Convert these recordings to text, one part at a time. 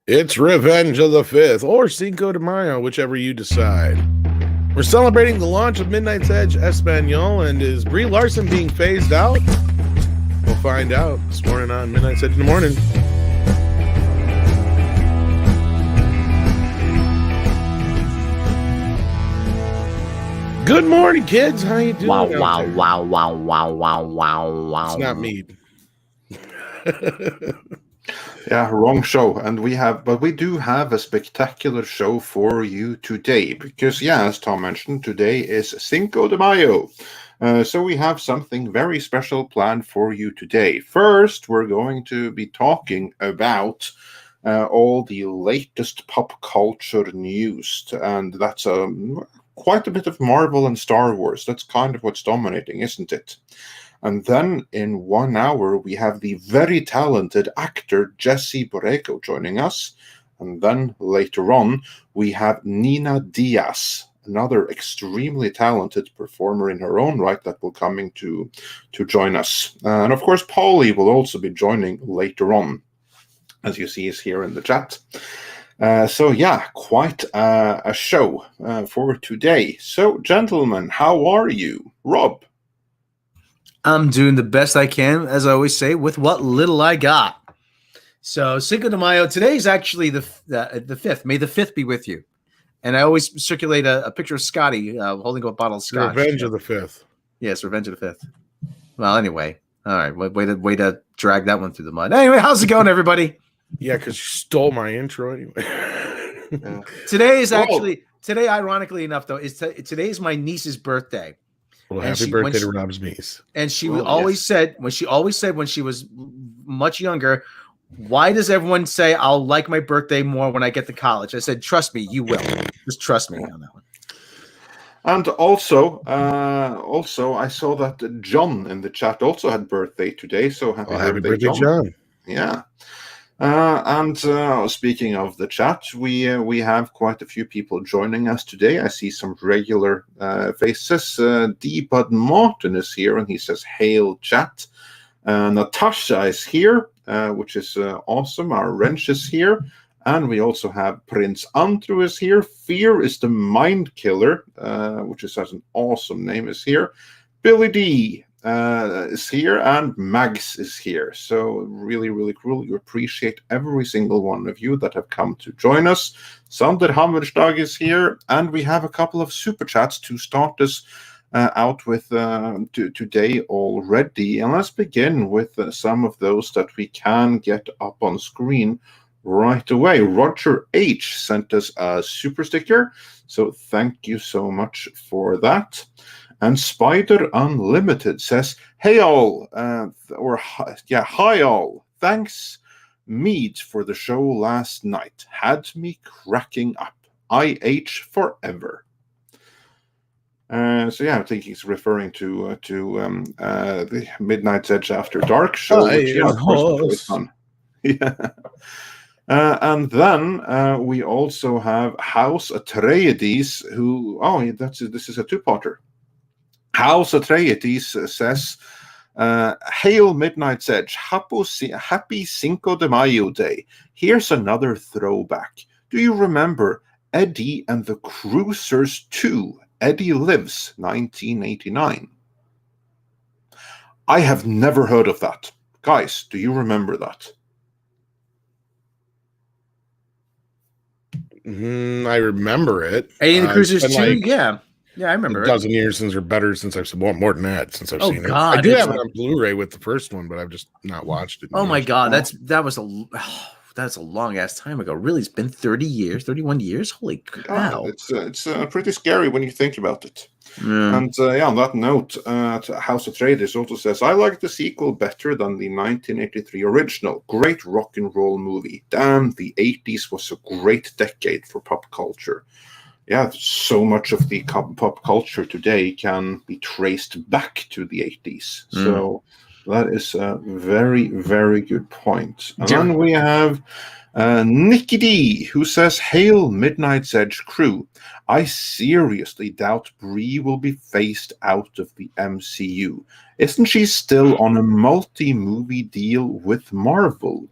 It's Revenge of the 5th or Cinco De Mayo, whichever you decide. We're celebrating the launch of Midnight's Edge Español, and is Brie Larson being phased out? We'll find out this morning on Midnight's Edge in the morning. Good morning, kids. How you doing? Wow. It's not me. Yeah, wrong show. And we do have a spectacular show for you today. Because, as Tom mentioned, today is Cinco de Mayo. So we have something very special planned for you today. First, we're going to be talking about all the latest pop culture news. And that's quite a bit of Marvel and Star Wars. That's kind of what's dominating, isn't it? And then in 1 hour, we have the very talented actor Jesse Borrego joining us. And then later on, we have Nina Diaz, another extremely talented performer in her own right that will coming to join us. And of course, Paulie will also be joining later on, as you see is here in the chat. Quite a show for today. So, gentlemen, how are you? Rob? I'm doing the best I can, as I always say, with what little I got. So Cinco de Mayo, today is actually the 5th. May the 5th be with you. And I always circulate a picture of Scotty holding a bottle of scotch. Revenge of the 5th. Yes, Revenge of the 5th. Well, anyway. All right. Way to drag that one through the mud. Anyway, how's it going, everybody? Yeah, because you stole my intro anyway. Today is actually, ironically enough, though, today is my niece's birthday. Well, happy birthday to Rob's niece. And she always said when she was much younger, why does everyone say I'll like my birthday more when I get to college? I said, trust me, you will. Just trust me on that one. And also, I saw that John in the chat also had birthday today. So happy birthday, John. Yeah. And speaking of the chat, we have quite a few people joining us today. I see some regular faces. D. Bud Martin is here, and he says, "Hail, chat." Natasha is here, which is awesome. Our Wrench is here. And we also have Prince Andrew is here. Fear is the Mind Killer, which is such an awesome name, is here. Billy D. Is here, and Mags is here. So really, really cool. We appreciate every single one of you that have come to join us. Sander Hammerstag is here, and we have a couple of super chats to start us out with today already. And let's begin with some of those that we can get up on screen right away. Roger H sent us a super sticker, so thank you so much for that. And Spider Unlimited says, "Hey all," hi all. Thanks, Mead, for the show last night. Had me cracking up. IH forever. I think he's referring to the Midnight's Edge After Dark show, which of course was really fun. Yeah. And then we also have House Atreides, who this is a two-parter. House Atreides says, "Hail Midnight's Edge, happy Cinco de Mayo day. Here's another throwback. Do you remember Eddie and the Cruisers 2, Eddie Lives, 1989? I have never heard of that. Guys, do you remember that? I remember it. Eddie and the Cruisers 2, yeah. Yeah, I remember. A dozen years since, or better since I've seen more than that since I've seen God, it. I do have it on Blu-ray with the first one, but I've just not watched it. Oh my God, that's a long ass time ago. Really, it's been 30 years, 31 years. Holy cow! It's pretty scary when you think about it. Yeah. And on that note, House Atreides also says, "I like the sequel better than the 1983 original. Great rock and roll movie. Damn, the 80s was a great decade for pop culture." Yeah, so much of the pop culture today can be traced back to the 80s. So that is a very, very good point. And then we have Nicky D, who says, "Hail Midnight's Edge crew. I seriously doubt Brie will be phased out of the MCU. Isn't she still on a multi-movie deal with Marvel?"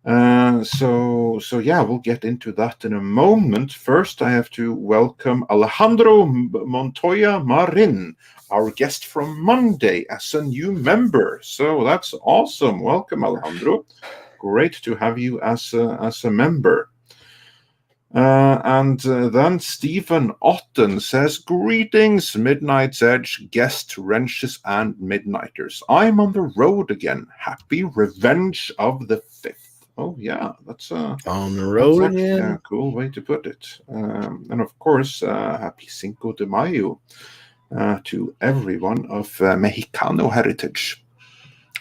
So yeah, we'll get into that in a moment. First, I have to welcome Alejandro Montoya Marin, our guest from Monday, as a new member. So that's awesome. Welcome, Alejandro. Great to have you as a member. And then Stephen Otten says, "Greetings, Midnight's Edge guest wrenches and midnighters. I'm on the road again. Happy Revenge of the 5th." Oh yeah, that's on the road again. Yeah, cool way to put it. And of course, happy Cinco de Mayo to everyone of Mexicano heritage.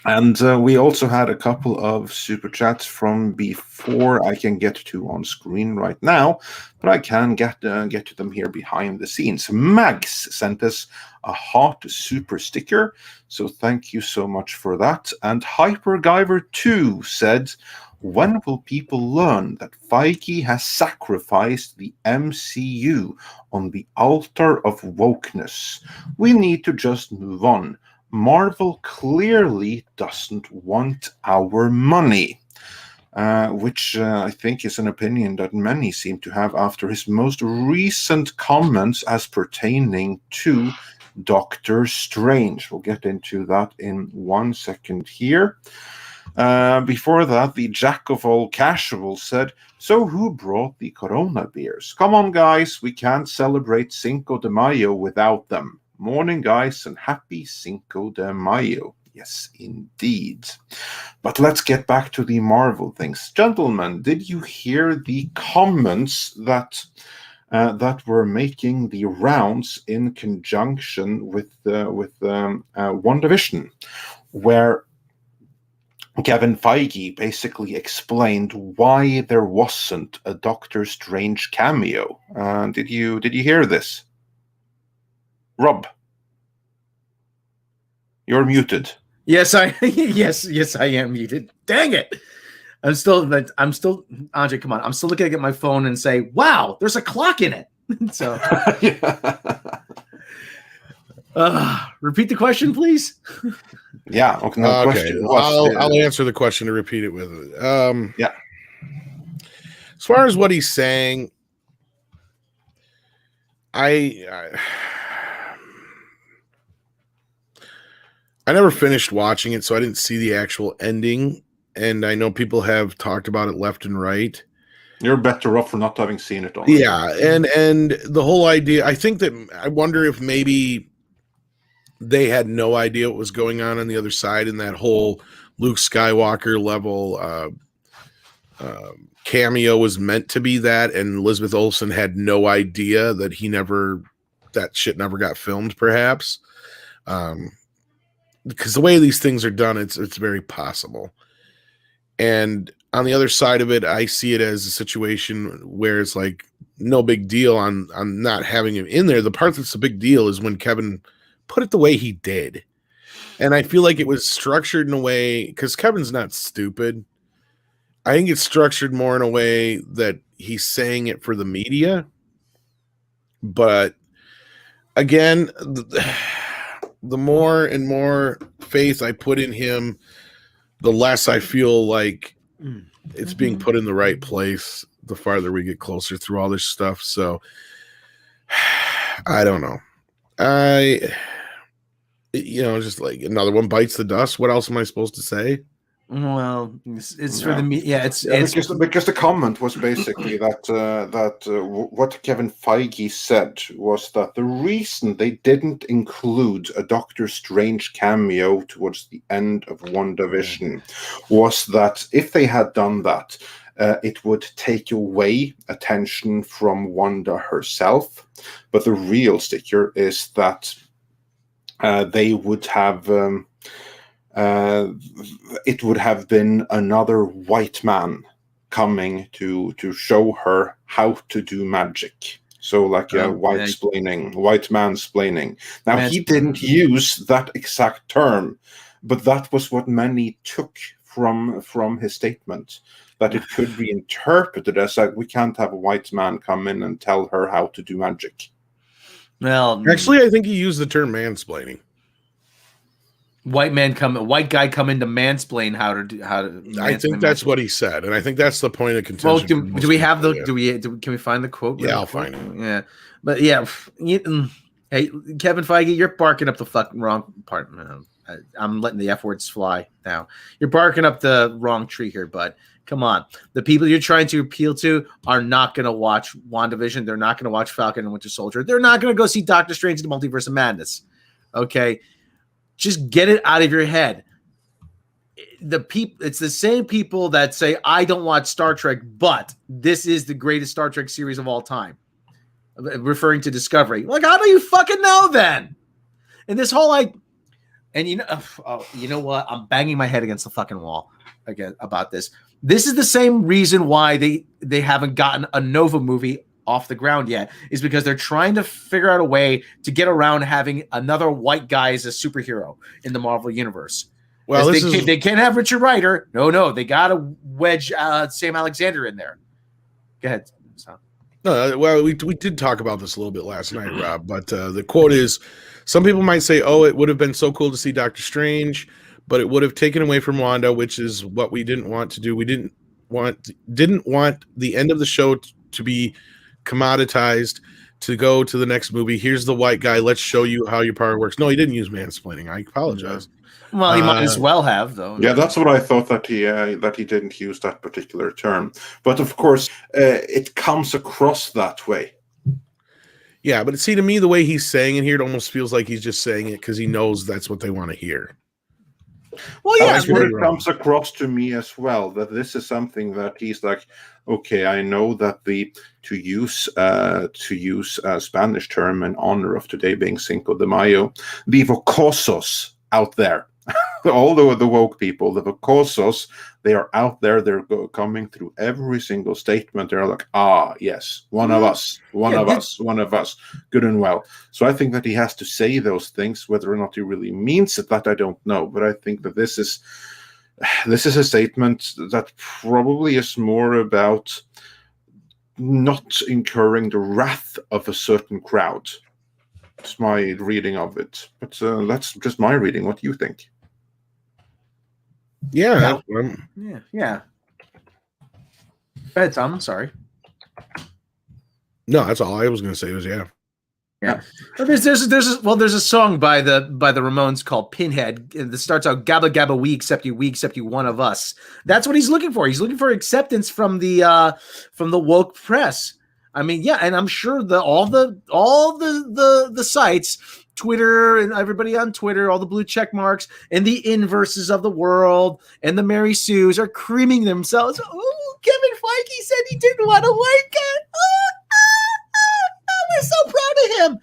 And we also had a couple of super chats from before I can get to on screen right now, but I can get to them here behind the scenes. Mags sent us a hot super sticker, so thank you so much for that. And HyperGyver2 said, "When will people learn that Feige has sacrificed the MCU on the altar of wokeness? We need to just move on. Marvel clearly doesn't want our money," which I think is an opinion that many seem to have after his most recent comments as pertaining to Doctor Strange. We'll get into that in 1 second here. Before that, the Jack of all casuals said, "So who brought the Corona beers? Come on, guys, we can't celebrate Cinco de Mayo without them. Morning, guys, and happy Cinco de Mayo." Yes, indeed. But let's get back to the Marvel things. Gentlemen, did you hear the comments that were making the rounds in conjunction with WandaVision, where Kevin Feige basically explained why there wasn't a Doctor Strange cameo? Did you hear this? Rob, you're muted. Yes, yes, I am muted. Dang it! I'm still, Andre, come on. I'm still looking at my phone and say, "Wow, there's a clock in it." So, repeat the question, please. Yeah. Okay. No, question. I'll answer the question to repeat it with it. Yeah. As far as what he's saying, I never finished watching it, so I didn't see the actual ending. And I know people have talked about it left and right. You're better off for not having seen it. Yeah, and the whole idea, I think that I wonder if maybe they had no idea what was going on the other side in that whole Luke Skywalker level cameo was meant to be that, and Elizabeth Olsen had no idea that that shit never got filmed, perhaps. Because the way these things are done, it's very possible. And on the other side of it, I see it as a situation where it's like no big deal on not having him in there. The part that's a big deal is when Kevin put it the way he did. And I feel like it was structured in a way, because Kevin's not stupid. I think it's structured more in a way that he's saying it for the media. But again, the more and more faith I put in him, the less I feel like it's being put in the right place the farther we get closer through all this stuff. So I don't know. Just like another one bites the dust. What else am I supposed to say? Well, it's for the media. Because the comment was basically that what Kevin Feige said was that the reason they didn't include a Doctor Strange cameo towards the end of WandaVision was that if they had done that, it would take away attention from Wanda herself. But the real sticker is that they would have. It would have been another white man coming to show her how to do magic. So like white mansplaining. Now he didn't use that exact term, but that was what many took from his statement, that it could be interpreted as like, we can't have a white man come in and tell her how to do magic. Well, actually, I think he used the term mansplaining. white guy come in to mansplain how to. I think that's what he said, and I think that's the point of contention. Well, do we have the? Can we find the quote? Yeah, I'll find it. Yeah, but yeah, hey, Kevin Feige, you're barking up the fucking wrong part. I'm letting the F words fly now. You're barking up the wrong tree here, bud. Come on. The people you're trying to appeal to are not going to watch WandaVision. They're not going to watch Falcon and Winter Soldier. They're not going to go see Doctor Strange in the Multiverse of Madness. Okay? Just get it out of your head. It's the same people that say, I don't watch Star Trek, but this is the greatest Star Trek series of all time. Referring to Discovery. Like, how do you fucking know then? And this whole and you know what? I'm banging my head against the fucking wall again about this. This is the same reason why they haven't gotten a Nova movie off the ground yet, is because they're trying to figure out a way to get around having another white guy as a superhero in the Marvel universe. Well, they can't have Richard Rider. No, they got to wedge Sam Alexander in there. Go ahead. No, well, we did talk about this a little bit last night, Rob, but the quote is, some people might say, oh, it would have been so cool to see Doctor Strange, but it would have taken away from Wanda, which is what we didn't want to do. We didn't want the end of the show to be commoditized, to go to the next movie. Here's the white guy. Let's show you how your power works. No, he didn't use mansplaining. I apologize. Well, he might as well have, though. Yeah, that's what I thought, that he didn't use that particular term. But of course, it comes across that way. Yeah, but see, to me, the way he's saying it here, it almost feels like he's just saying it because he knows that's what they want to hear. Well, yeah, that's what it comes across to me as well, that this is something that he's like, okay, I know that to use a Spanish term in honor of today being Cinco de Mayo, the vocosos out there, all the woke people, the vocosos, they are out there, they're coming through every single statement. They're like, yes, one of us, good and well. So I think that he has to say those things. Whether or not he really means it, that I don't know. But I think that this is a statement that probably is more about not incurring the wrath of a certain crowd. It's my reading of it. But that's just my reading. What do you think? Yeah. Yeah. Go ahead, Tom. I'm sorry. No, that's all I was going to say was yeah. There's a song by the Ramones called Pinhead that starts out "Gabba Gabba we accept you one of us." That's what he's looking for. He's looking for acceptance from the woke press. I mean, yeah, and I'm sure all the sites, Twitter and everybody on Twitter, all the blue check marks and the Inverses of the world and the Mary Sues are creaming themselves. Oh, Kevin Feige said he didn't want a white guy. We're so proud of him.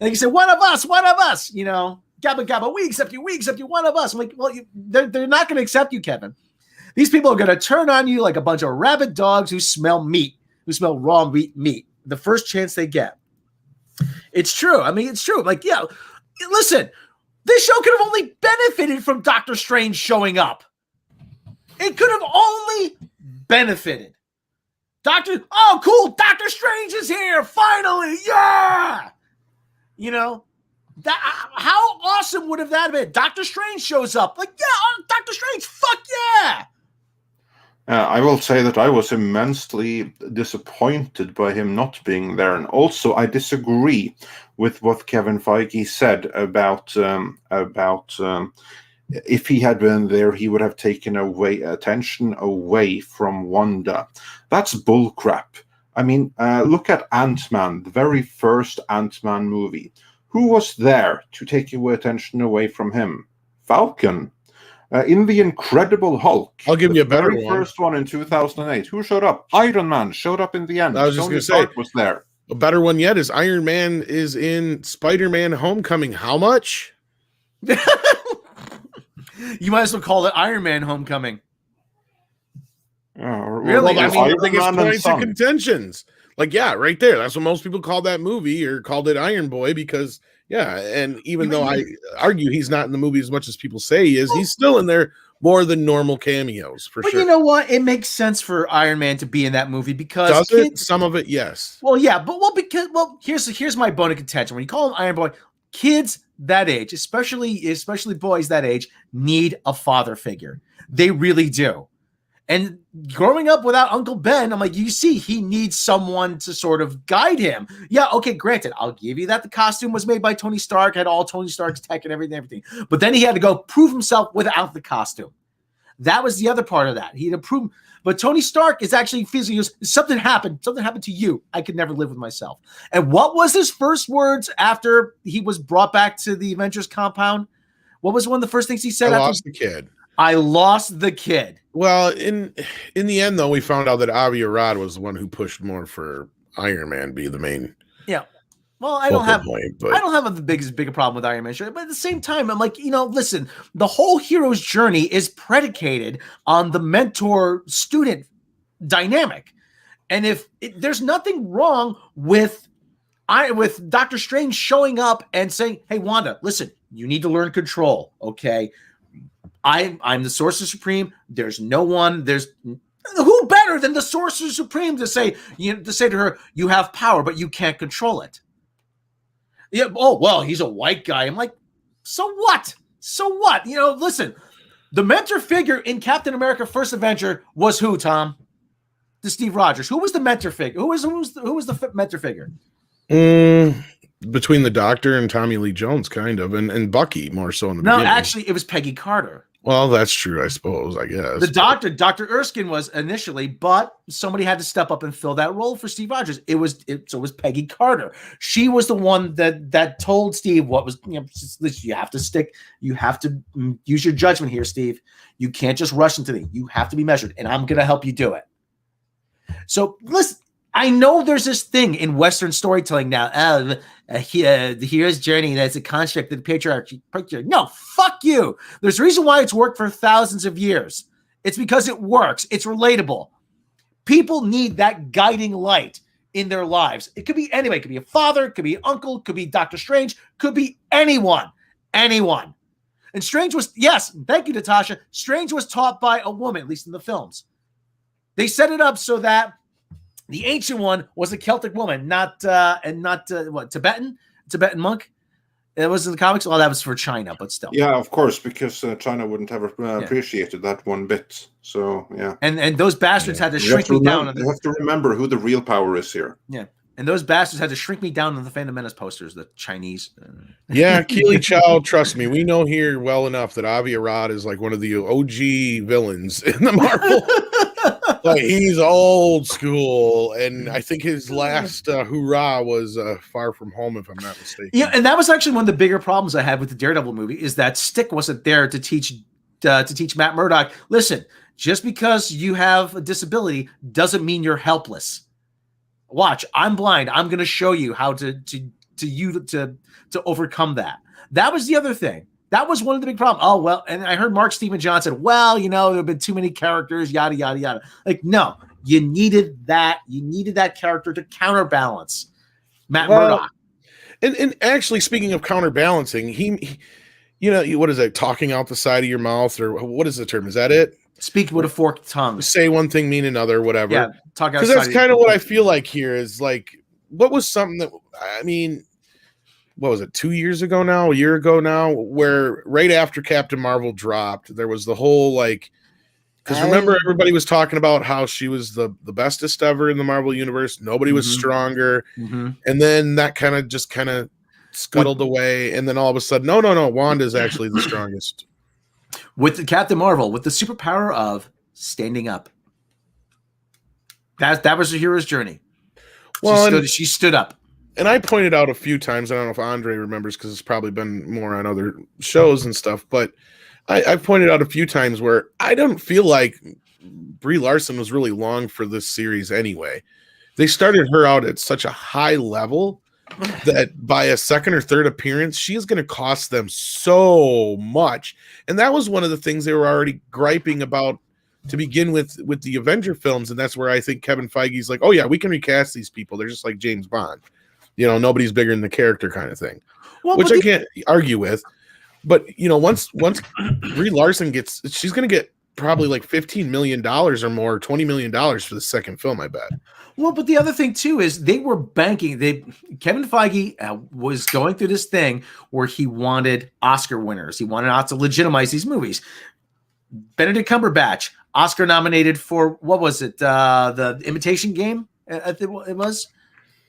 And he said, one of us, you know, Gabba Gabba, we accept you, one of us. I'm like, well, they're not going to accept you, Kevin. These people are going to turn on you like a bunch of rabid dogs who smell raw meat the first chance they get. It's true. I mean, it's true. Like, yeah, listen, this show could have only benefited from Doctor Strange showing up. It could have only benefited. Cool, Doctor Strange is here, finally, yeah! You know, how awesome would have that been? Doctor Strange shows up, like, yeah, Doctor Strange, fuck yeah! I will say that I was immensely disappointed by him not being there, and also I disagree with what Kevin Feige said about if he had been there, he would have taken attention away from Wanda. That's bullcrap. I mean, look at Ant-Man, the very first Ant-Man movie. Who was there to take attention away from him? Falcon. In The Incredible Hulk, I'll give you a better one. First one in 2008. Who showed up? Iron Man showed up in the end. I was just going to say, was there. A better one yet is Iron Man is in Spider-Man Homecoming. How much? You might as well call it Iron Man Homecoming. Really? I mean, the biggest points and contentions. Like, yeah, right there. That's what most people call that movie, or called it Iron Boy, because, yeah, and even though I argue he's not in the movie as much as people say he is, he's still in there more than normal cameos, for sure. But you know what? It makes sense for Iron Man to be in that movie because... Does it? Some of it, yes. Well, yeah, but here's my bone of contention. When you call him Iron Boy, kids that age, especially boys that age, need a father figure. They really do. And growing up without Uncle Ben, I'm like, you see, he needs someone to sort of guide him. Yeah, okay, granted, I'll give you that the costume was made by Tony Stark, had all Tony Stark's tech and everything. But then he had to go prove himself without the costume. That was the other part of that. He had to prove. But Tony Stark is actually physically, something happened to you. I could never live with myself. And what was his first words after he was brought back to the Avengers compound? What was one of the first things he said? I lost the kid. I lost the kid. Well, in the end, though, we found out that Avi Arad was the one who pushed more for Iron Man be the main. Yeah. Well, I don't have the bigger problem with Iron Man, but at the same time, I'm like, listen, the whole hero's journey is predicated on the mentor-student dynamic, and if there's nothing wrong with Doctor Strange showing up and saying, "Hey, Wanda, listen, you need to learn control, okay? I'm the Sorcerer Supreme. There's no one. There's who better than the Sorcerer Supreme to say to her, you have power, but you can't control it." Yeah. Oh, well, he's a white guy. I'm like, so what? So what? Listen, the mentor figure in Captain America: First Avenger was who, Tom? The Steve Rogers. Who was the mentor figure? Who was the mentor figure? Between the Doctor and Tommy Lee Jones, kind of, and Bucky more so in the beginning. No, actually, it was Peggy Carter. Well, that's true, I suppose, I guess. The Dr. Erskine was initially, but somebody had to step up and fill that role for Steve Rogers. It was Peggy Carter. She was the one that told Steve what was, you have to use your judgment here, Steve. You can't just rush into things. You have to be measured, and I'm going to help you do it. So listen, I know there's this thing in Western storytelling now. The hero's journey, that's a construct of the patriarchy. No, fuck you. There's a reason why it's worked for thousands of years. It's because it works. It's relatable. People need that guiding light in their lives. It could be anybody. It could be a father. It could be an uncle. It could be Doctor Strange. It could be anyone. Anyone. And Strange was, yes, thank you, Natasha. Strange was taught by a woman, at least in the films. They set it up so that the ancient one was a Celtic woman, not Tibetan monk. It was in the comics. Well, that was for China, but still. Yeah, of course, because China wouldn't have appreciated that one bit. So yeah, and those bastards had to shrink me down. You have to remember who the real power is here. Yeah, and those bastards had to shrink me down on the Phantom Menace posters. The Chinese. Yeah, Keely Chow. Trust me, we know here well enough that Avi Arad is like one of the OG villains in the Marvel. Like, he's old school, and I think his last hurrah was Far From Home, if I'm not mistaken. Yeah, and that was actually one of the bigger problems I had with the Daredevil movie, is that Stick wasn't there to teach Matt Murdock, listen, just because you have a disability doesn't mean you're helpless. Watch, I'm blind. I'm going to show you how to overcome that. That was the other thing. That was one of the big problems. Oh, well, and I heard Mark Steven John said, well, there have been too many characters, yada, yada, yada. Like, no, you needed that. You needed that character to counterbalance Matt Murdock. And actually, speaking of counterbalancing, he what is that, talking out the side of your mouth, or what is the term? Is that it? Speak with a forked tongue. Say one thing, mean another, whatever. Yeah, talk out. Because that's kind of what I feel like here is like, what was something that, I mean, what was it, 2 years ago now, a year ago now, where right after Captain Marvel dropped, there was the whole like, because remember everybody was talking about how she was the bestest ever in the Marvel universe. Nobody was stronger. Mm-hmm. And then that kind of scuttled away. And then all of a sudden, no, Wanda's actually the strongest. With the Captain Marvel, with the superpower of standing up. That was the hero's journey. Well, she stood up. And I pointed out a few times, I don't know if Andre remembers because it's probably been more on other shows and stuff, but I've pointed out a few times where I don't feel like Brie Larson was really long for this series anyway. They started her out at such a high level that by a second or third appearance, she is going to cost them so much. And that was one of the things they were already griping about to begin with the Avenger films. And that's where I think Kevin Feige's like, oh yeah, we can recast these people. They're just like James Bond. Nobody's bigger than the character kind of thing, which I can't argue with. But, once Brie Larson she's going to get probably like $15 million or more, $20 million for the second film, I bet. Well, but the other thing too is they were banking. Kevin Feige was going through this thing where he wanted Oscar winners. He wanted to legitimize these movies. Benedict Cumberbatch, Oscar nominated for what was it? The Imitation Game. I think it was.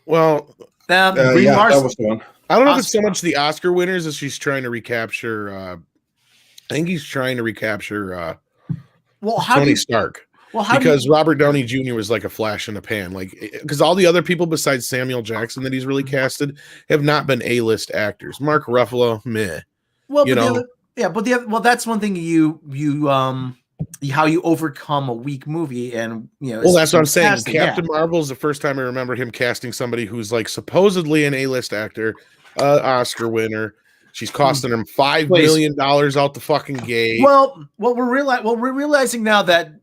Well, yeah, that was the one. I don't know if it's so much the Oscar winners as she's trying to recapture. I think he's trying to recapture Tony Stark. Because Robert Downey Jr. was like a flash in the pan, like because all the other people besides Samuel Jackson that he's really casted have not been A-list actors. Mark Ruffalo, meh. Well, but that's one thing how you overcome a weak movie, and well, that's what I'm saying. Casting, Captain Marvel is the first time I remembered him casting somebody who's like supposedly an A-list actor, Oscar winner. She's costing him $5 million out the fucking gate. Well, we're realizing now that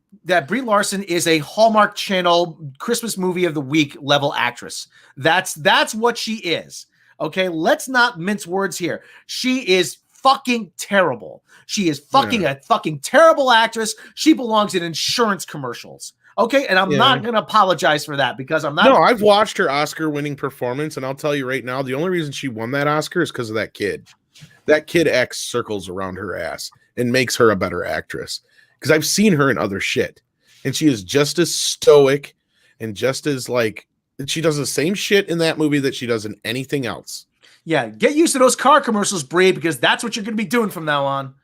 Brie Larson is a Hallmark Channel Christmas movie of the week level actress. That's what she is. Okay, let's not mince words here. She is fucking terrible. She is a fucking terrible actress. She belongs in insurance commercials. Okay, and I'm not going to apologize for that because I'm not. No, I've watched her Oscar-winning performance, and I'll tell you right now, the only reason she won that Oscar is because of that kid. That kid acts circles around her ass and makes her a better actress. Because I've seen her in other shit, and she is just as stoic and just as like she does the same shit in that movie that she does in anything else. Yeah, get used to those car commercials, Brie, because that's what you're going to be doing from now on.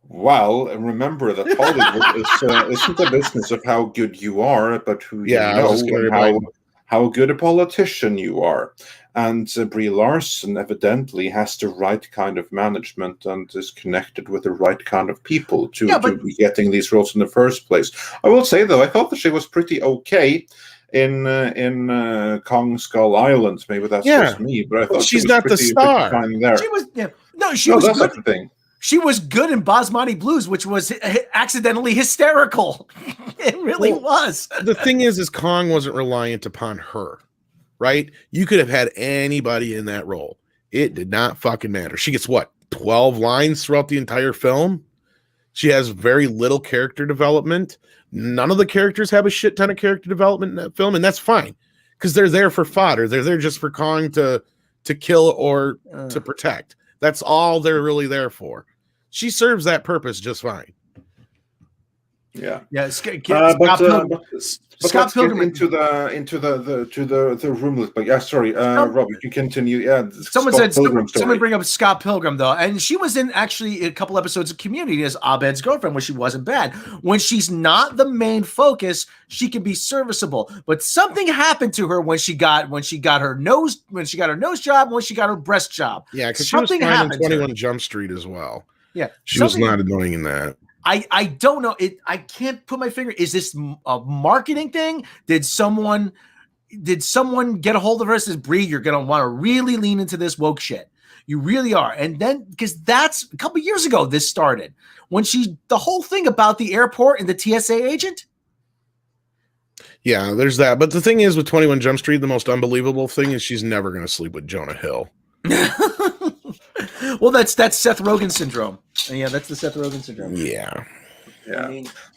Well, remember that Hollywood isn't a business of how good you are, but who you know and how good a politician you are. And Brie Larson evidently has the right kind of management and is connected with the right kind of people to be getting these roles in the first place. I will say, though, I thought that she was pretty okay in Kong Skull Island. Maybe that's just me, but I thought she's not the star. There. She was, she was that's good. The thing. She was good in Basmati Blues, which was accidentally hysterical. It really was. The thing is Kong wasn't reliant upon her. Right? You could have had anybody in that role. It did not fucking matter. She gets 12 lines throughout the entire film. She has very little character development. None of the characters have a shit ton of character development in that film, and that's fine because they're there for fodder. They're there just for Kong to kill or to protect. That's all they're really there for. She serves that purpose just fine. Yeah. Scott Pilgrim into the room list. But sorry, Robert, you continue. Yeah, someone bring up Scott Pilgrim though, and she was in actually a couple episodes of Community as Abed's girlfriend, where she wasn't bad. When she's not the main focus, she can be serviceable. But something happened to her when she got her nose job, when she got her breast job. Yeah, because she was fine in 21 Jump Street as well. Yeah, she was not annoying in that. I don't know. I can't put my finger. Is this a marketing thing? Did someone get a hold of her and says, Brie, you're going to want to really lean into this woke shit. You really are. And then, because that's a couple years ago, this started when the whole thing about the airport and the TSA agent. Yeah, there's that. But the thing is with 21 Jump Street, the most unbelievable thing is she's never going to sleep with Jonah Hill. Well, that's Seth Rogen syndrome. Yeah, that's the Seth Rogen syndrome. Yeah.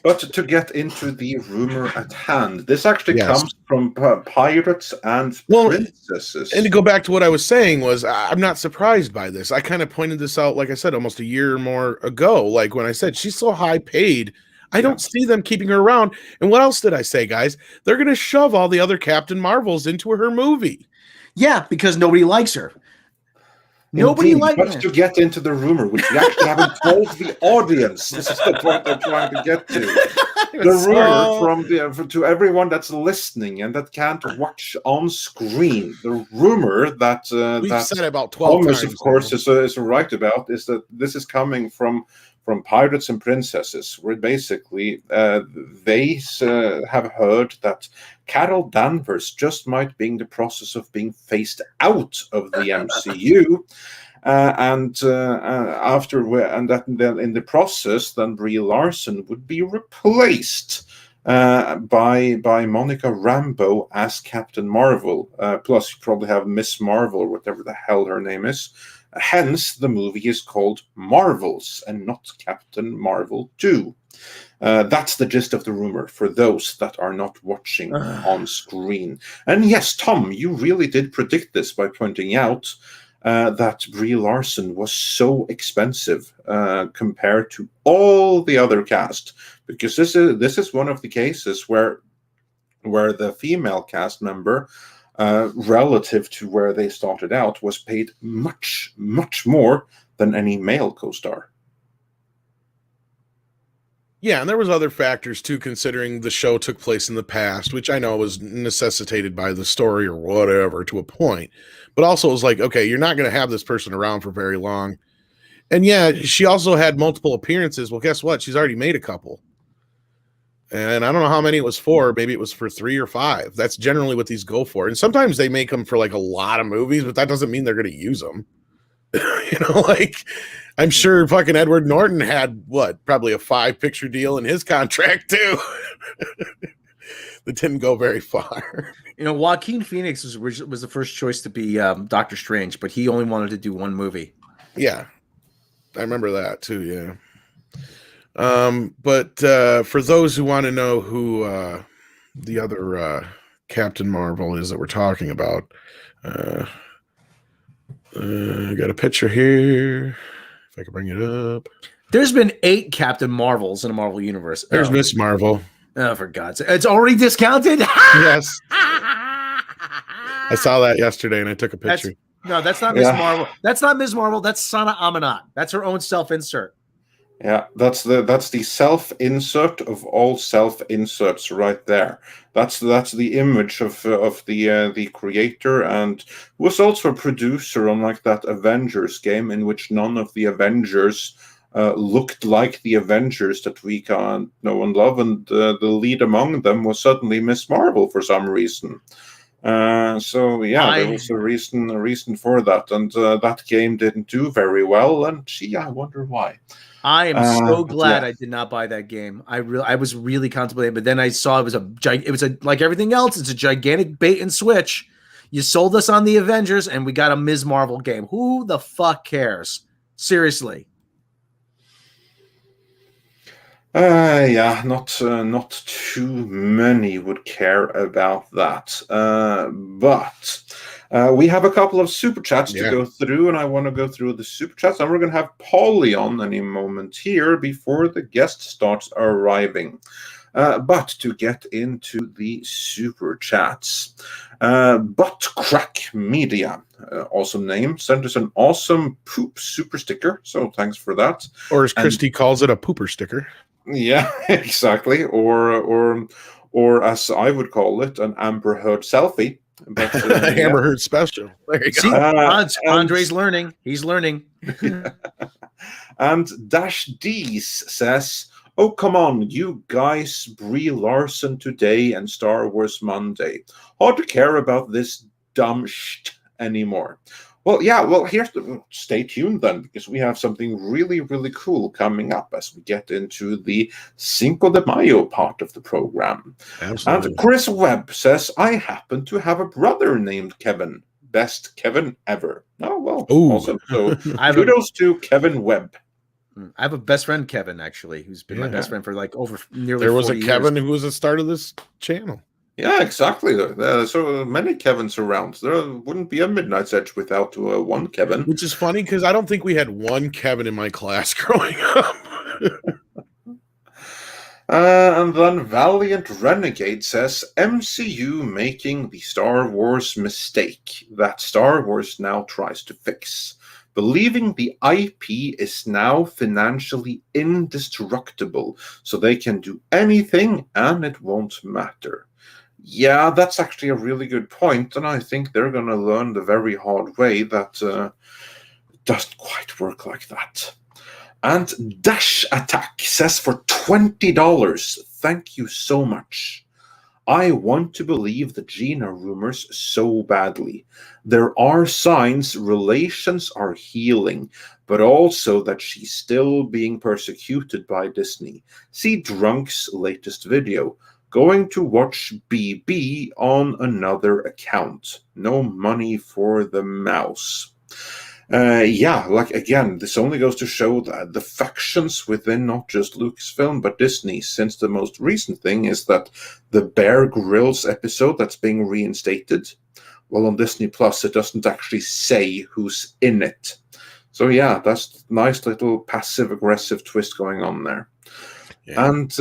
But to get into the rumor at hand, this actually comes from Pirates and Princesses. And to go back to what I was saying was, I'm not surprised by this. I kind of pointed this out, like I said, almost a year or more ago. Like when I said she's so high paid, I don't see them keeping her around. And what else did I say, guys? They're going to shove all the other Captain Marvels into her movie. Yeah, because nobody likes her. Nobody likes her. But to get into the rumor, which we actually haven't told the audience, this is the point they're trying to get to. The rumor to everyone that's listening and that can't watch on screen. The rumor that we've said about 12 Thomas, times, of course, is right about is that this is coming from Pirates and Princesses, where basically they have heard that Carol Danvers just might be in the process of being phased out of the MCU, and then in the process, then Brie Larson would be replaced by Monica Rambeau as Captain Marvel. Plus, you probably have Miss Marvel, or whatever the hell her name is. Hence, the movie is called Marvels and not Captain Marvel 2. That's the gist of the rumor for those that are not watching on screen. And yes, Tom, you really did predict this by pointing out that Brie Larson was so expensive compared to all the other cast, because this is one of the cases where the female cast member, relative to where they started out, was paid much, much more than any male co-star. Yeah, and there was other factors too, considering the show took place in the past, which I know was necessitated by the story or whatever to a point. But also it was like, okay, you're not going to have this person around for very long. And yeah, she also had multiple appearances. Well, guess what? She's already made a couple. And I don't know how many it was for. Maybe it was for 3 or 5. That's generally what these go for. And sometimes they make them for like a lot of movies, but that doesn't mean they're going to use them. Like I'm sure fucking Edward Norton had probably a 5-picture deal in his contract too. That didn't go very far. Joaquin Phoenix was the first choice to be Doctor Strange, but he only wanted to do one movie. Yeah, I remember that too. Yeah. But for those who want to know who the other Captain Marvel is that we're talking about, I got a picture here. If I can bring it up. There's been 8 Captain Marvels in a Marvel universe. There's Miss Marvel. Oh, for God's sake. It's already discounted? Yes. I saw that yesterday and I took a picture. That's not Miss Marvel. That's not Ms. Marvel. That's Sana Amanat. That's her own self-insert. Yeah, that's the self-insert of all self-inserts right there. That's the image of the creator, and was also a producer on like that Avengers game in which none of the Avengers looked like the Avengers that we can know and love, and the lead among them was suddenly Miss Marvel for some reason. There was a reason for that, and that game didn't do very well, and I wonder why. I am so glad I did not buy that game. I was really contemplating, but then I saw it was like everything else. It's a gigantic bait and switch. You sold us on the Avengers, and we got a Ms. Marvel game. Who the fuck cares? Seriously. Not too many would care about that. But we have a couple of super chats to go through, and I want to go through the super chats. And we're going to have Polly on any moment here before the guest starts arriving. But to get into the super chats, Butt Crack Media, awesome name, sent us an awesome poop super sticker. So thanks for that. Or as Christy calls it, a pooper sticker. Yeah, exactly. Or as I would call it, an Amber Heard selfie. But, Amber Heard special. There you go. Andre's learning. He's learning. And Dash D's says, "Oh, come on, you guys, Brie Larson today and Star Wars Monday. Hard to care about this dumb shit anymore." Well, stay tuned then, because we have something really, really cool coming up as we get into the Cinco de Mayo part of the program. Absolutely. And Chris Webb says, "I happen to have a brother named Kevin. Best Kevin ever." Oh, well, awesome. So kudos to Kevin Webb. I have a best friend, Kevin, actually, who's been my best friend for like over nearly 40 years. There was a Kevin who was the start of this channel. Yeah, exactly. So many Kevins around. There wouldn't be a Midnight's Edge without one Kevin. Which is funny because I don't think we had one Kevin in my class growing up. And then Valiant Renegade says, "MCU making the Star Wars mistake that Star Wars now tries to fix. Believing the IP is now financially indestructible, so they can do anything and it won't matter." Yeah, that's actually a really good point, and I think they're going to learn the very hard way that it doesn't quite work like that. And Dash Attack says, "For $20, thank you so much. I want to believe the Gina rumors so badly. There are signs relations are healing, but also that she's still being persecuted by Disney. See Drunk's latest video. Going to watch BB on another account. No money for the mouse." Yeah, like again, this only goes to show that the factions within not just Lucasfilm but Disney, since the most recent thing is that the Bear Grylls episode that's being reinstated, well, on Disney Plus, it doesn't actually say who's in it. So yeah, that's a nice little passive-aggressive twist going on there. Yeah. And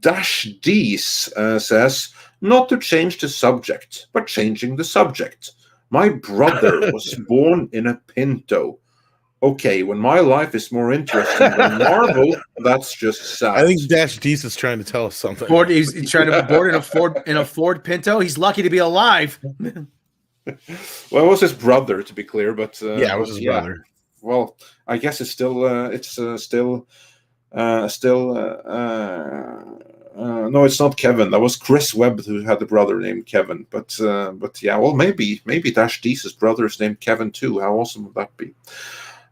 Dash D's says, not to change the subject, but changing the subject. My brother was born in a Pinto. Okay, when my life is more interesting than Marvel, that's just sad. I think Dash D's is trying to tell us something. He's trying to be born in a Ford Pinto. He's lucky to be alive. Well, it was his brother, to be clear, but it was his brother. Well, I guess it's still no, it's not Kevin. That was Chris Webb who had a brother named Kevin. But yeah, well, maybe Dash D's brother is named Kevin too. How awesome would that be?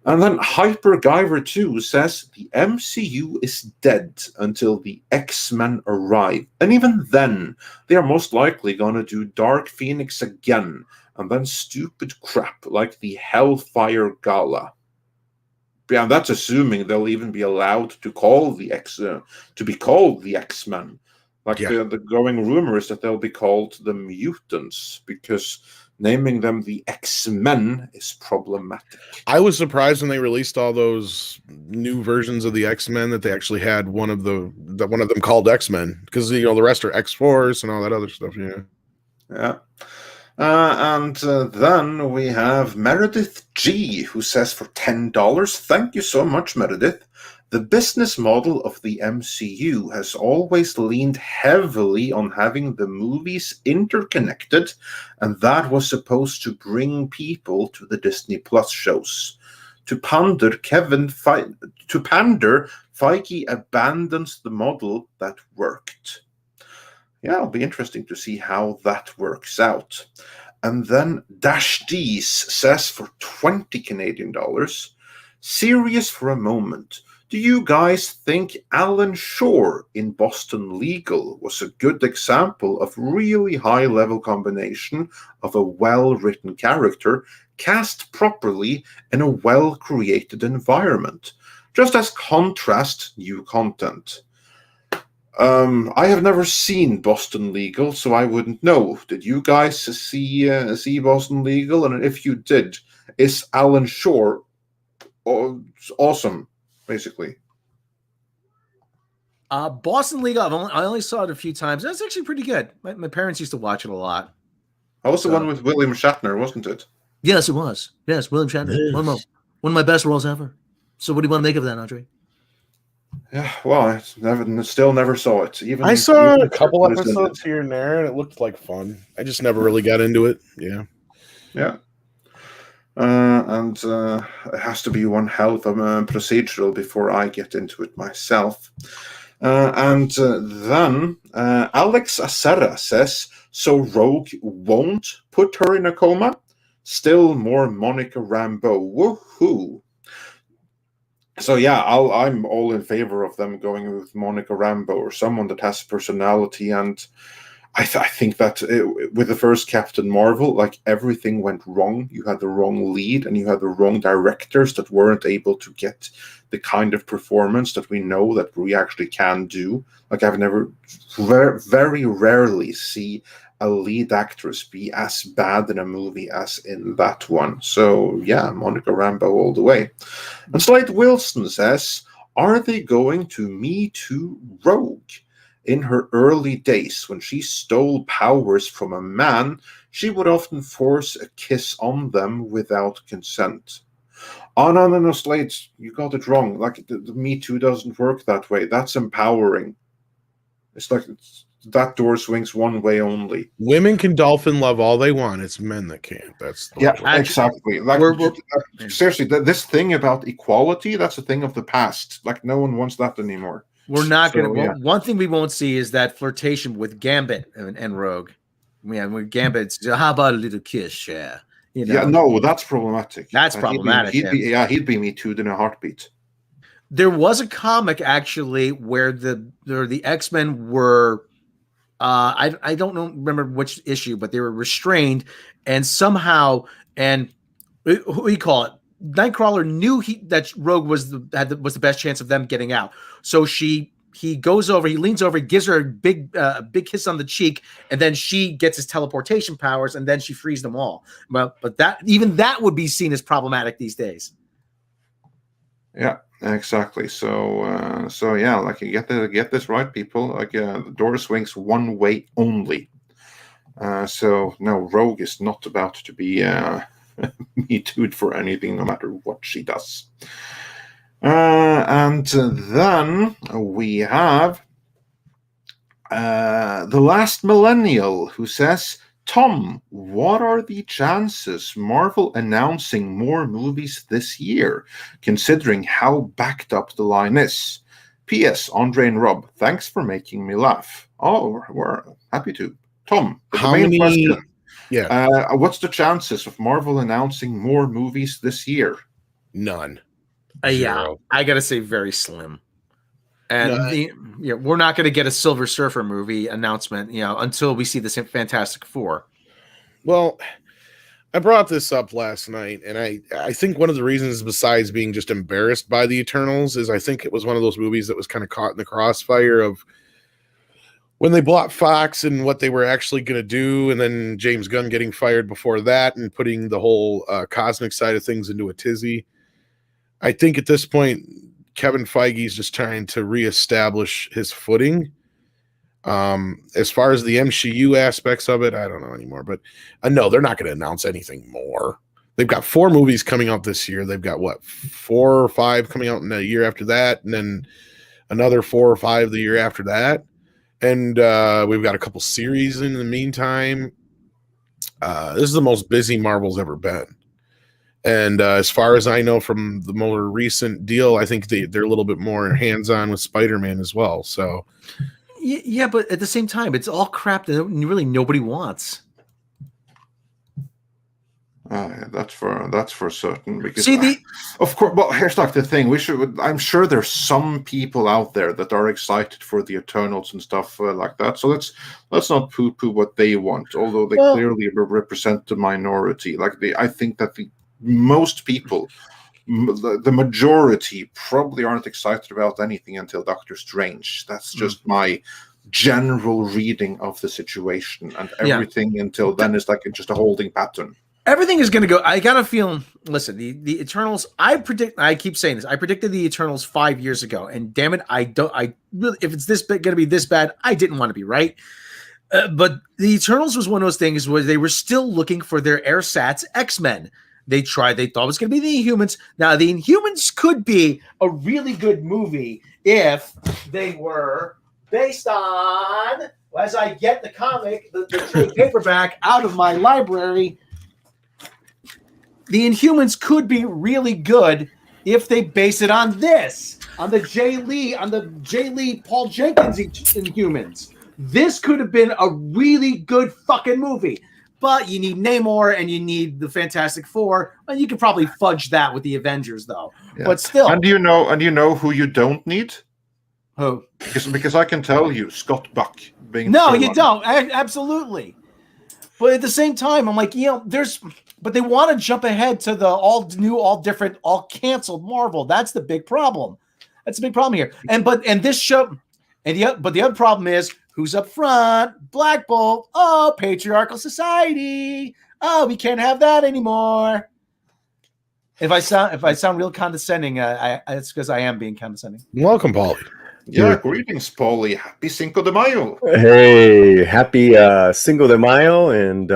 And then Hyper Guyver 2 says the MCU is dead until the X-Men arrive. And even then, they are most likely going to do Dark Phoenix again. And then stupid crap like the Hellfire Gala. Yeah, that's assuming they'll even be allowed to call the X-Men. Like the going rumor is that they'll be called the Mutants, because naming them the X-Men is problematic. I was surprised when they released all those new versions of the X-Men that they actually had one of them called X-Men, because the rest are X-Force and all that other stuff. Yeah. And then we have Meredith G, who says for $10, thank you so much, Meredith. The business model of the MCU has always leaned heavily on having the movies interconnected, and that was supposed to bring people to the Disney Plus shows. To pander, Feige abandons the model that worked. Yeah, it'll be interesting to see how that works out. And then Dash D's says for 20 Canadian dollars, serious for a moment, do you guys think Alan Shore in Boston Legal was a good example of really high-level combination of a well-written character cast properly in a well-created environment, just as contrast new content? I have never seen Boston Legal, so I wouldn't know. Did you guys see Boston Legal? And if you did, is Alan Shore awesome, basically? Boston Legal, I only saw it a few times. That's actually pretty good. My parents used to watch it a lot. That was the one with William Shatner, wasn't it? Yes, it was. Yes, William Shatner. Yes. One of my best roles ever. So what do you want to make of that, Andre? Yeah, well, I still never saw it. I saw a couple episodes here and there, and it looked like fun. I just never really got into it. Yeah. And it has to be one hell of a procedural before I get into it myself. And then Alex Acera says, so Rogue won't put her in a coma? Still more Monica Rambeau. Woohoo! So yeah, I'm all in favor of them going with Monica Rambeau or someone that has personality. And I think that with the first Captain Marvel, like everything went wrong. You had the wrong lead and you had the wrong directors that weren't able to get the kind of performance that we know that we actually can do. Like I've never, very rarely see a lead actress be as bad in a movie as in that one. So yeah, Monica Rambeau all the way. And Slade Wilson says, are they going to Me Too Rogue? In her early days, when she stole powers from a man, she would often force a kiss on them without consent. Oh, no, Slade, you got it wrong. Like, the Me Too doesn't work that way. That's empowering. It's like that door swings one way only. Women can dolphin love all they want. It's men that can't. That's exactly. Like, seriously, this thing about equality, that's a thing of the past. Like, no one wants that anymore. We're not going to. One thing we won't see is that flirtation with Gambit and Rogue. Yeah, with Gambit, how about a little kiss? Yeah. Yeah, no, that's problematic. That's problematic. He'd be Me Too'd in a heartbeat. There was a comic actually where the X-Men were. I don't remember which issue, but they were restrained, and somehow, and who do you call it? Nightcrawler knew that Rogue was the best chance of them getting out. So he goes over, he leans over, he gives her a big kiss on the cheek, and then she gets his teleportation powers, and then she frees them all. Well, but that would be seen as problematic these days. Yeah, exactly. So yeah, like you get this right, people. Like the door swings one way only. So no, Rogue is not about to be Me Too'd for anything, no matter what she does. And then we have the last millennial who says, Tom, what are the chances Marvel announcing more movies this year, considering how backed up the line is? P.S. Andre and Rob, thanks for making me laugh. Oh, we're happy to. Tom, how many? Question, yeah. What's the chances of Marvel announcing more movies this year? None. Yeah, I gotta say, very slim. And we're not going to get a Silver Surfer movie announcement, until we see this Fantastic Four. Well, I brought this up last night, and I think one of the reasons, besides being just embarrassed by the Eternals, is I think it was one of those movies that was kind of caught in the crossfire of when they bought Fox and what they were actually going to do, and then James Gunn getting fired before that and putting the whole cosmic side of things into a tizzy. I think at this point, Kevin Feige's just trying to reestablish his footing. As far as the MCU aspects of it, I don't know anymore. But no, they're not going to announce anything more. They've got 4 movies coming out this year. They've got 4 or 5 coming out in the year after that, and then another 4 or 5 the year after that. And we've got a couple series in the meantime. This is the most busy Marvel's ever been. And as far as I know from the more recent deal, I think they're a little bit more hands-on with Spider-Man as well. So, yeah, but at the same time, it's all crap that really nobody wants. That's for certain. Because of course, well, here's like the thing. I'm sure there's some people out there that are excited for the Eternals and stuff like that. So let's not poo-poo what they want, although they clearly represent the minority. I think that most people, the majority, probably aren't excited about anything until Doctor Strange. That's just my general reading of the situation, and everything until then is like just a holding pattern. Everything is going to go. I got a feeling. Listen, the Eternals. I keep saying this. I predicted the Eternals 5 years ago, and damn it, I really, if it's this going to be this bad, I didn't want to be right. But the Eternals was one of those things where they were still looking for their ersatz X-Men. They thought it was going to be the Inhumans. Now, the Inhumans could be a really good movie if they were based on, as I get the comic, the trade paperback out of my library, the Inhumans could be really good if they base it on this, on the Jay Lee, Paul Jenkins Inhumans. This could have been a really good fucking movie. But you need Namor and you need the Fantastic Four, and you could probably fudge that with the Avengers, though. Yeah. But still, and you know who you don't need? Who? Because I can tell you, Scott Buck being no, you don't. Absolutely. But at the same time, I'm like, but they want to jump ahead to the all new, all different, all canceled Marvel. That's the big problem. That's the big problem here. And this show, but the other problem is, who's up front? Black Bolt. Oh, patriarchal society. Oh, we can't have that anymore. If I sound real condescending, it's because I am being condescending. Welcome, Paulie. Yeah, greetings, Paulie. Happy Cinco de Mayo. Hey, happy Cinco de Mayo, and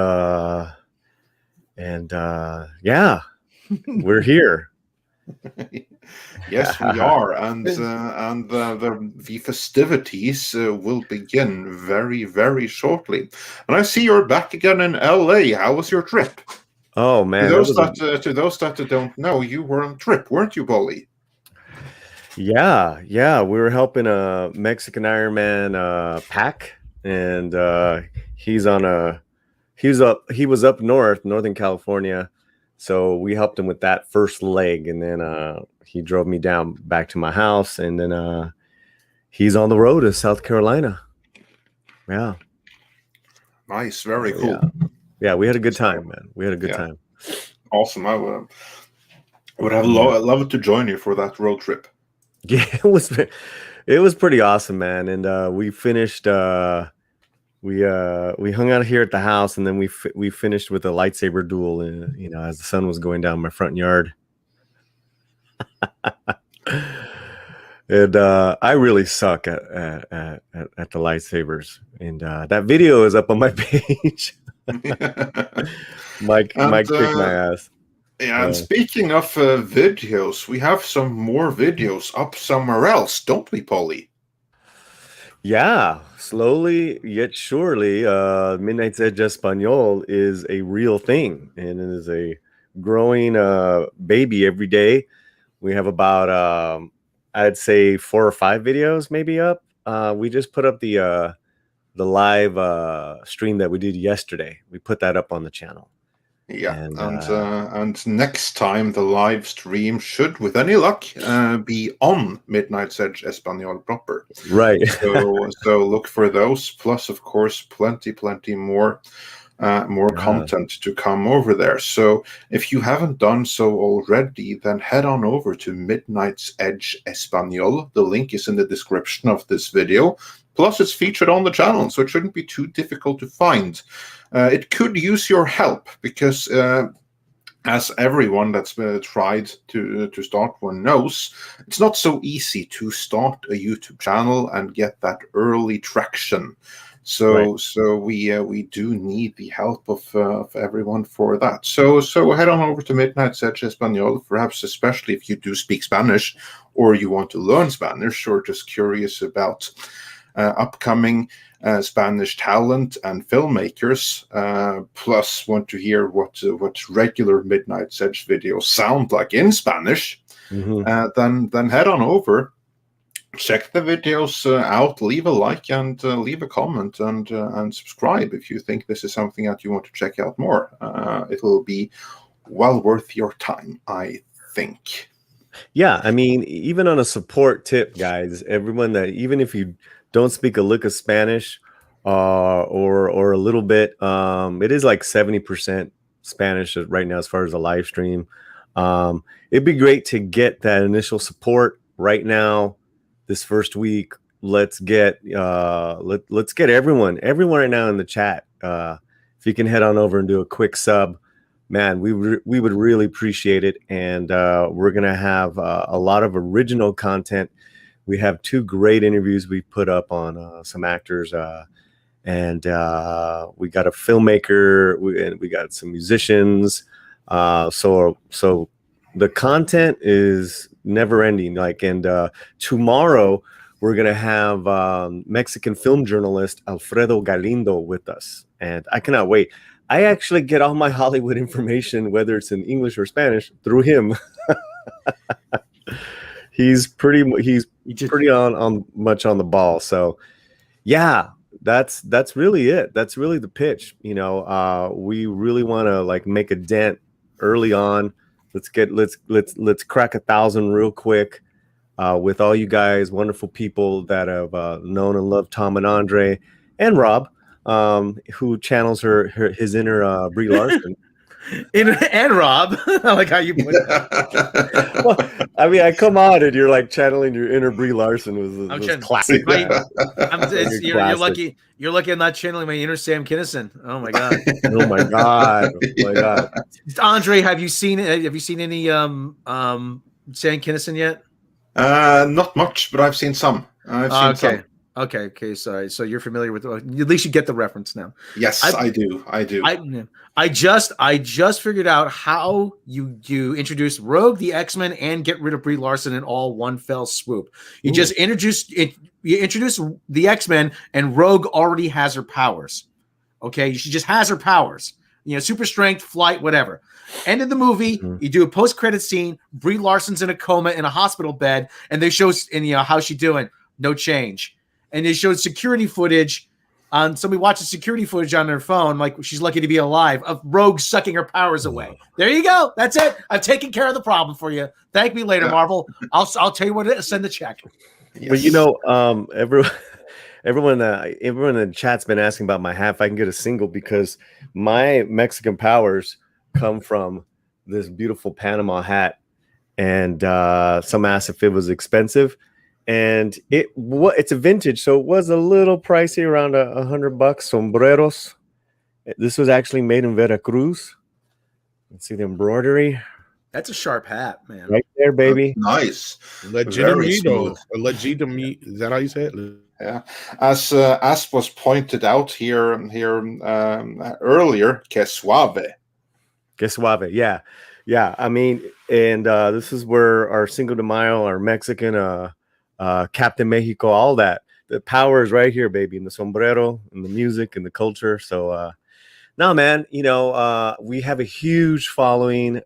yeah, we're here. Yes, we are, and the festivities will begin very, very shortly. And I see you're back again in LA. How was your trip? Oh man! To those that don't know, you were on a trip, weren't you, Paulie? Yeah. We were helping a Mexican Ironman pack, and he was up north, Northern California. So we helped him with that first leg, and then he drove me down back to my house, and then he's on the road to South Carolina. Yeah. Nice. Very cool. Yeah, we had a good time, man. We had a good time. Awesome. Would have loved to join you for that road trip. Yeah, it was pretty awesome, man. And we finished. We hung out here at the house, and then we finished with a lightsaber duel. As the sun was going down my front yard. And I really suck at the lightsabers, and that video is up on my page. Mike kicked my ass. Yeah, and speaking of videos, we have some more videos up somewhere else, don't we, Polly? Yeah, slowly yet surely, Midnight's Edge Español is a real thing, and it is a growing baby every day. We have about I'd say 4 or 5 videos maybe up. We just put up the live stream that we did yesterday. We put that up on the channel. Yeah, and next time the live stream should, with any luck, be on Midnight's Edge Español proper. Right. So look for those. Plus, of course, plenty more content to come over there. So if you haven't done so already, then head on over to Midnight's Edge Español. The link is in the description of this video. Plus, it's featured on the channel, so it shouldn't be too difficult to find. It could use your help because, as everyone that's tried to start one knows, it's not so easy to start a YouTube channel and get that early traction. So we do need the help of everyone for that. So head on over to Midnight's Edge Español, perhaps especially if you do speak Spanish or you want to learn Spanish or just curious about upcoming Spanish talent and filmmakers, plus want to hear what regular Midnight's Edge videos sound like in Spanish, then head on over, check the videos out, leave a like and leave a comment and subscribe if you think this is something that you want to check out more. It'll be well worth your time, I think. Yeah, I mean, even on a support tip, guys, everyone that even if you don't speak a lick of Spanish or a little bit, it is like 70% Spanish right now as far as the live stream. It'd be great to get that initial support right now. This first week, let's get everyone right now in the chat. If you can head on over and do a quick sub, man, we would really appreciate it. And we're gonna have a lot of original content. We have 2 great interviews we put up on some actors, and we got a filmmaker, we got some musicians. So the content is never ending. Tomorrow we're gonna have Mexican film journalist Alfredo Galindo with us, and I cannot wait. I actually get all my Hollywood information, whether it's in English or Spanish, through him. He's pretty on much on the ball. So yeah, that's really it. That's really the pitch. We really want to make a dent early on. Let's crack 1,000 real quick with all you guys, wonderful people that have known and loved Tom and Andre and Rob, who channels his inner Brie Larson. And Rob, I like how you put it. Well, I mean, I come on and you're channeling your inner Brie Larson was classic. You're lucky. You're lucky I'm not channeling my inner Sam Kinison. Oh my god. Oh my god. Oh my god. Andre, have you seen any Sam Kinison yet? Not much, but I've seen some. I've seen some. Okay. Sorry. So you're familiar with? At least you get the reference now. Yes, I do. I just figured out how you introduce Rogue, the X-Men, and get rid of Brie Larson in all one fell swoop. You just introduce the X-Men, and Rogue already has her powers. Okay, she just has her powers. Super strength, flight, whatever. End of the movie, you do a post-credit scene. Brie Larson's in a coma in a hospital bed, and they show how's she doing? No change. And they showed security footage on somebody watching security footage on their phone, like she's lucky to be alive, of Rogue sucking her powers away. There you go. That's it. I've taken care of the problem for you. Thank me later, Marvel. I'll tell you what it is. Send the check. Yes. But everyone in the chat's been asking about my hat. If I can get a single, because my Mexican powers come from this beautiful Panama hat. and some asked if it was expensive, and it's a vintage, so it was a little pricey, around $100. Sombreros. This was actually made in Veracruz. Let's see the embroidery. That's a sharp hat, man. Right there, baby. That's nice. Legitimito. Is that how you say it? Yeah. As was pointed out here earlier, que suave. Que suave. Yeah. Yeah. I mean, and this is where our Cinco de Mayo, our Mexican Captain Mexico, all that. The power is right here, baby, in the sombrero, in the music, and the culture. So no, man, we have a huge following.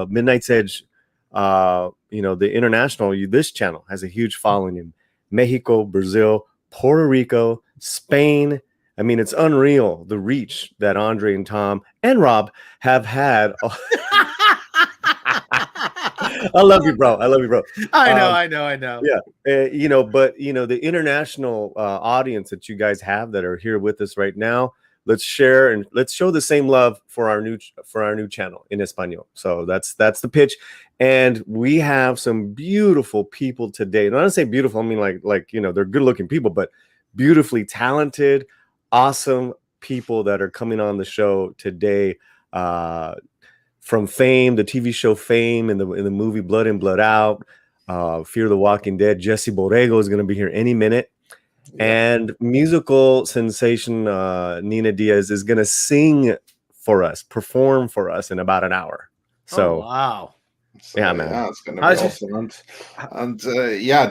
Midnight's Edge, the international, this channel has a huge following in Mexico, Brazil, Puerto Rico, Spain. I mean, it's unreal, the reach that Andre and Tom and Rob have had. I love you, bro. I know. Yeah. But the international audience that you guys have that are here with us right now, let's share and let's show the same love for our new channel in Español. So that's the pitch. And we have some beautiful people today. And when I say beautiful, I mean like they're good looking people, but beautifully talented, awesome people that are coming on the show today. From Fame, the TV show Fame, in the movie Blood In, Blood Out, Fear the Walking Dead. Jesse Borrego is going to be here any minute. Yeah. And musical sensation Nina Diaz is going to sing for us, perform for us in about an hour. So, wow. So, yeah, man. Yeah, it's going to be awesome. And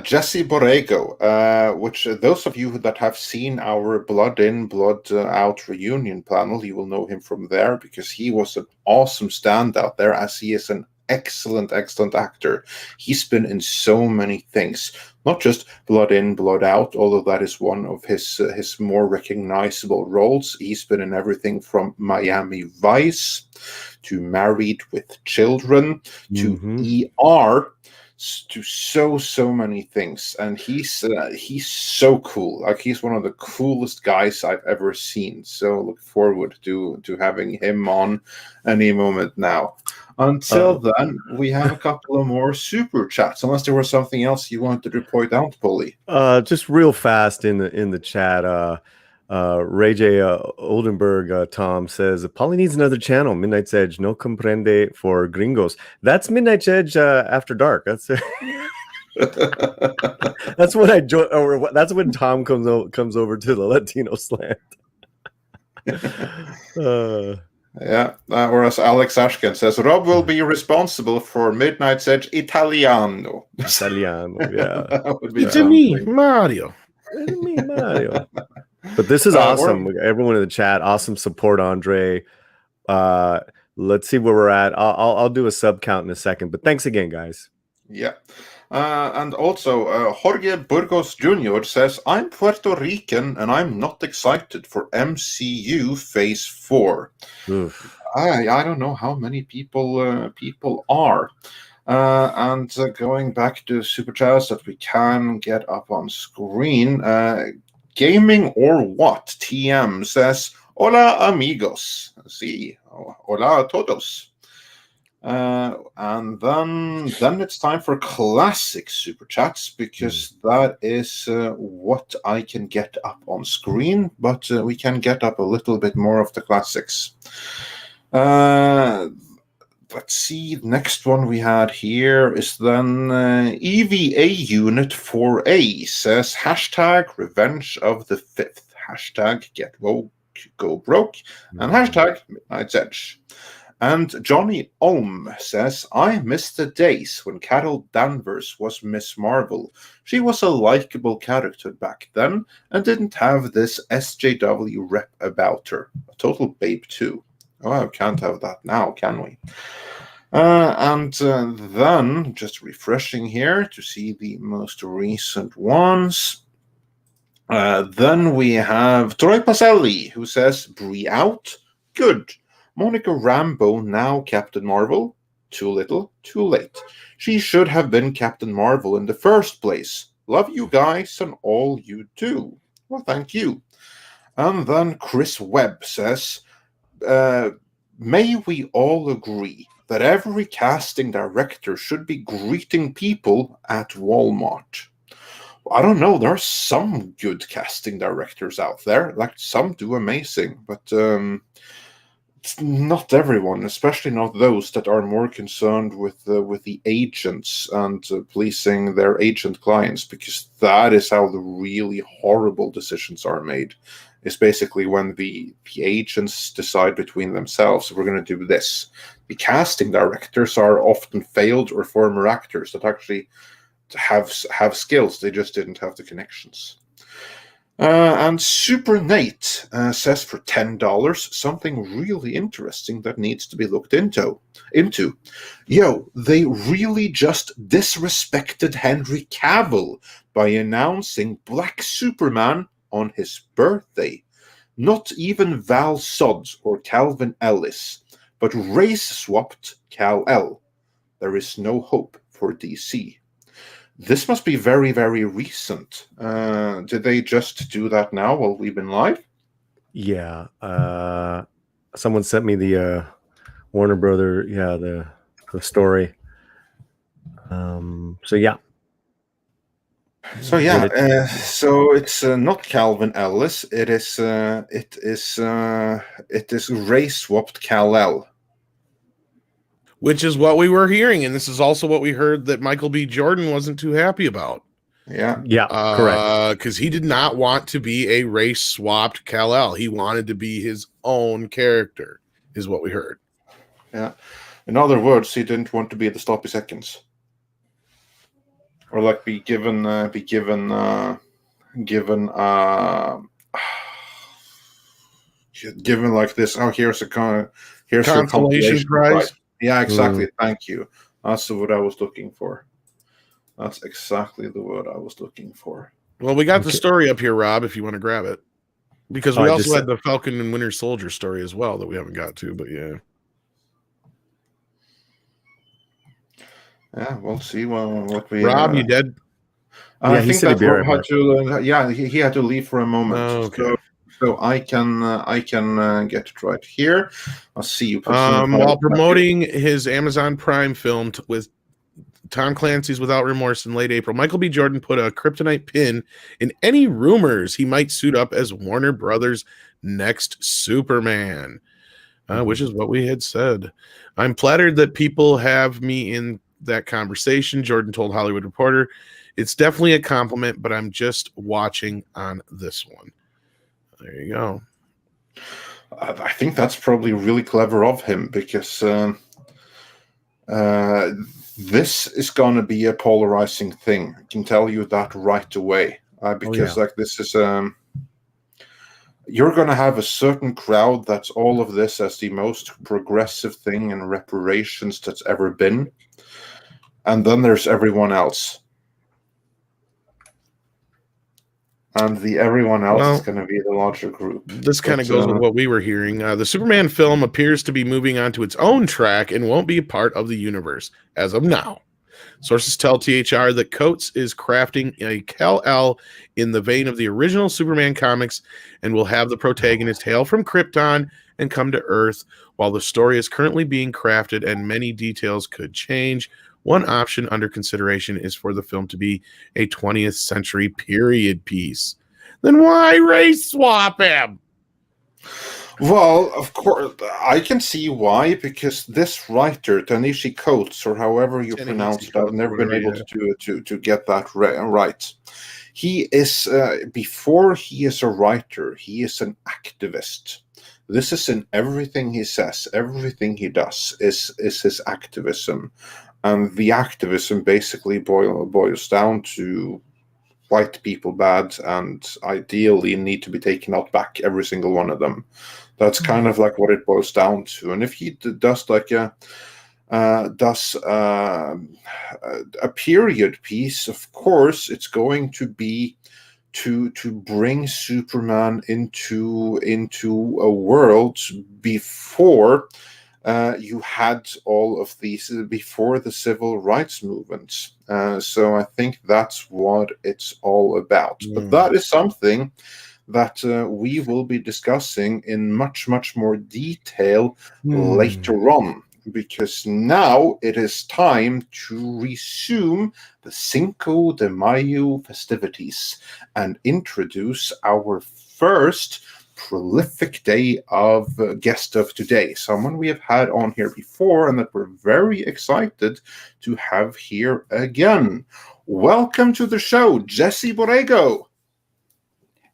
Jesse Borrego, which those of you that have seen our Blood In, Blood Out reunion panel, you will know him from there because he was an awesome standout there, as he is an excellent actor. He's been in so many things, not just Blood In, Blood Out, although that is one of his more recognizable roles. He's been in everything from Miami Vice to Married with Children to ER, to so many things. And he's so cool. Like, he's one of the coolest guys I've ever seen. So look forward to having him on any moment now. Until then, we have a couple of more super chats. Unless there was something else you wanted to point out, Polly. Just real fast in the chat. Ray J. Oldenburg, Tom says, Polly needs another channel. Midnight's Edge, no comprende for gringos. That's Midnight's Edge after dark. That's that's when I join, or that's when Tom comes over to the Latino slant. Yeah, whereas Alex Ashkin says, Rob will be responsible for Midnight's Edge Italiano. Yeah. It's me, Mario. But this is awesome. Everyone in the chat, awesome support, Andre. Let's see where we're at. I'll do a sub count in a second, but thanks again, guys. Yeah. And also, Jorge Burgos Jr. says, I'm Puerto Rican and I'm not excited for MCU Phase 4. Oof. I don't know how many people are. And going back to Super Chats that we can get up on screen, Gaming or What TM says, Hola amigos. Sí, hola a todos. And then it's time for classic super chats, because that is what I can get up on screen, but we can get up a little bit more of the classics. Let's see, the next one we had here is then EVA Unit 4A says hashtag Revenge of the 5th, hashtag Get Woke, Go Broke, and hashtag Midnight's Edge. And Johnny Ohm says, I miss the days when Carol Danvers was Miss Marvel. She was a likable character back then and didn't have this SJW rep about her. A total babe too. Oh, I can't have that now, can we? And then, just refreshing here to see the most recent ones. Then we have Troy Pacelli, who says, Bree out? Good. Monica Rambeau, now Captain Marvel. Too little, too late. She should have been Captain Marvel in the first place. Love you guys and all you do. Well, thank you. And then Chris Webb says, may we all agree that every casting director should be greeting people at Walmart. I don't know. There are some good casting directors out there. Like, some do amazing, but it's not everyone, especially not those that are more concerned with the agents and pleasing their agent clients, because that is how the really horrible decisions are made. It's basically when the agents decide between themselves, we're going to do this. The casting directors are often failed or former actors that actually have skills. They just didn't have the connections. And Super Nate says for $10, something really interesting that needs to be looked into. Yo, they really just disrespected Henry Cavill by announcing Black Superman on his birthday. Not even Val Sod or Calvin Ellis, but race-swapped Kal-El. There is no hope for DC. This must be very, very recent. Did they just do that now while we've been live? Yeah. Someone sent me the Warner Brother, the story. So yeah. So yeah, so it's not Calvin Ellis. It is race swapped Kal-El. Which is what we were hearing, and this is also what we heard that Michael B. Jordan wasn't too happy about. Yeah, correct. Because he did not want to be a race-swapped Kal-El. He wanted to be his own character, is what we heard. Yeah. In other words, he didn't want to be the sloppy seconds, or like be given like this. Oh, here's a consolation prize. Yeah, exactly. Thank you. That's the word I was looking for. That's exactly the word I was looking for. Well, we got the story up here, Rob, if you want to grab it. Because we also had the Falcon and Winter Soldier story as well that we haven't got to, but yeah. Yeah, we'll see what we... Rob, you dead? I think that Rob had to... he had to leave for a moment. Oh, okay. So I can get it right here. I'll see you. While promoting his Amazon Prime film with Tom Clancy's Without Remorse in late April, Michael B. Jordan put a kryptonite pin in any rumors he might suit up as Warner Brothers' next Superman, which is what we had said. I'm flattered that people have me in that conversation, Jordan told Hollywood Reporter. It's definitely a compliment, but I'm just watching on this one. There you go. I think that's probably really clever of him, because this is going to be a polarizing thing. I can tell you that right away. Because this is you're going to have a certain crowd that's all of this as the most progressive thing in reparations that's ever been, and then there's everyone else. And the everyone else is going to be the larger group. This kind of goes with what we were hearing. The Superman film appears to be moving on to its own track and won't be a part of the universe as of now. Sources tell THR that Coates is crafting a Kal-El in the vein of the original Superman comics and will have the protagonist hail from Krypton and come to Earth. While the story is currently being crafted and many details could change, one option under consideration is for the film to be a 20th century period piece. Then why race swap him? Well, of course, I can see why, because this writer, Tanishi Coates, or however you pronounce it, I've never been able to get that right. He is, before he is a writer, he is an activist. This is in everything he says, everything he does is his activism. And the activism basically boils down to white people bad and ideally need to be taken out back, every single one of them. That's kind of like what it boils down to. And if he does like a period piece, of course, it's going to be to bring Superman into a world before you had all of these, before the civil rights movement. So I think that's what it's all about. But that is something that we will be discussing in much, much more detail later on. because now it is time to resume the Cinco de Mayo festivities and introduce our first prolific day of guest of today, someone we have had on here before and that we're very excited to have here again. Welcome to the show, Jesse Borrego.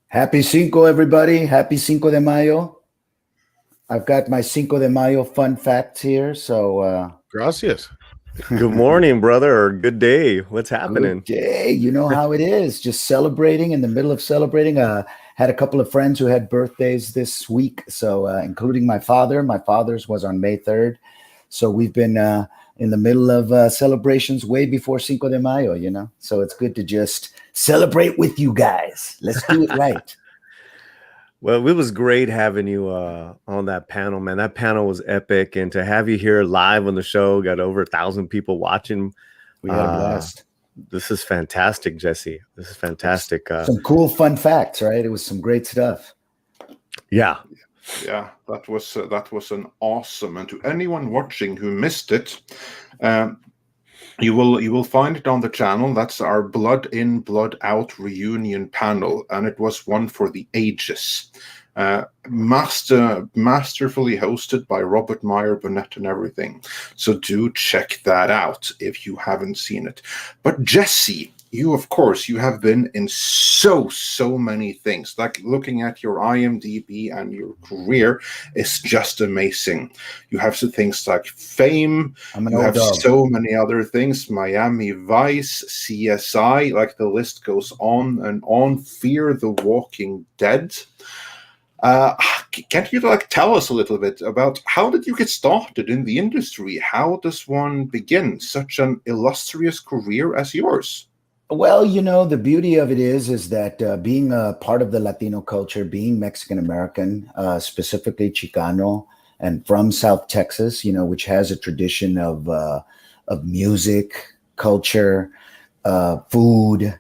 Happy Cinco, everybody. Happy Cinco de Mayo. I've got my Cinco de Mayo fun facts here. So, gracias. Good morning, brother, or good day. What's happening? Good day. You know how it is. Just celebrating, in the middle of celebrating. Had a couple of friends who had birthdays this week, so including my father. My father's was on May 3rd. So we've been in the middle of celebrations way before Cinco de Mayo, you know. So it's good to just celebrate with you guys. Let's do it right. Well, it was great having you on that panel, man. That panel was epic, and to have you here live on the show, got over 1,000 people watching. We had a blast. This is fantastic, Jesse. This is fantastic. Some cool, fun facts, right? It was some great stuff. Yeah, that was an awesome. And to anyone watching who missed it, you will find it on the channel. That's our Blood In, Blood Out reunion panel, and it was one for the ages. Masterfully hosted by Robert Meyer, Burnett, and everything. So do check that out if you haven't seen it. But Jesse, you have been in so many things. Like looking at your IMDb and your career is just amazing. You have some things like Fame. You have so many other things. Miami Vice, CSI, like the list goes on and on. Fear the Walking Dead. Can't you tell us a little bit about how did you get started in the industry? How does one begin such an illustrious career as yours? Well, you know, the beauty of it is that being a part of the Latino culture, being Mexican American, specifically Chicano, and from South Texas, you know, which has a tradition of music, culture, food,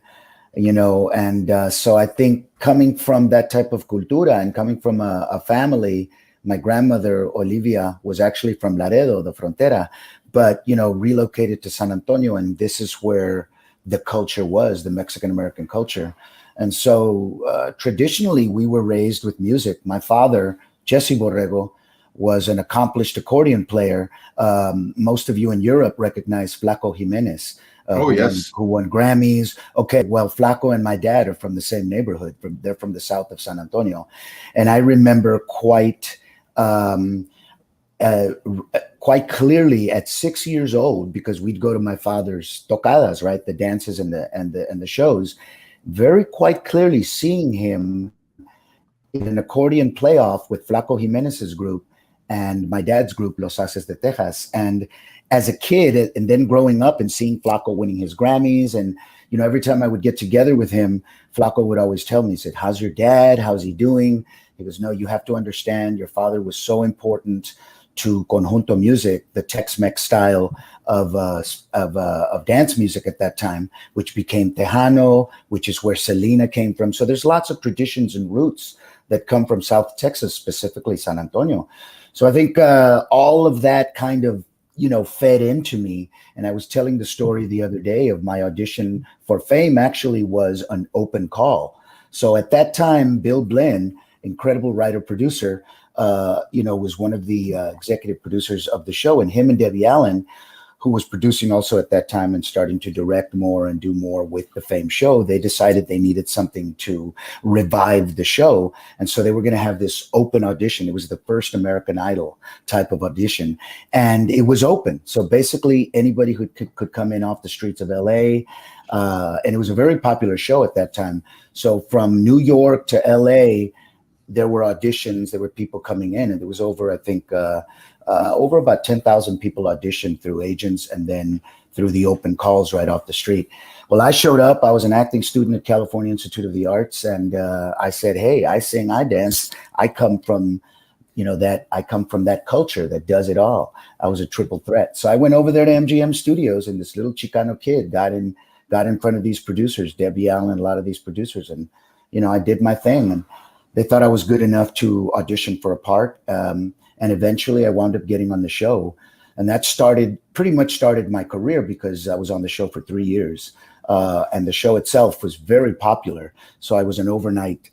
you know, and so I think coming from that type of cultura and coming from a family, my grandmother Olivia was actually from Laredo, the frontera, but you know, relocated to San Antonio, and this is where the culture was, the Mexican American culture. And so traditionally we were raised with music. My father, Jesse Borrego, was an accomplished accordion player. Most of you in Europe recognize Flaco Jimenez, who won Grammys. Okay, well, Flaco and my dad are from the same neighborhood. They're from the south of San Antonio. And I remember quite clearly at 6 years old, because we'd go to my father's tocadas, right, the dances and the shows, very quite clearly seeing him in an accordion playoff with Flaco Jimenez's group and my dad's group, Los Haces de Texas. And as a kid, and then growing up and seeing Flaco winning his Grammys, and you know, every time I would get together with him, Flaco would always tell me, he said, "How's your dad? How's he doing?" He goes, "No, you have to understand, your father was so important to conjunto music, the Tex-Mex style of dance music at that time, which became Tejano, which is where Selena came from. So there's lots of traditions and roots that come from South Texas, specifically San Antonio." So I think all of that kind of, you know, fed into me. And I was telling the story the other day of my audition for Fame actually was an open call. So at that time, Bill Blinn, incredible writer producer, you know, was one of the executive producers of the show, and him and Debbie Allen, who was producing also at that time and starting to direct more and do more with the Fame show, they decided they needed something to revive the show. And so they were going to have this open audition. It was the first American Idol type of audition, and it was open. So basically anybody who could come in off the streets of LA, and it was a very popular show at that time. So from New York to LA, there were auditions, there were people coming in, and there was over, I think, over about 10,000 people auditioned through agents and then through the open calls right off the street. Well, I showed up. I was an acting student at California Institute of the Arts, and I said, "Hey, I sing, I dance. I come from, you know, that culture that does it all." I was a triple threat. So I went over there to MGM Studios, and this little Chicano kid got in front of these producers, Debbie Allen, a lot of these producers, and you know, I did my thing, and they thought I was good enough to audition for a part. And eventually I wound up getting on the show. And that pretty much started my career because I was on the show for 3 years. And the show itself was very popular. So I was an overnight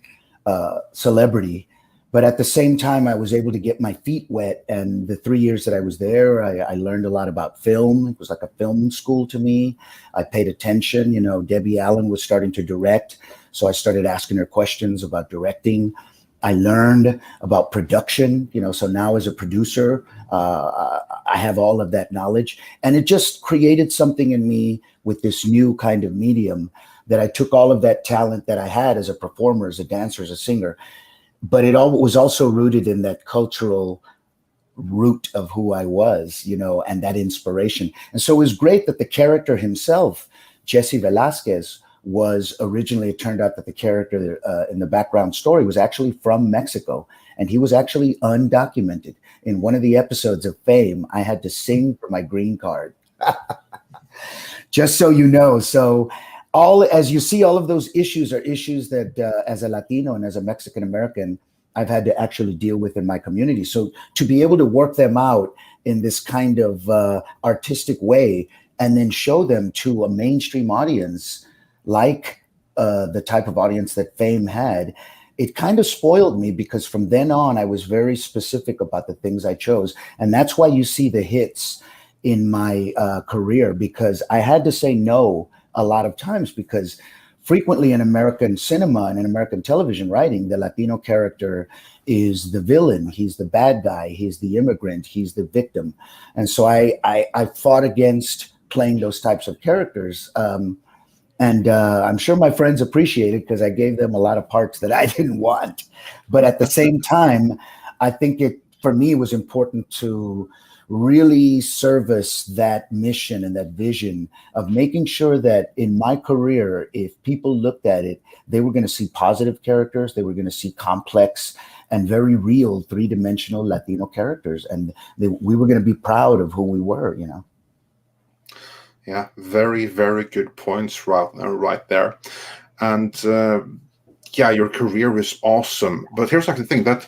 celebrity. But at the same time, I was able to get my feet wet. And the 3 years that I was there, I learned a lot about film. It was like a film school to me. I paid attention. You know, Debbie Allen was starting to direct. So I started asking her questions about directing. I learned about production, you know, so now as a producer, I have all of that knowledge. And it just created something in me with this new kind of medium that I took all of that talent that I had as a performer, as a dancer, as a singer, but it all was also rooted in that cultural root of who I was, you know, and that inspiration. And so it was great that the character himself, Jesse Velasquez, was originally, it turned out that the character in the background story was actually from Mexico, and he was actually undocumented. In one of the episodes of Fame, I had to sing for my green card. Just so you know. So as you see, all of those issues are issues that as a Latino and as a Mexican American, I've had to actually deal with in my community. So to be able to work them out in this kind of artistic way and then show them to a mainstream audience, like the type of audience that Fame had, it kind of spoiled me, because from then on, I was very specific about the things I chose. And that's why you see the hits in my career, because I had to say no a lot of times, because frequently in American cinema and in American television writing, the Latino character is the villain. He's the bad guy. He's the immigrant. He's the victim. And so I fought against playing those types of characters. And I'm sure my friends appreciate it, because I gave them a lot of parts that I didn't want. But at the same time, I think for me, it was important to really service that mission and that vision of making sure that in my career, if people looked at it, they were going to see positive characters. They were going to see complex and very real 3-dimensional Latino characters. And we were going to be proud of who we were, you know. Yeah, very, very good points right there. And yeah, your career is awesome. But here's like the thing, that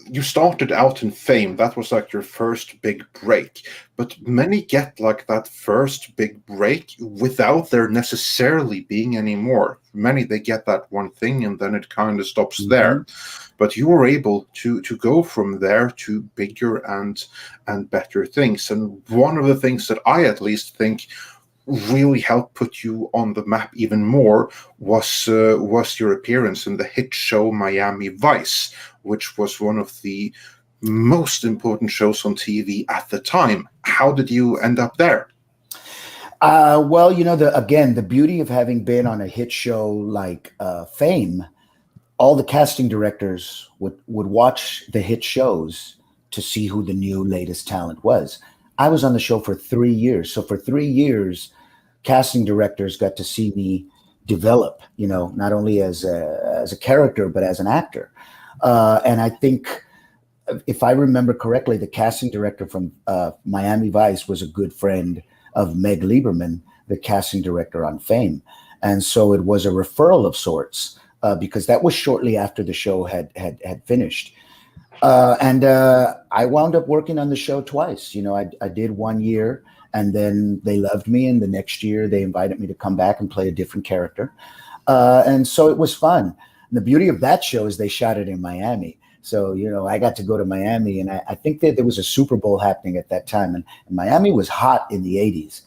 you started out in Fame. That was like your first big break. But many get like that first big break without there necessarily being any more. Many, they get that one thing and then it kind of stops there. But you were able to go from there to bigger and better things. And one of the things that I at least think really helped put you on the map even more was your appearance in the hit show Miami Vice, which was one of the most important shows on TV at the time. How did you end up there? Well, you know, the beauty of having been on a hit show like Fame, all the casting directors would watch the hit shows to see who the new latest talent was. I was on the show for 3 years. So for 3 years, casting directors got to see me develop, you know, not only as a character, but as an actor. And I think, if I remember correctly, the casting director from Miami Vice was a good friend of Meg Lieberman, the casting director on Fame. And so it was a referral of sorts, because that was shortly after the show had finished. And I wound up working on the show twice. You know, I did 1 year, and then they loved me. And the next year they invited me to come back and play a different character. And so it was fun. And the beauty of that show is they shot it in Miami. So, you know, I got to go to Miami, and I think that there was a Super Bowl happening at that time. And Miami was hot in the 80s.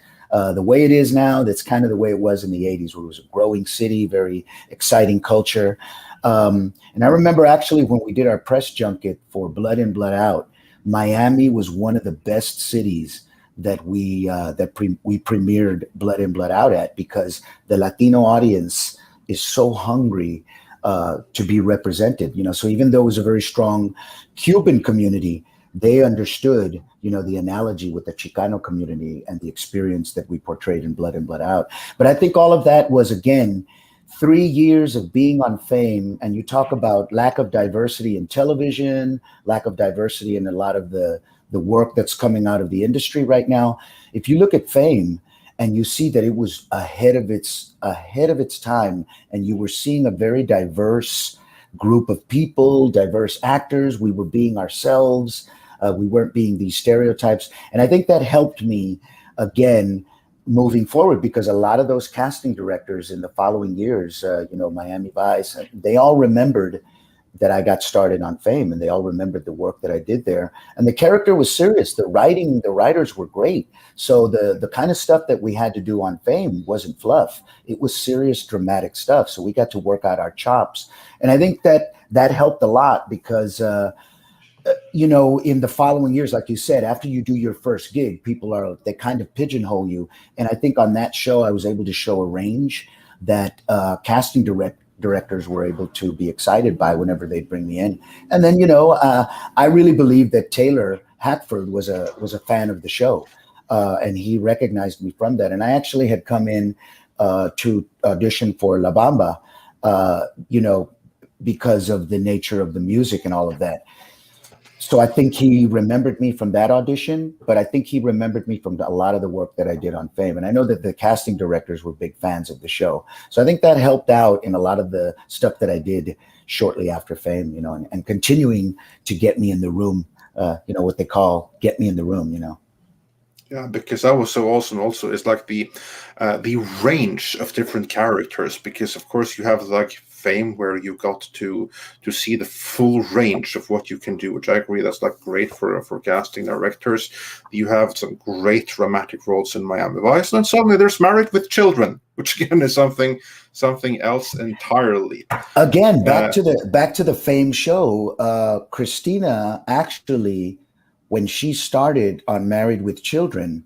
The way it is now, that's kind of the way it was in the 80s, where it was a growing city, very exciting culture. And I remember actually when we did our press junket for Blood In, Blood Out, Miami was one of the best cities that we premiered Blood In, Blood Out at, because the Latino audience is so hungry to be represented. You know, so even though it was a very strong Cuban community, they understood, you know, the analogy with the Chicano community and the experience that we portrayed in Blood In, Blood Out. But I think all of that was, again, 3 years of being on Fame. And you talk about lack of diversity in television, lack of diversity in a lot of the work that's coming out of the industry right now. If you look at Fame and you see that it was ahead of its time, and you were seeing a very diverse group of people, diverse actors, we were being ourselves. We weren't being these stereotypes. And I think that helped me, again, moving forward, because a lot of those casting directors in the following years, Miami Vice, they all remembered that I got started on Fame, and they all remembered the work that I did there. And the character was serious. The writers were great. So the kind of stuff that we had to do on Fame wasn't fluff. It was serious, dramatic stuff. So we got to work out our chops. And I think that helped a lot, because in the following years, like you said, after you do your first gig, they kind of pigeonhole you. And I think on that show, I was able to show a range that casting directors were able to be excited by whenever they'd bring me in. And then, I really believe that Taylor Hackford was a fan of the show, and he recognized me from that. And I actually had come in to audition for La Bamba, because of the nature of the music and all of that. So I think he remembered me from that audition, but I think he remembered me from a lot of the work that I did on Fame. And I know that the casting directors were big fans of the show. So I think that helped out in a lot of the stuff that I did shortly after Fame, and continuing to get me in the room, what they call get me in the room, Yeah, because that was so awesome. Also, it's like the range of different characters. Because of course you have like Fame, where you got to see the full range of what you can do, which I agree that's like great for casting directors. You have some great dramatic roles in Miami Vice, and then suddenly there's Married with Children, which again is something else entirely. Again, back to the Fame show. Christina actually, when she started on Married with Children,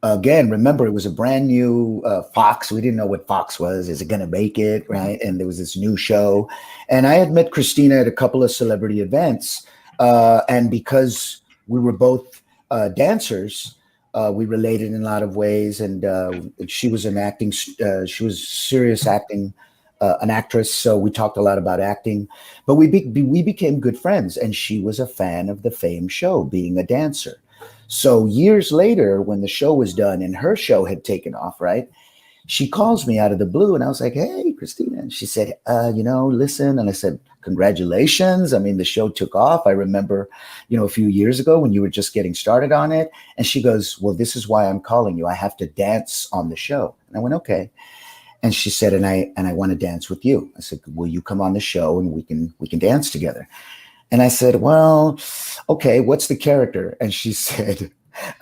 again, remember, it was a brand new Fox. We didn't know what Fox was. Is it going to make it, right? And there was this new show. And I had met Christina at a couple of celebrity events. And because we were both dancers, we related in a lot of ways. And she was she was serious acting, an actress. So we talked a lot about acting. But we became good friends. And she was a fan of the Fame show, being a dancer. So years later, when the show was done and her show had taken off, right, she calls me out of the blue, and I was like, "Hey, Christina." And she said, listen. And I said, "Congratulations. I mean, the show took off. I remember, a few years ago when you were just getting started on it." And she goes, "Well, this is why I'm calling you. I have to dance on the show." And I went, "Okay." And she said, and I want to dance with you. I said, "Will you come on the show and we can dance together?" And I said, "Well, okay, what's the character?" And she said,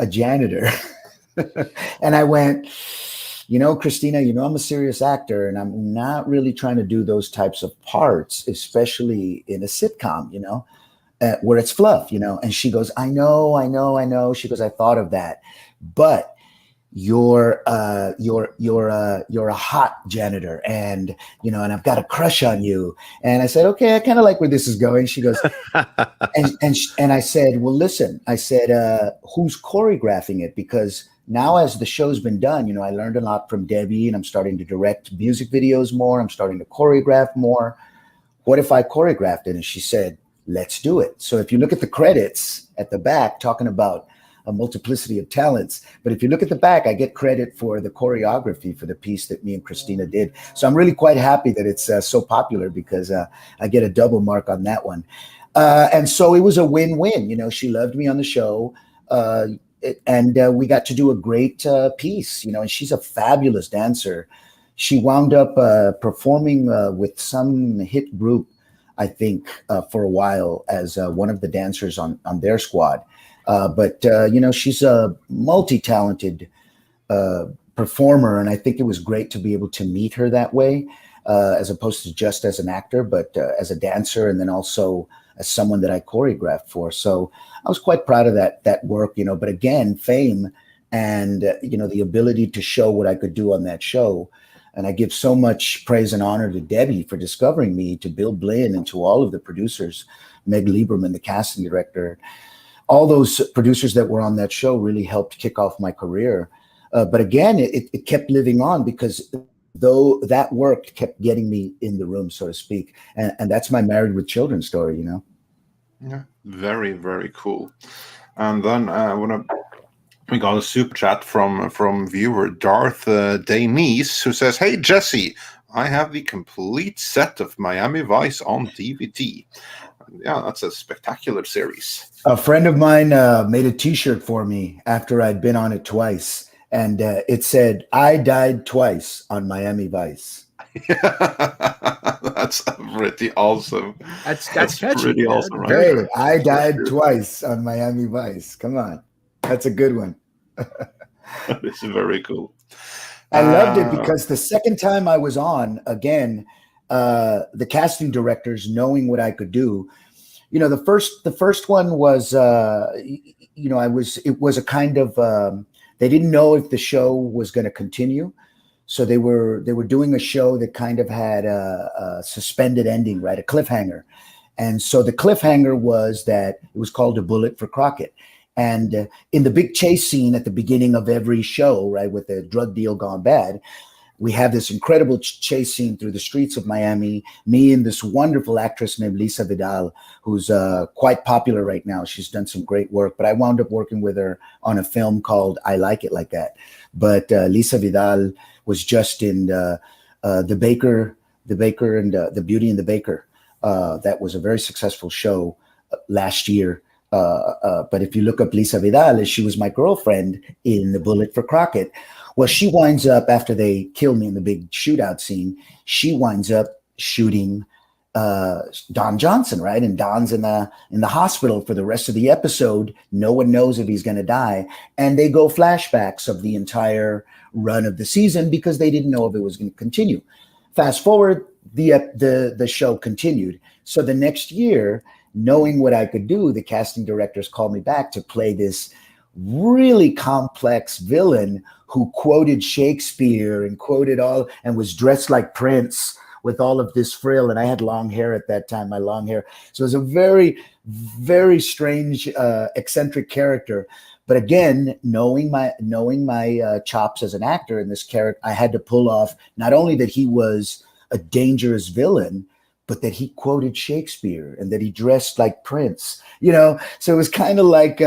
"A janitor." And I went, "Christina, I'm a serious actor, and I'm not really trying to do those types of parts, especially in a sitcom, where it's fluff, And she goes, I know. She goes, "I thought of that, but you're a hot janitor, and and I've got a crush on you." And I said, "Okay, I kind of like where this is going." She goes, and I said, "Well, listen," I said, "Who's choreographing it? Because now, as the show's been done, I learned a lot from Debbie, and I'm starting to direct music videos more. I'm starting to choreograph more. What if I choreographed it?" And she said, "Let's do it." So if you look at the credits at the back, talking about a multiplicity of talents. But if you look at the back, I get credit for the choreography for the piece that me and Christina did. So I'm really quite happy that it's so popular, because I get a double mark on that one. And so it was a win-win. She loved me on the show, and we got to do a great piece, and she's a fabulous dancer. She wound up performing with some hit group, I think, for a while as one of the dancers on their squad. But she's a multi-talented performer, and I think it was great to be able to meet her that way, as opposed to just as an actor, but as a dancer, and then also as someone that I choreographed for. So I was quite proud of that work, But again, Fame and the ability to show what I could do on that show. And I give so much praise and honor to Debbie for discovering me, to Bill Blinn, and to all of the producers, Meg Lieberman, the casting director. All those producers that were on that show really helped kick off my career. But again, it kept living on, because though that work kept getting me in the room, so to speak. And that's my Married with Children story, Yeah, very, very cool. And then we got a super chat from viewer Darth Damies, who says, "Hey, Jesse, I have the complete set of Miami Vice on DVD. yeah, that's a spectacular series. A friend of mine made a T-shirt for me after I'd been on it twice, and it said, "I died twice on Miami Vice." That's pretty awesome. That's catchy. Pretty awesome, right? Hey, there. I died twice on Miami Vice. Come on, that's a good one. This is very cool. I loved it because the second time I was on, again, the casting directors, knowing what I could do, you know, the first one was, you know, it was a kind of, they didn't know if the show was going to continue. So they were doing a show that kind of had a suspended ending, right? A cliffhanger. And so the cliffhanger was that it was called A Bullet for Crockett. And in the big chase scene at the beginning of every show, right, with the drug deal gone bad, we have this incredible chase scene through the streets of Miami. Me and this wonderful actress named Lisa Vidal, who's quite popular right now. She's done some great work, but I wound up working with her on a film called I Like It Like That. But Lisa Vidal was just in the Baker and the Beauty and the Baker. That was a very successful show last year. But if you look up Lisa Vidal, she was my girlfriend in The Bullet for Crockett. Well, she winds up, after they kill me in the big shootout scene, she winds up shooting Don Johnson, right? And Don's in the hospital for the rest of the episode. No one knows if he's going to die. And they go flashbacks of the entire run of the season because they didn't know if it was going to continue. Fast forward, the show continued. So the next year, knowing what I could do, the casting directors called me back to play this really complex villain who quoted Shakespeare and quoted all and was dressed like Prince with all of this frill. And I had long hair at that time, my long hair. So it was a very, very strange, eccentric character. But again, knowing my chops as an actor in this character, I had to pull off not only that he was a dangerous villain, but that he quoted Shakespeare and that he dressed like Prince, you know? So it was kind of like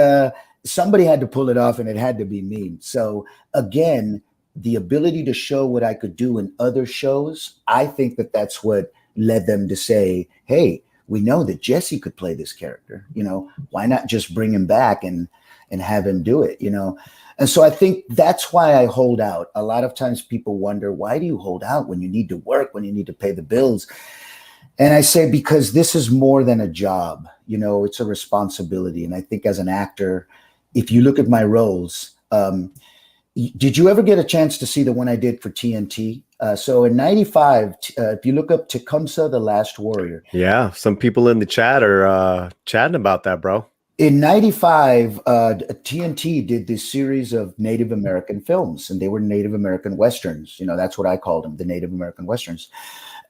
somebody had to pull it off and it had to be me. So again, the ability to show what I could do in other shows, I think that that's what led them to say, hey, we know that Jesse could play this character, you know, why not just bring him back and have him do it, you know? And so I think that's why I hold out. A lot of times people wonder, why do you hold out when you need to work, when you need to pay the bills? And I say, because this is more than a job, you know, it's a responsibility. And I think as an actor, if you look at my roles, did you ever get a chance to see the one I did for TNT? So in 95, if you look up Tecumseh, the Last Warrior. Yeah, some people in the chat are chatting about that, bro. In 95, TNT did this series of Native American films, and they were Native American Westerns. You know, that's what I called them, the Native American Westerns.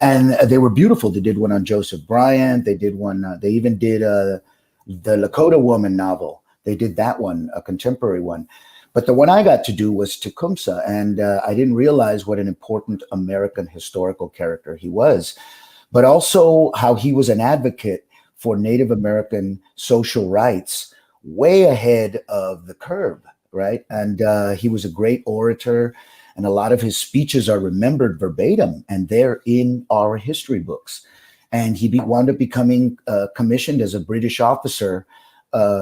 And they were beautiful. They did one on Joseph Bryant. They did one, they even did the Lakota Woman novel. They did that one, a contemporary one. But the one I got to do was Tecumseh, and I didn't realize what an important American historical character he was, but also how he was an advocate for Native American social rights way ahead of the curve, right? And he was a great orator, and a lot of his speeches are remembered verbatim, and they're in our history books. And he wound up becoming commissioned as a British officer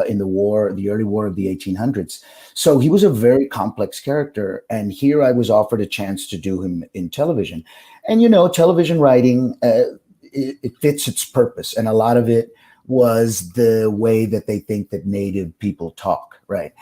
in the early war of the 1800s. So he was a very complex character. And here I was offered a chance to do him in television. And, you know, television writing, it fits its purpose. And a lot of it was the way that they think that Native people talk, right?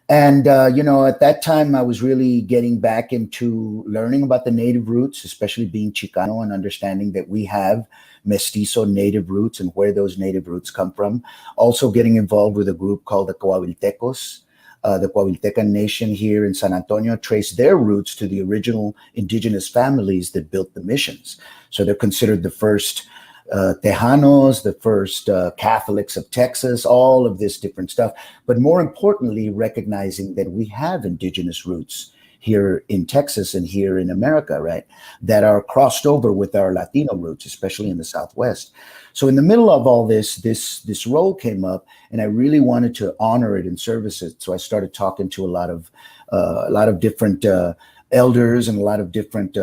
And, you know, at that time, I was really getting back into learning about the Native roots, especially being Chicano and understanding that we have mestizo Native roots and where those Native roots come from. Also getting involved with a group called the Coahuiltecos. The Coahuiltecan nation here in San Antonio traced their roots to the original indigenous families that built the missions. So they're considered the first Tejanos, the first Catholics of Texas, all of this different stuff. But more importantly, recognizing that we have indigenous roots here in Texas and here in America, right, that are crossed over with our Latino roots, especially in the Southwest. So in the middle of all this role came up, and I really wanted to honor it and service it. So I started talking to a lot of different elders and a lot of different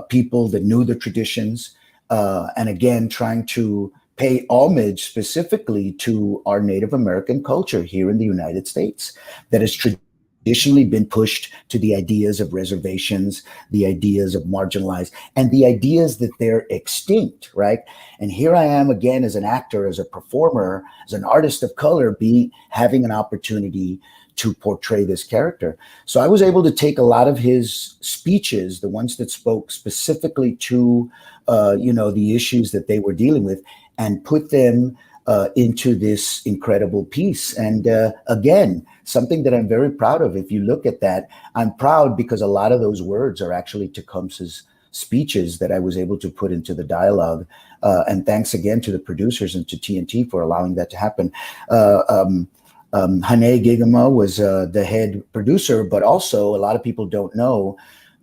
people that knew the traditions. And again, trying to pay homage specifically to our Native American culture here in the United States that has traditionally been pushed to the ideas of reservations, the ideas of marginalized, and the ideas that they're extinct, right? And here I am again as an actor, as a performer, as an artist of color, having an opportunity to portray this character. So I was able to take a lot of his speeches, the ones that spoke specifically to, the issues that they were dealing with, and put them into this incredible piece. And again, something that I'm very proud of. If you look at that, I'm proud because a lot of those words are actually Tecumseh's speeches that I was able to put into the dialogue. And thanks again to the producers and to TNT for allowing that to happen. Hane Gigama was the head producer, but also a lot of people don't know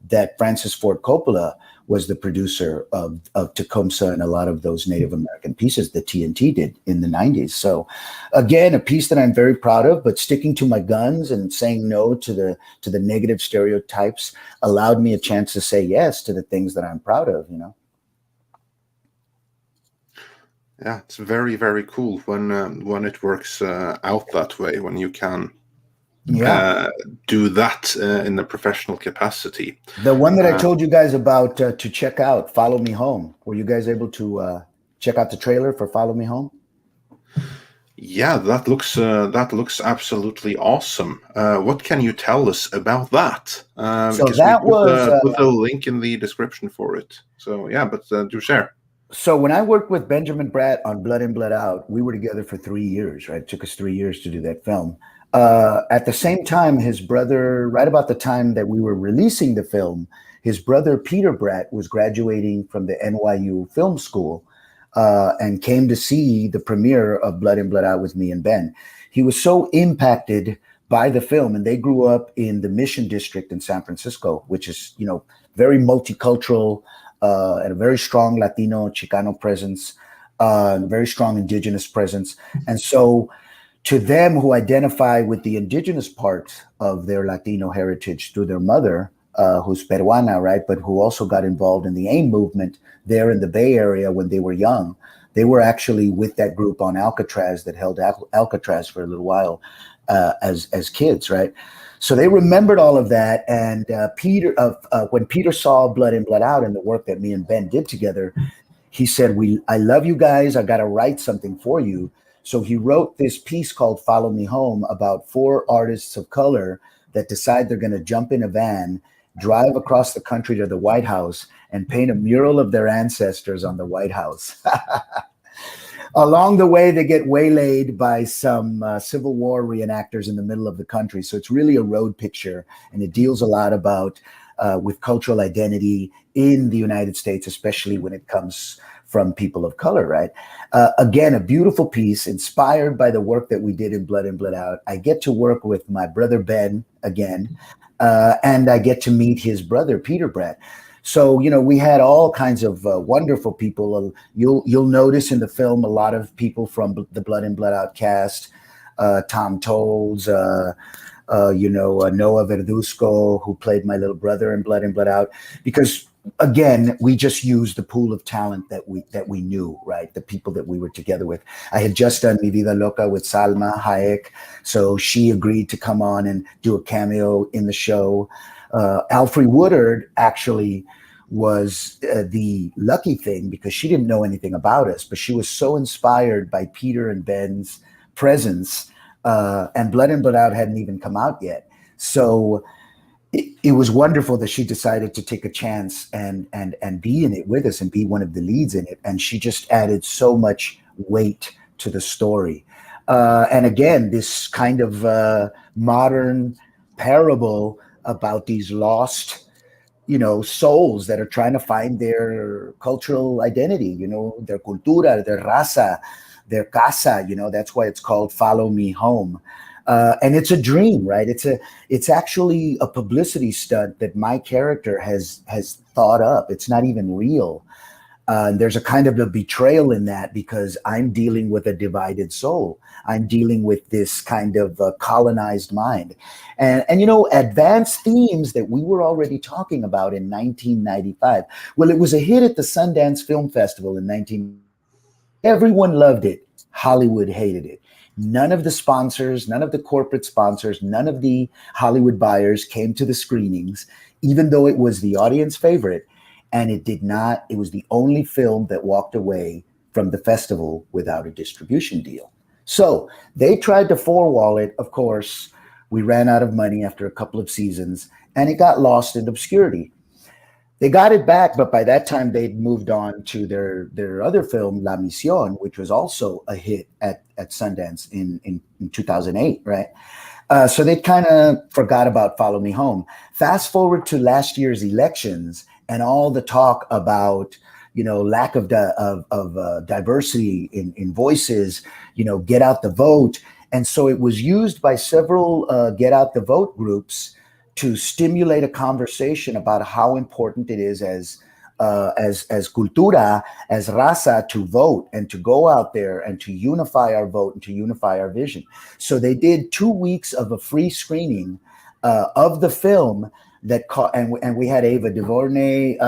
that Francis Ford Coppola was the producer of Tecumseh and a lot of those Native American pieces that TNT did in the 90s. So again, a piece that I'm very proud of, but sticking to my guns and saying no to the negative stereotypes allowed me a chance to say yes to the things that I'm proud of, Yeah, it's very, very cool when it works out that way, when you can do that in a professional capacity. The one that I told you guys about to check out, Follow Me Home. Were you guys able to check out the trailer for Follow Me Home? Yeah, that looks absolutely awesome. What can you tell us about that? So that put a link in the description for it. So yeah, but do share. So when I worked with Benjamin Bratt on Blood In, Blood Out, we were together for 3 years, right? It took us 3 years to do that film. At the same time, his brother, right about the time that we were releasing the film, his brother Peter Bratt was graduating from the NYU Film School and came to see the premiere of Blood In, Blood Out with me and Ben. He was so impacted by the film, and they grew up in the Mission District in San Francisco, which is, very multicultural, and a very strong Latino, Chicano presence, very strong indigenous presence. And so to them who identify with the indigenous part of their Latino heritage through their mother, who's Peruana, right? But who also got involved in the AIM movement there in the Bay Area when they were young. They were actually with that group on Alcatraz that held Alcatraz for a little while as kids, right? So they remembered all of that. And when Peter saw Blood In, Blood Out and the work that me and Ben did together, he said, I love you guys. I got to write something for you. So he wrote this piece called Follow Me Home about 4 artists of color that decide they're going to jump in a van, drive across the country to the White House, and paint a mural of their ancestors on the White House. Along the way, they get waylaid by some Civil War reenactors in the middle of the country. So it's really a road picture, and it deals a lot about with cultural identity in the United States, especially when it comes from people of color, right? Again, a beautiful piece inspired by the work that we did in Blood In, Blood Out. I get to work with my brother, Ben, again, and I get to meet his brother, Peter Bratt. So, we had all kinds of wonderful people. You'll notice in the film a lot of people from the Blood In, Blood Out cast, Tom Tolles, Noah Verduzco, who played my little brother in Blood In, Blood Out, because again, we just used the pool of talent that we knew, right? The people that we were together with. I had just done Mi Vida Loca with Salma Hayek, so she agreed to come on and do a cameo in the show. Alfre Woodard actually was the lucky thing because she didn't know anything about us, but she was so inspired by Peter and Ben's presence, and Blood In, Blood Out hadn't even come out yet. So it was wonderful that she decided to take a chance and be in it with us and be one of the leads in it. And she just added so much weight to the story. And again, this kind of modern parable about these lost, souls that are trying to find their cultural identity, their cultura, their raza, their casa, that's why it's called Follow Me Home. And it's a dream, right? It's actually a publicity stunt that my character has thought up. It's not even real. There's a kind of a betrayal in that because I'm dealing with a divided soul. I'm dealing with this kind of colonized mind. And advanced themes that we were already talking about in 1995. Well, it was a hit at the Sundance Film Festival in 1995. Everyone loved it. Hollywood hated it. None of the sponsors, none of the corporate sponsors, none of the Hollywood buyers came to the screenings, even though it was the audience favorite. And it did not, it was the only film that walked away from the festival without a distribution deal. So they tried to four-wall it. Of course, we ran out of money after a couple of seasons, and it got lost in obscurity. They got it back, but by that time they'd moved on to their other film, La Misión, which was also a hit at Sundance in 2008, right? So they kind of forgot about Follow Me Home. Fast forward to last year's elections and all the talk about, lack of diversity in voices, get out the vote. And so it was used by several get out the vote groups to stimulate a conversation about how important it is as cultura, as raza, to vote and to go out there and to unify our vote and to unify our vision. So they did 2 weeks of a free screening of the film and we had Ava DuVernay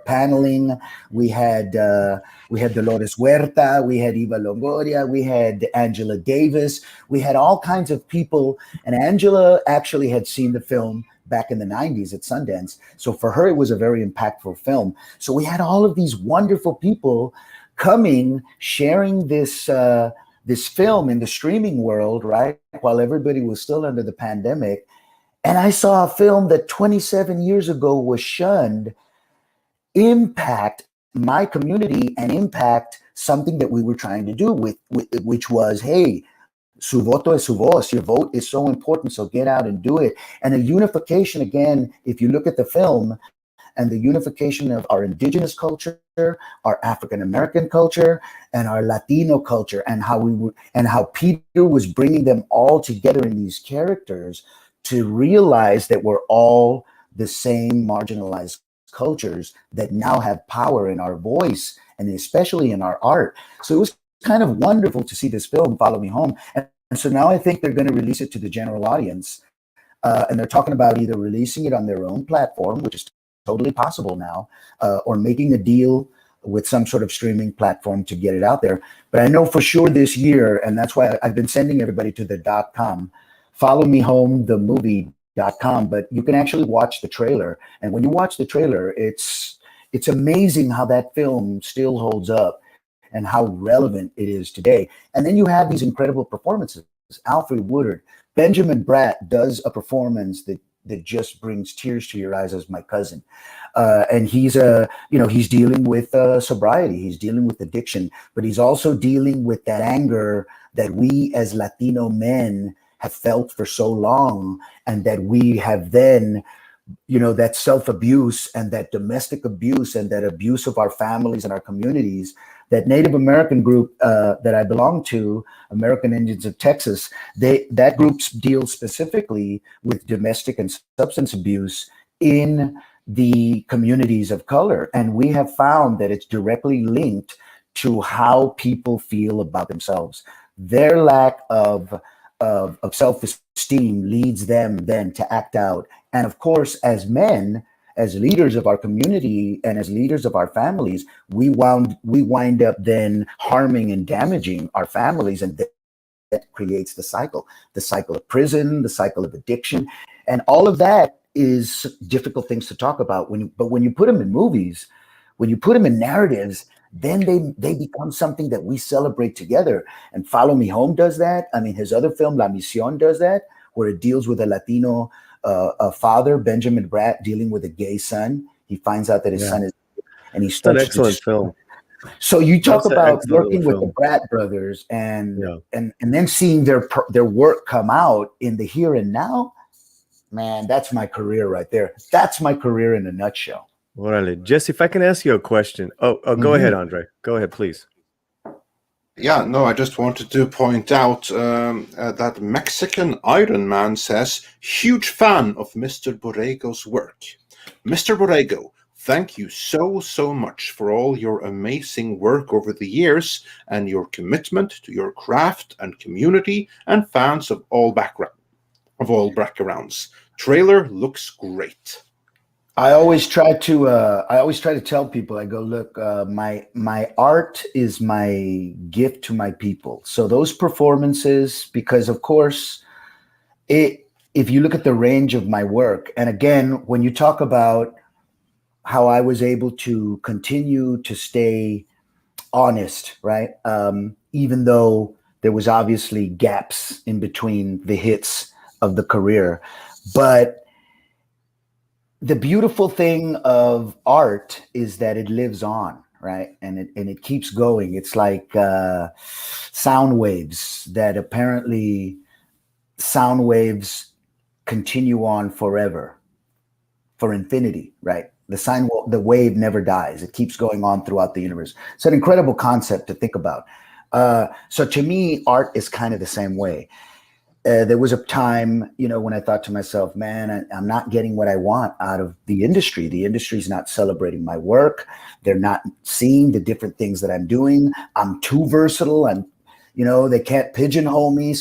paneling. We had Dolores Huerta. We had Eva Longoria. We had Angela Davis. We had all kinds of people. And Angela actually had seen the film back in the 90s at Sundance. So for her, it was a very impactful film. So we had all of these wonderful people coming, sharing this film in the streaming world, right? While everybody was still under the pandemic. And I saw a film that 27 years ago was shunned impact my community and impact something that we were trying to do which was, hey, su voto es su voz. Your vote is so important, so get out and do it. And a unification, again, if you look at the film, and the unification of our indigenous culture, our African-American culture, and our Latino culture, and how Peter was bringing them all together in these characters to realize that we're all the same marginalized cultures that now have power in our voice and especially in our art. So it was kind of wonderful to see this film, Follow Me Home. And so now I think they're going to release it to the general audience. And they're talking about either releasing it on their own platform, which is totally possible now, or making a deal with some sort of streaming platform to get it out there. But I know for sure this year, and that's why I've been sending everybody to the .com, followmehomethemovie.com, but you can actually watch the trailer. And when you watch the trailer, it's amazing how that film still holds up and how relevant it is today. And then you have these incredible performances. Alfred Woodard, Benjamin Bratt does a performance that just brings tears to your eyes as my cousin. And he's dealing with sobriety. He's dealing with addiction, but he's also dealing with that anger that we as Latino men have felt for so long, and that we have then, that self-abuse and that domestic abuse and that abuse of our families and our communities. That Native American group that I belong to, American Indians of Texas, that group deals specifically with domestic and substance abuse in the communities of color. And we have found that it's directly linked to how people feel about themselves. Their lack of self-esteem leads them then to act out. And of course, as men, as leaders of our community and as leaders of our families, we wind up then harming and damaging our families, and that creates the cycle of prison, the cycle of addiction, and all of that is difficult things to talk about. But when you put them in movies, when you put them in narratives, then they become something that we celebrate together. And Follow Me Home does that. I mean, his other film, La Misión, does that, where it deals with a Latino a father, Benjamin Bratt, dealing with a gay son. He finds out that his son is, and he starts. It's an excellent film. So you talk about working with the Bratt brothers and then seeing their work come out in the here and now. Man, that's my career right there. That's my career in a nutshell. Orale. Jesse, if I can ask you a question. Go ahead, Andre. Go ahead, please. Yeah, no, I just wanted to point out that Mexican Iron Man says, huge fan of Mr. Borrego's work. Mr. Borrego, thank you so much for all your amazing work over the years and your commitment to your craft and community and fans of all backgrounds. Trailer looks great. I always try to tell people, I go, look, my art is my gift to my people. So those performances, because of course, if you look at the range of my work, and again, when you talk about how I was able to continue to stay honest, right? Even though there was obviously gaps in between the hits of the career, but the beautiful thing of art is that it lives on, right? And it keeps going. It's like sound waves that apparently sound waves continue on forever, for infinity, right? The wave never dies. It keeps going on throughout the universe. It's an incredible concept to think about. So to me, art is kind of the same way. There was a time, when I thought to myself, man, I'm not getting what I want out of the industry. The industry's not celebrating my work. They're not seeing the different things that I'm doing. I'm too versatile. They can't pigeonhole me.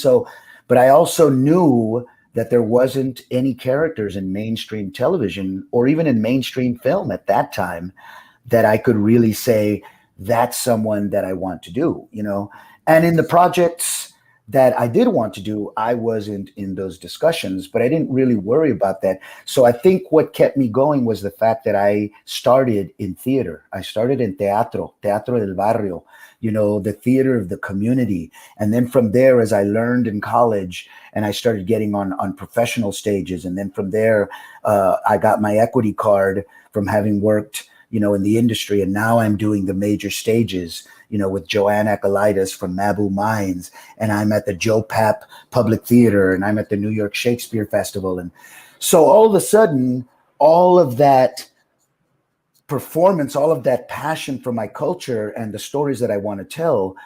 But I also knew that there wasn't any characters in mainstream television or even in mainstream film at that time that I could really say, that's someone that I want to do, And in the projects that I did want to do, I wasn't in those discussions, but I didn't really worry about that. So I think what kept me going was the fact that I started in theater. I started in Teatro del Barrio, the theater of the community. And then from there, as I learned in college and I started getting on professional stages. And then from there, I got my equity card from having worked, in the industry. And now I'm doing the major stages, with Joanne Akalitis from Mabu Mines, and I'm at the Joe Papp Public Theater, and I'm at the New York Shakespeare Festival. And so all of a sudden, all of that performance, all of that passion for my culture and the stories that I want to tell,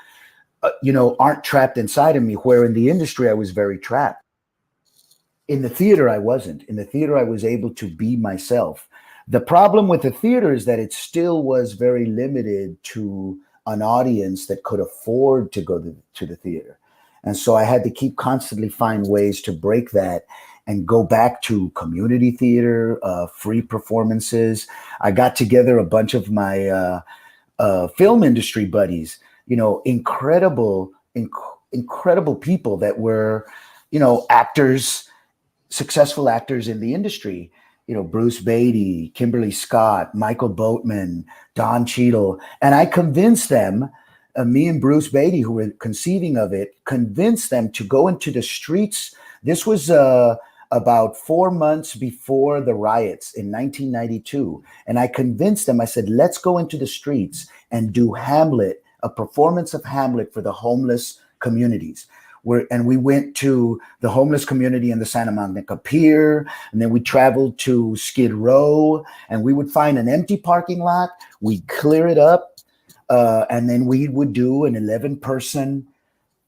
aren't trapped inside of me, where in the industry, I was very trapped. In the theater, I wasn't. In the theater, I was able to be myself. The problem with the theater is that it still was very limited to an audience that could afford to go to the theater. And so I had to keep constantly find ways to break that and go back to community theater, free performances. I got together a bunch of my film industry buddies, incredible people that were, actors, successful actors in the industry. Bruce Beatty, Kimberly Scott, Michael Boatman, Don Cheadle. And I convinced them, me and Bruce Beatty, who were conceiving of it, convinced them to go into the streets. This was about 4 months before the riots in 1992. And I convinced them, I said, let's go into the streets and do Hamlet, a performance of Hamlet for the homeless communities. And we went to the homeless community in the Santa Monica Pier, and then we traveled to Skid Row, and we would find an empty parking lot, we'd clear it up, and then we would do an 11-person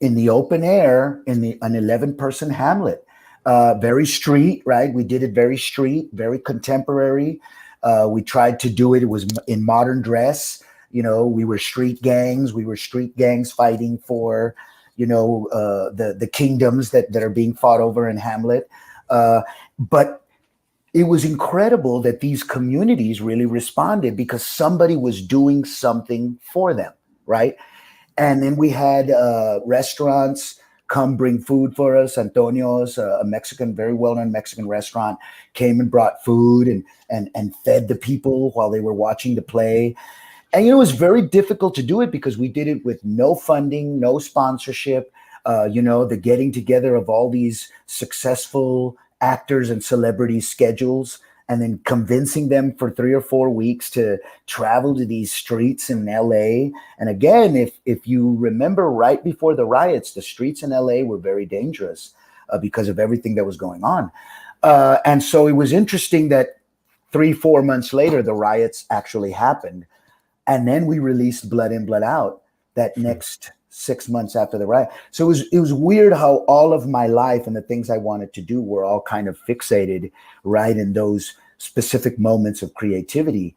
in the open air, an 11-person Hamlet. Very street, right? We did it very street, very contemporary. We tried to do it. It was in modern dress. We were street gangs. We were street gangs fighting for the kingdoms that are being fought over in Hamlet. But it was incredible that these communities really responded because somebody was doing something for them, right? And then we had restaurants come bring food for us. Antonio's, a Mexican, very well-known Mexican restaurant, came and brought food and fed the people while they were watching the play. And, it was very difficult to do it because we did it with no funding, no sponsorship, the getting together of all these successful actors and celebrities' schedules, and then convincing them for 3 or 4 weeks to travel to these streets in LA. And again, if you remember right before the riots, the streets in LA were very dangerous because of everything that was going on. And so it was interesting that 3-4 months later, the riots actually happened. And then we released Blood In, Blood Out that next 6 months after the riot. So it was weird how all of my life and the things I wanted to do were all kind of fixated right in those specific moments of creativity.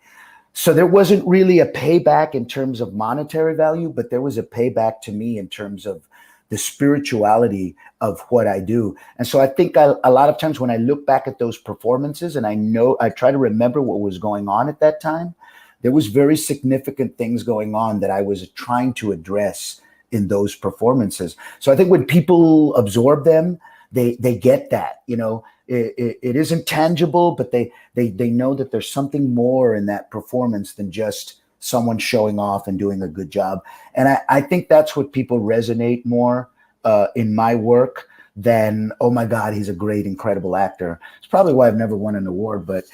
So there wasn't really a payback in terms of monetary value, but there was a payback to me in terms of the spirituality of what I do. And so I think a lot of times when I look back at those performances and I try to remember what was going on at that time, there was very significant things going on that I was trying to address in those performances. So I think when people absorb them, they get that, you know, it isn't tangible, but they know that there's something more in that performance than just someone showing off and doing a good job. And I think that's what people resonate more in my work than, oh my God, he's a great, incredible actor. It's probably why I've never won an award, but.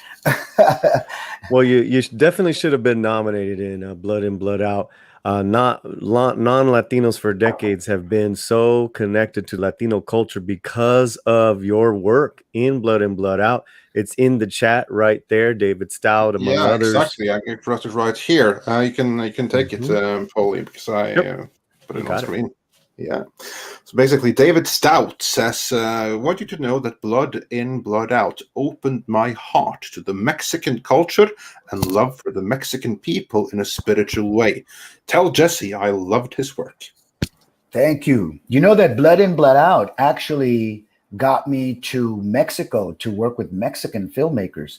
Well, you definitely should have been nominated in Blood In, Blood Out. Non-Latinos for decades have been so connected to Latino culture because of your work in Blood In, Blood Out. It's in the chat right there, David Stout, among others. Exactly. I can press it right here. You can take it, Foley, because I put it on screen. Yeah. So basically, David Stout says, I want you to know that Blood In, Blood Out opened my heart to the Mexican culture and love for the Mexican people in a spiritual way. Tell Jesse I loved his work. Thank you. You know that Blood In, Blood Out actually got me to Mexico to work with Mexican filmmakers.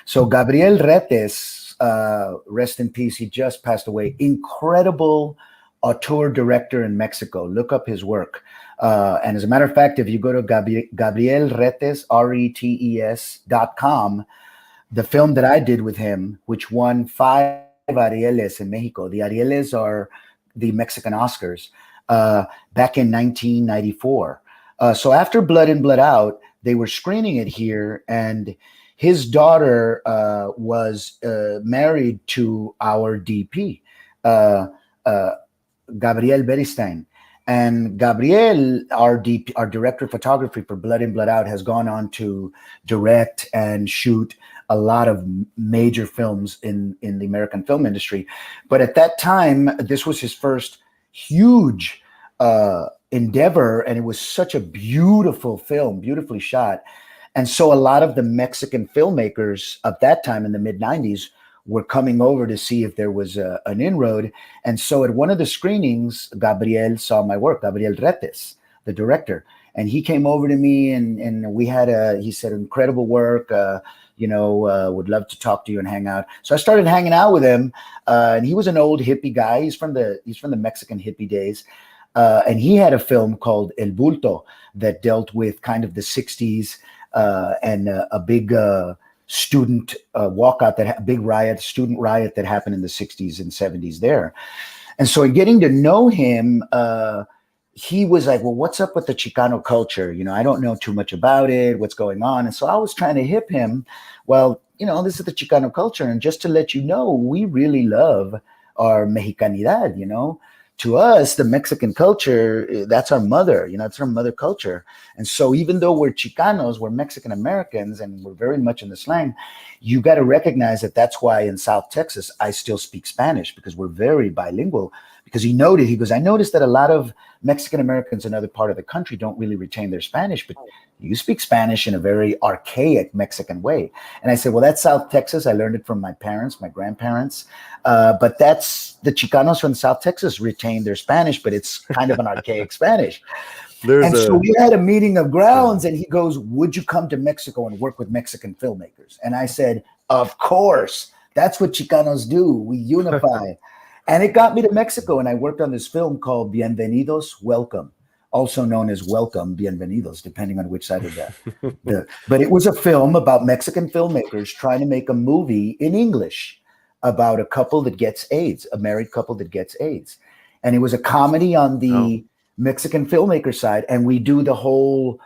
So Gabriel Retes, rest in peace, he just passed away. Incredible auteur director in Mexico. Look up his work. And as a matter of fact, if you go to Gabriel Retes, RETES.com, the film that I did with him, which won 5 Arieles in Mexico. The Arieles are the Mexican Oscars, back in 1994. So after Blood In, Blood Out, they were screening it here, and his daughter was married to our DP, Gabriel Beristain. And Gabriel, our director of photography for Blood In, Blood Out, has gone on to direct and shoot a lot of major films in the American film industry. But at that time, this was his first huge endeavor, and it was such a beautiful film, beautifully shot. And so a lot of the Mexican filmmakers of that time in the mid-90s were coming over to see if there was an inroad. And so at one of the screenings, Gabriel saw my work, Gabriel Retes, the director. And he came over to me and we had he said, incredible work, would love to talk to you and hang out. So I started hanging out with him. And he was an old hippie guy. He's from the Mexican hippie days. And he had a film called El Bulto that dealt with kind of the 60s and a big student walkout, student riot that happened in the 60s and 70s there. And so in getting to know him, he was like, well, what's up with the Chicano culture? You know, I don't know too much about it. What's going on? And so I was trying to hip him. Well, this is the Chicano culture. And just to let you know, we really love our Mexicanidad, To us, the Mexican culture, that's our mother, it's our mother culture. And so even though we're Chicanos, we're Mexican Americans, and we're very much in the slang, you got to recognize that that's why in South Texas, I still speak Spanish, because we're very bilingual. Because he goes, I noticed that a lot of Mexican Americans in other part of the country don't really retain their Spanish, but you speak Spanish in a very archaic Mexican way. And I said, well, that's South Texas. I learned it from my parents, my grandparents. But that's the Chicanos from South Texas retain their Spanish, but it's kind of an archaic Spanish. So we had a meeting of grounds, and he goes, would you come to Mexico and work with Mexican filmmakers? And I said, of course. That's what Chicanos do. We unify. And it got me to Mexico, and I worked on this film called Bienvenidos, Welcome, also known as Welcome, Bienvenidos, depending on which side of that. But it was a film about Mexican filmmakers trying to make a movie in English about a couple that gets AIDS, a married couple that gets AIDS. And it was a comedy on the Mexican filmmaker side, and we do the whole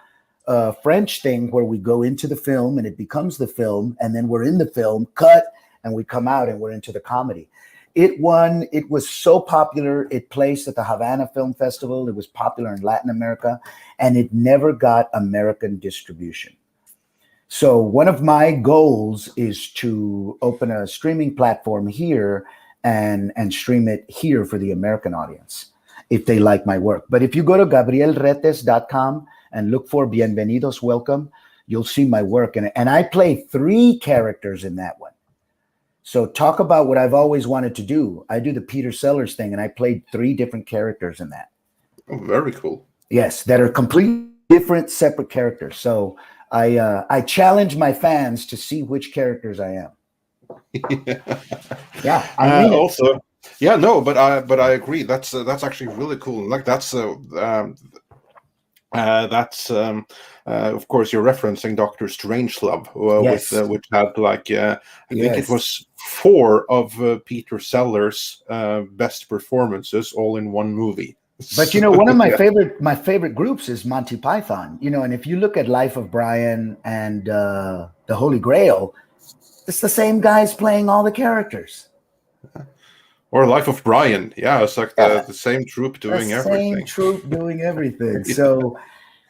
French thing where we go into the film, and it becomes the film, and then we're in the film, cut, and we come out, and we're into the comedy. It won. It was so popular. It placed at the Havana Film Festival. It was popular in Latin America, and it never got American distribution. So one of my goals is to open a streaming platform here and stream it here for the American audience, if they like my work. But if you go to gabrielretes.com and look for Bienvenidos, Welcome, you'll see my work. And I play 3 characters in that one. So talk about what I've always wanted to do. I do the Peter Sellers thing, and I played 3 different characters in that. Oh, very cool. Yes, that are completely different, separate characters. So I challenge my fans to see which characters I am. Yeah, I mean also, yeah, no, but I agree. That's actually really cool. Like that's of course, you're referencing Doctor Strangelove, yes. which had like I think Yes. it was 4 of Peter Sellers' best performances all in one movie. But one of my favorite groups is Monty Python. And if you look at Life of Brian and the Holy Grail, it's the same guys playing all the characters. Or Life of Brian, yeah, it's like the same troupe doing everything. Same troupe doing everything. So I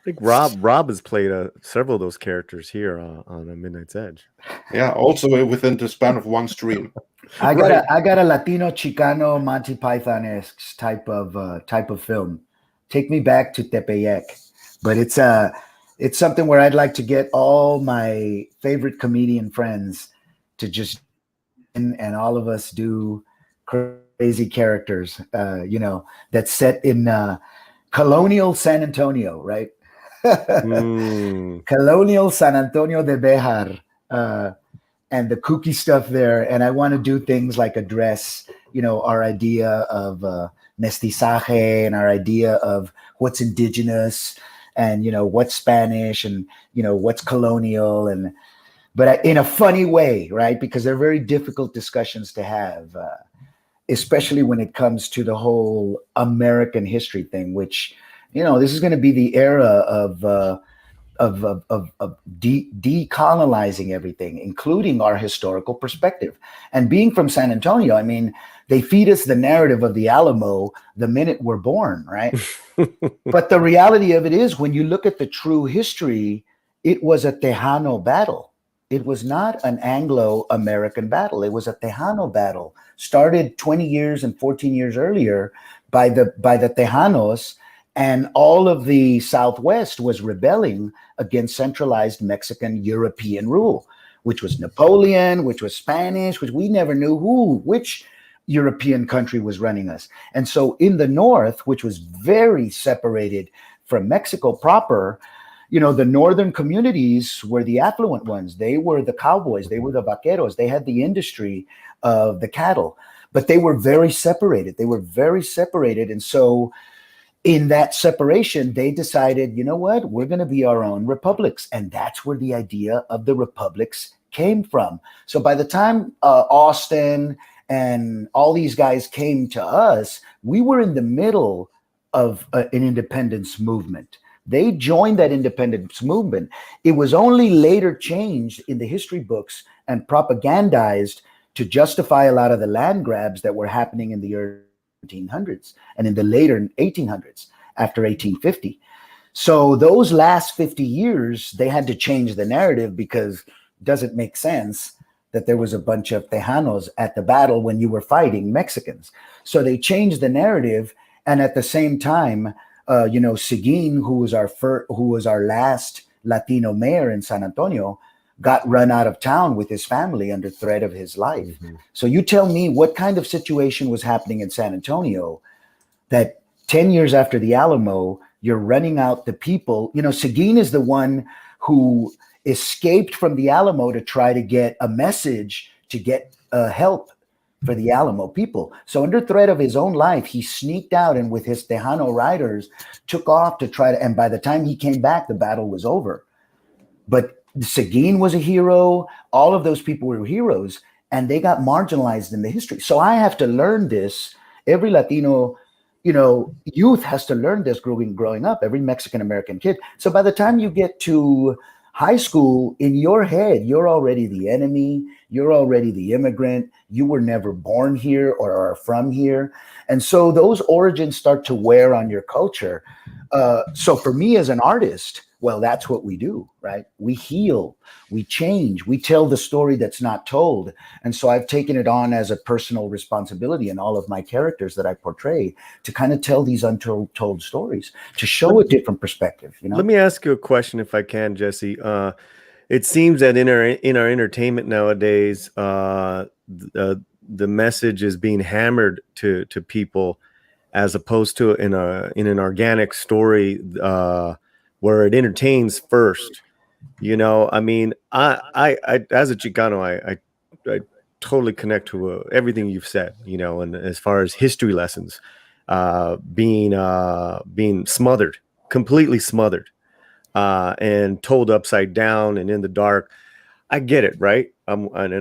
think Rob has played several of those characters here on Midnight's Edge. Yeah, also within the span of one stream. I got a Latino Chicano Monty Python-esque type of film. Take me back to Tepeyac, but it's something where I'd like to get all my favorite comedian friends to just and all of us do crazy characters, that's set in colonial San Antonio, right? Colonial San Antonio de Bejar, and the kooky stuff there. And I want to do things like address, our idea of mestizaje and our idea of what's indigenous and, what's Spanish and, what's colonial but in a funny way, right? Because they're very difficult discussions to have, especially when it comes to the whole American history thing, which, this is going to be the era of decolonizing everything, including our historical perspective. And being from San Antonio, I mean, they feed us the narrative of the Alamo the minute we're born, right? But the reality of it is, when you look at the true history, it was a Tejano battle. It was not an Anglo-American battle. It was a Tejano battle, started 20 years and 14 years earlier by the Tejanos, and all of the Southwest was rebelling against centralized Mexican European rule, which was Napoleon, which was Spanish, which we never knew which European country was running us. And so in the North, which was very separated from Mexico proper, the northern communities were the affluent ones. They were the cowboys. They were the vaqueros. They had the industry of the cattle, but they were very separated. And so in that separation, they decided, you know what, we're going to be our own republics. And that's where the idea of the republics came from. So by the time Austin and all these guys came to us, we were in the middle of an independence movement. They joined that independence movement. It was only later changed in the history books and propagandized to justify a lot of the land grabs that were happening in the early 1700s and in the later 1800s after 1850. So those last 50 years, they had to change the narrative because it doesn't make sense that there was a bunch of Tejanos at the battle when you were fighting Mexicans. So they changed the narrative, and at the same time, Seguin, who was our last Latino mayor in San Antonio, got run out of town with his family under threat of his life. Mm-hmm. So you tell me what kind of situation was happening in San Antonio that 10 years after the Alamo, you're running out the people. Seguin is the one who escaped from the Alamo to try to get a message to get help for the Alamo people. So under threat of his own life, he sneaked out and with his Tejano riders took off to try to, and by the time he came back, the battle was over. But Seguin was a hero. All of those people were heroes, and they got marginalized in the history. So I have to learn this. Every Latino, youth has to learn this growing up, every Mexican-American kid. So by the time you get to high school, in your head, you're already the enemy. You're already the immigrant. You were never born here or are from here. And so those origins start to wear on your culture. So for me as an artist, well, that's what we do, right? We heal, we change, we tell the story that's not told. And so I've taken it on as a personal responsibility in all of my characters that I portray to kind of tell these untold stories, to show a different perspective. Let me ask you a question if I can, Jesse. It seems that in our entertainment nowadays, the message is being hammered to people as opposed to in an organic story where it entertains first. You know, I mean, I as a Chicano, I totally connect to everything you've said. You know, and as far as history lessons, being smothered, completely smothered, and told upside down and in the dark. I get it, right? I'm with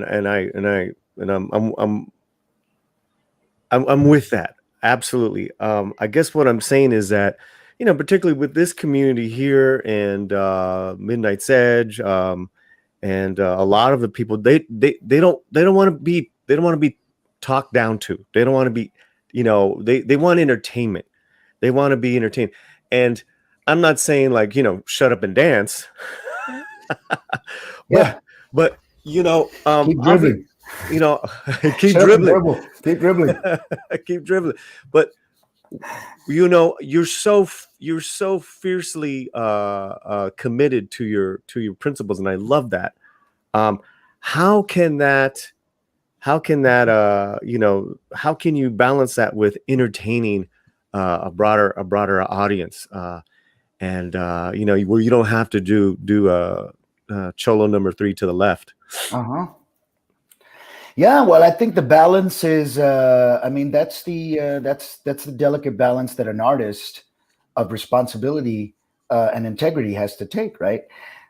that. Absolutely. I guess what I'm saying is that, you know, particularly with this community here and Midnight's Edge, and a lot of the people, they don't want to be talked down to. They don't want to be, you know, they want entertainment. They want to be entertained. And I'm not saying like, you know, shut up and dance. But you know, keep dribbling. You know, keep dribbling. Keep dribbling. Keep dribbling. But you know, you're so fiercely committed to your principles, and I love that. How can you know, how can you balance that with entertaining a broader audience, and you know, where you don't have to do Cholo number 3 to the left? Yeah, well, I think the balance is, I mean, that's the delicate balance that an artist of responsibility and integrity has to take, right?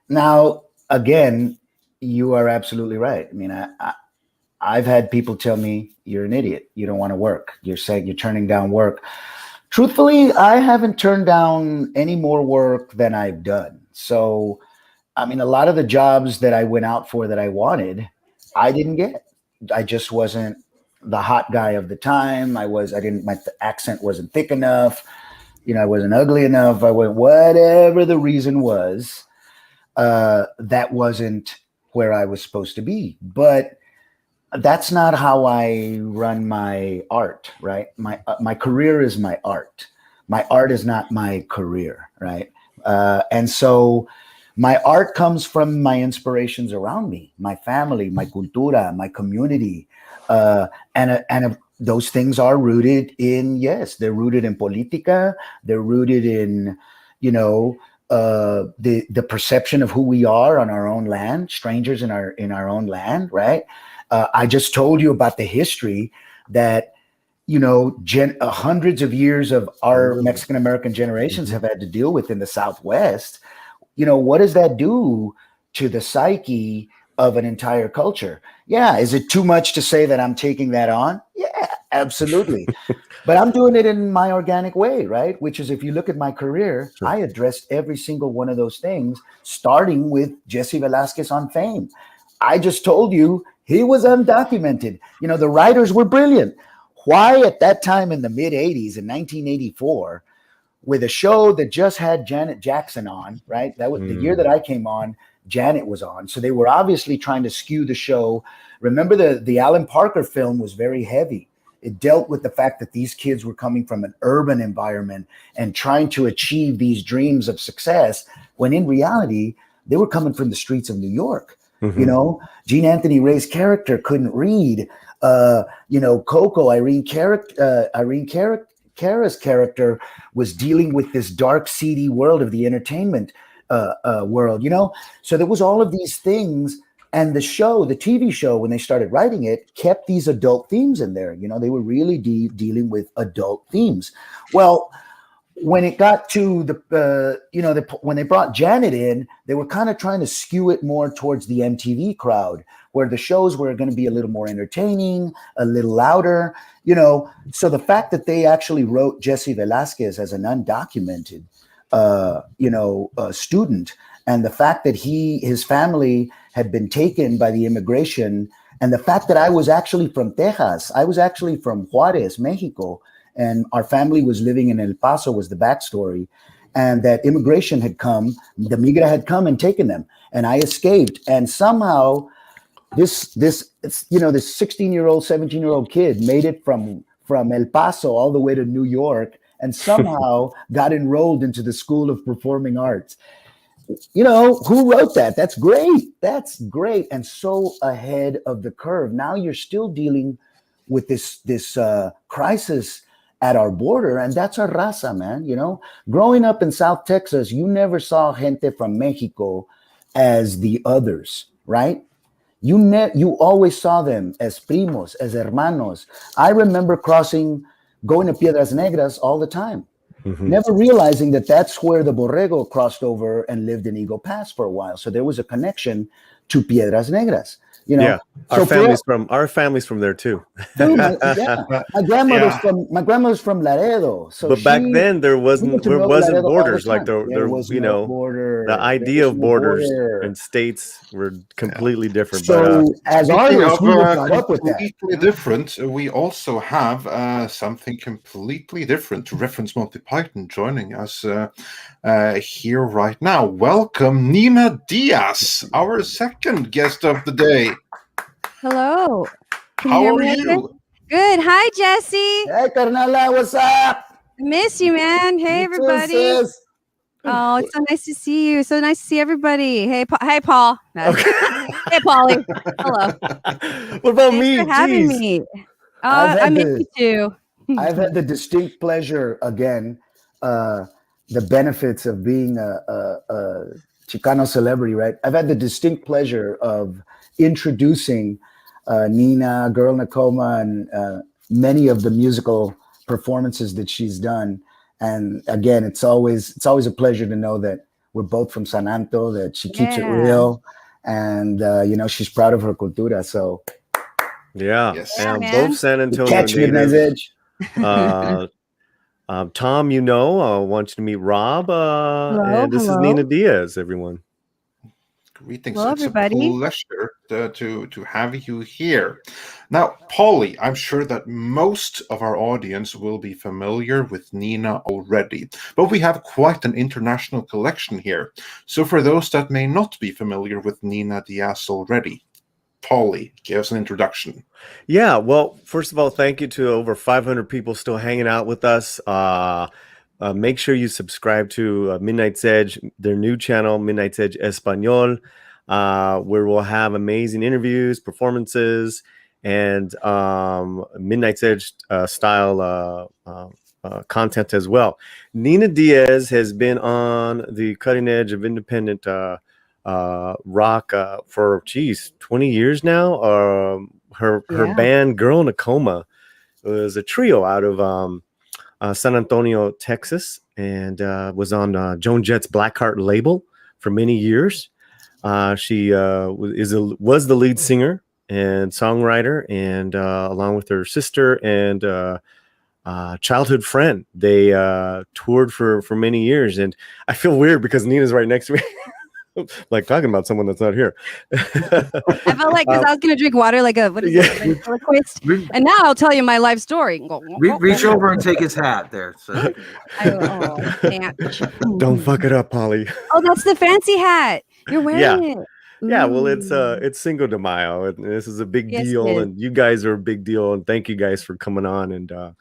Now, again, you are absolutely right. I mean, I've had people tell me, you're an idiot. You don't want to work. You're saying you're turning down work. Truthfully, I haven't turned down any more work than I've done. So, I mean, a lot of the jobs that I went out for that I wanted, I didn't get. I just wasn't the hot guy of the time. my accent wasn't thick enough. You know, I wasn't ugly enough. Whatever the reason was, that wasn't where I was supposed to be. But that's not how I run my art, right? My career is my art. My art is not my career, right? And so my art comes from my inspirations around me, my family, my cultura, my community. And those things are rooted in, yes, they're rooted in politica. They're rooted in, you know, the perception of who we are on our own land, strangers in our own land, right? I just told you about the history that, you know, hundreds of years of our Mexican-American generations have had to deal with in the Southwest. You know, what does that do to the psyche of an entire culture? Yeah. Is it too much to say that I'm taking that on? Yeah, absolutely. But I'm doing it in my organic way, right? Which is, if you look at my career, sure, I addressed every single one of those things, starting with Jesse Velasquez on Fame. I just told you he was undocumented. You know, the writers were brilliant. Why at that time in the mid 80s, in 1984, with a show that just had Janet Jackson on, right? That was the year that I came on, Janet was on. So they were obviously trying to skew the show. Remember, the Alan Parker film was very heavy. It dealt with the fact that these kids were coming from an urban environment and trying to achieve these dreams of success, when in reality, they were coming from the streets of New York. You know, Gene Anthony Ray's character couldn't read. You know, Coco, Irene Cara's character was dealing with this dark, seedy world of the entertainment world, you know? So there was all of these things, and the TV show, when they started writing it, kept these adult themes in there. You know, they were really dealing with adult themes. Well, when it got to when they brought Janet in, they were kind of trying to skew it more towards the MTV crowd, where the shows were going to be a little more entertaining, a little louder, you know. So the fact that they actually wrote Jesse Velasquez as an undocumented, student, and the fact that his family had been taken by the immigration, and the fact that I was actually from Texas, I was actually from Juarez, Mexico, and our family was living in El Paso, was the backstory, and that immigration had come, the migra had come and taken them, and I escaped, and somehow this 16-year-old, 17-year-old kid made it from El Paso all the way to New York, and somehow got enrolled into the School of Performing Arts. You know, who wrote that? That's great. That's great. And so ahead of the curve. Now you're still dealing with this crisis at our border, and that's our raza, man. You know, growing up in South Texas, you never saw gente from Mexico as the others, right? You always saw them as primos, as hermanos. I remember going to Piedras Negras all the time, never realizing that that's where the Borrego crossed over and lived in Eagle Pass for a while. So there was a connection to Piedras Negras. You know, our family's from there too. My grandmother's from Laredo. So but back then there wasn't borders like there was, you know, border. The idea of borders and states were completely different. So as artists, we were caught up with completely different. We also have something completely different. Reference Monty Python joining us here right now. Welcome, Nina Diaz, our second guest of the day. Hello. How are you? Good. Hi, Jesse. Hey, Carnala, what's up? Miss you, man. Hey, everybody. Oh, it's so nice to see you. So nice to see everybody. Hey, Paul. Okay. Hey, Paulie. Hello. What about Thanks me? for having me. I miss you too. I've had the distinct pleasure, again, the benefits of being a Chicano celebrity, right? I've had the distinct pleasure of introducing Nina, Girl in Coma, and many of the musical performances that she's done. And again, it's always a pleasure to know that we're both from San Anto, that she keeps it real, and you know, she's proud of her cultura. So both San Antonio catch me, natives. Tom, you know, I want you to meet Rob. And this is Nina Diaz, everyone. Greetings. Hello, it's everybody. A pleasure to have you here. Now, Paulie, I'm sure that most of our audience will be familiar with Nina already, but we have quite an international collection here. So for those that may not be familiar with Nina Diaz already, Paulie, give us an introduction. Yeah, well, first of all, thank you to over 500 people still hanging out with us. Make sure you subscribe to Midnight's Edge, their new channel, Midnight's Edge Español, where we'll have amazing interviews, performances, and Midnight's Edge style content as well. Nina Diaz has been on the cutting edge of independent rock for 20 years now. Her band Girl in Coma was a trio out of San Antonio, Texas, and was on Joan Jett's Blackheart label for many years. She was the lead singer and songwriter, and along with her sister and childhood friend, they toured for many years. And I feel weird because Nina's right next to me. Like talking about someone that's not here. I felt like because I was gonna drink water like a and now I'll tell you my life story. Reach over and take his hat there. So. Don't fuck it up, Polly. Oh, that's the fancy hat. You're wearing it. Yeah, well, it's Cinco de Mayo, and this is a big deal, and you guys are a big deal, and thank you guys for coming on.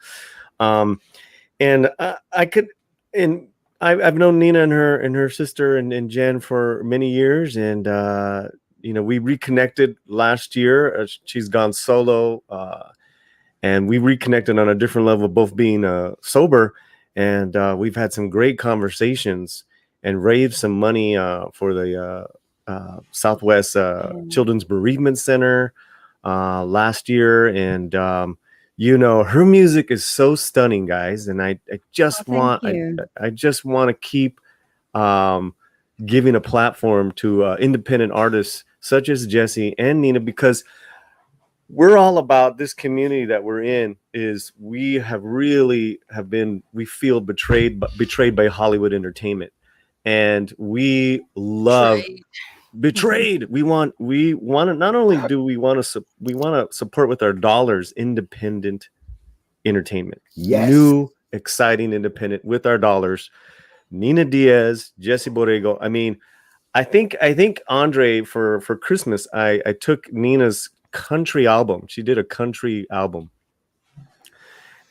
I've known Nina and her sister and Jen for many years, and you know, we reconnected last year. She's gone solo, and we reconnected on a different level, both being sober, and we've had some great conversations and raised some money for the Southwest Children's Bereavement Center last year, and you know, her music is so stunning, guys, and I just want to keep giving a platform to independent artists such as Jesse and Nina, because we're all about this community that we're in. Is we feel betrayed by Hollywood entertainment, and we love. Betrayed. We want to not only do we want to support with our dollars independent entertainment. Yes. New exciting independent with our dollars. Nina Diaz, Jesse Borrego. I mean, I think Andre for Christmas I took Nina's country album. She did a country album.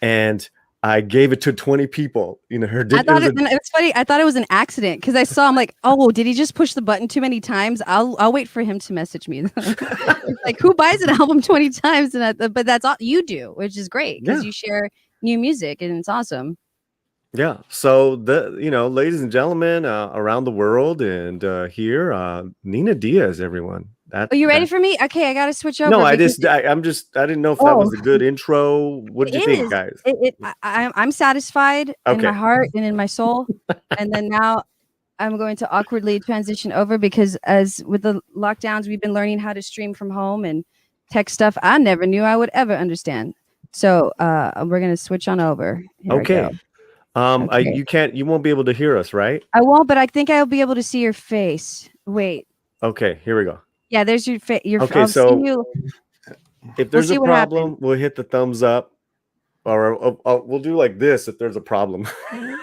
And I gave it to 20 people. You know, it's funny. I thought it was an accident because I saw. I'm like, oh, did he just push the button too many times? I'll wait for him to message me. Like, who buys an album 20 times? But that's all you do, which is great because you share new music, and it's awesome. Yeah. So ladies and gentlemen, around the world and here, Nina Diaz, everyone. Are you ready for me? Okay, I gotta switch over. No, I didn't know if that was a good intro. What did you think, guys? I'm satisfied in my heart and in my soul. And then now I'm going to awkwardly transition over because as with the lockdowns, we've been learning how to stream from home and tech stuff I never knew I would ever understand. So we're gonna switch on over. Here okay. You won't be able to hear us, right? I won't, but I think I'll be able to see your face. Wait. Okay, here we go. Yeah, there's your face. Okay, so if there's a problem, we'll hit the thumbs up, or we'll do like this if there's a problem.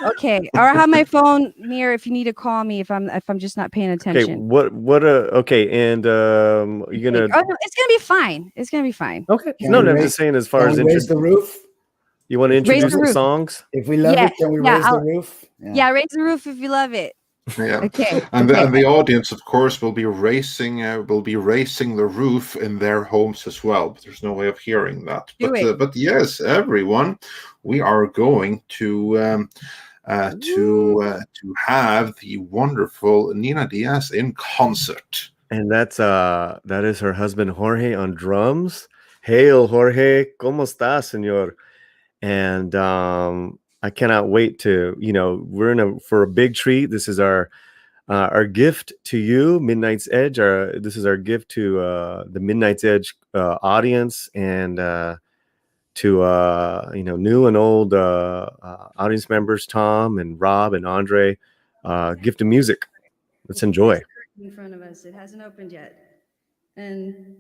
Okay, or I have my phone near if you need to call me if I'm just not paying attention. Okay, and you're gonna. Oh no, it's gonna be fine. It's gonna be fine. Okay. I'm just saying as far as raise the roof. You want to introduce the songs? If we love it, can we raise the roof? Yeah, raise the roof if you love it. Yeah. Okay. And the audience, of course, will be raising the roof in their homes as well. But there's no way of hearing that. But yes, everyone, we are going to have the wonderful Nina Diaz in concert. And that is her husband Jorge on drums. Hail, Jorge! ¿Cómo estás, señor? And I cannot wait to, we're for a big treat. This is our gift to you, Midnight's Edge. This is our gift to the Midnight's Edge audience and to new and old audience members, Tom and Rob and Andre. Gift of music. Let's enjoy. In front of us, it hasn't opened yet, and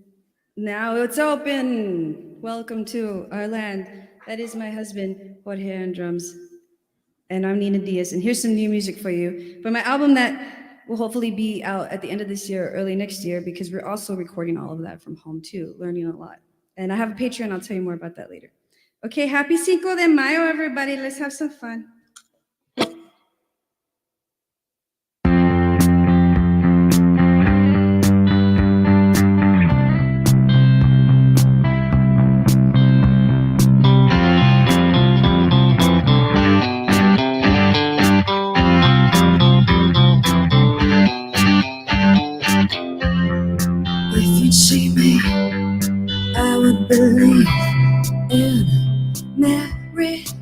now it's open. Welcome to our land. That is my husband, Jorge on drums. And I'm Nina Diaz. And here's some new music for you. For my album that will hopefully be out at the end of this year, early next year, because we're also recording all of that from home too, learning a lot. And I have a Patreon, I'll tell you more about that later. Okay, happy Cinco de Mayo, everybody. Let's have some fun. Believe in miracles.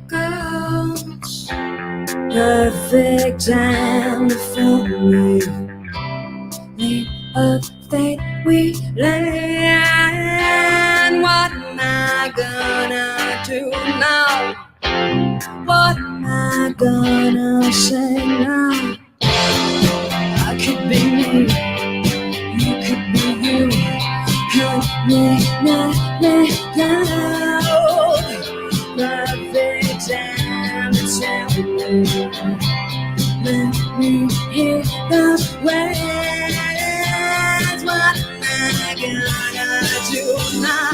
Perfect time for me. Leap of faith we land. What am I gonna do now? What am I gonna say now? I could be me. You could be you. Help me now. Perfect time to tell me. Let me hear those words. What am I gonna do now?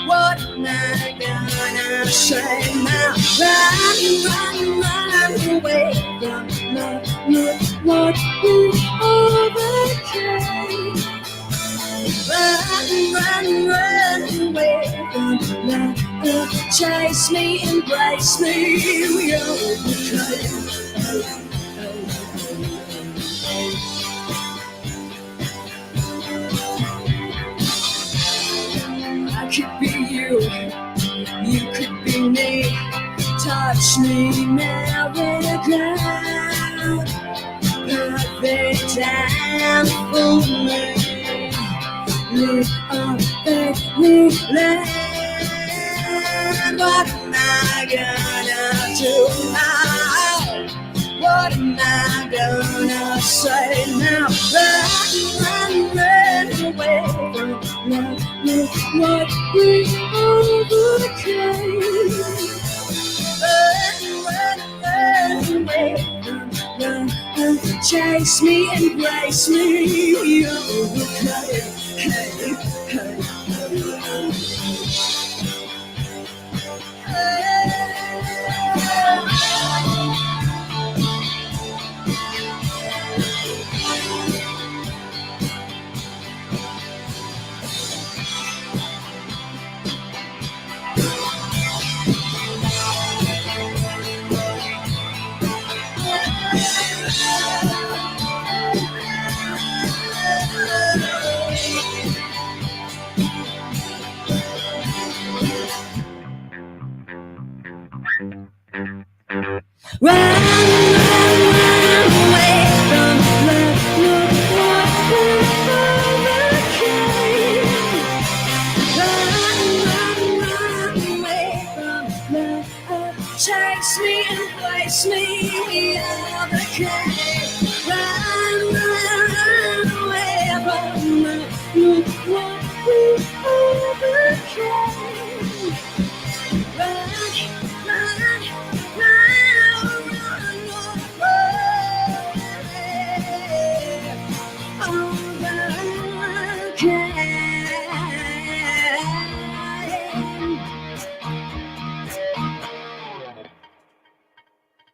What am I gonna say now? Run away from love. Look what we overcame. Run away from love. Chase me, embrace me, we overcame. I could be you, you could be me. Touch me now, we're ground. Perfect time for me. Live on faith we land. What am I gonna do now? What am I gonna say now? Run away from love. Look what we overcame. Run away from love. Chase me, embrace me, we overcame. Hey, hey,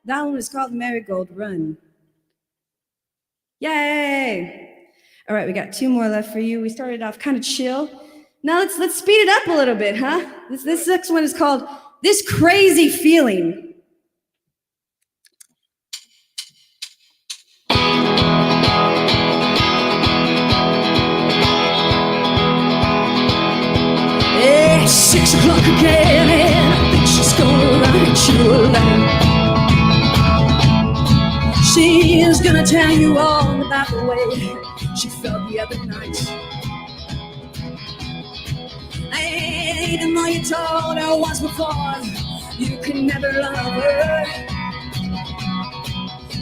That one is called Marigold Run. Yay! All right, we got 2 more left for you. We started off kind of chill. Now let's speed it up a little bit, huh? This next one is called This Crazy Feeling. It's 6 o'clock again, and I think she's gonna write you a letter. She is gonna tell you all about the way she felt the other night. And even though you told her once before you could never love her,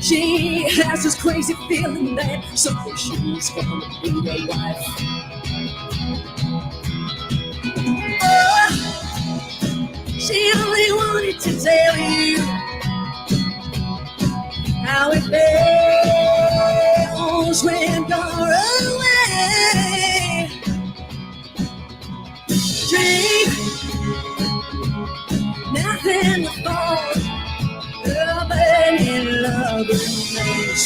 she has this crazy feeling that someday she's gonna be your wife. She only wanted to tell you how it feels when you're away. Drink nothing but fall, loving in love remains.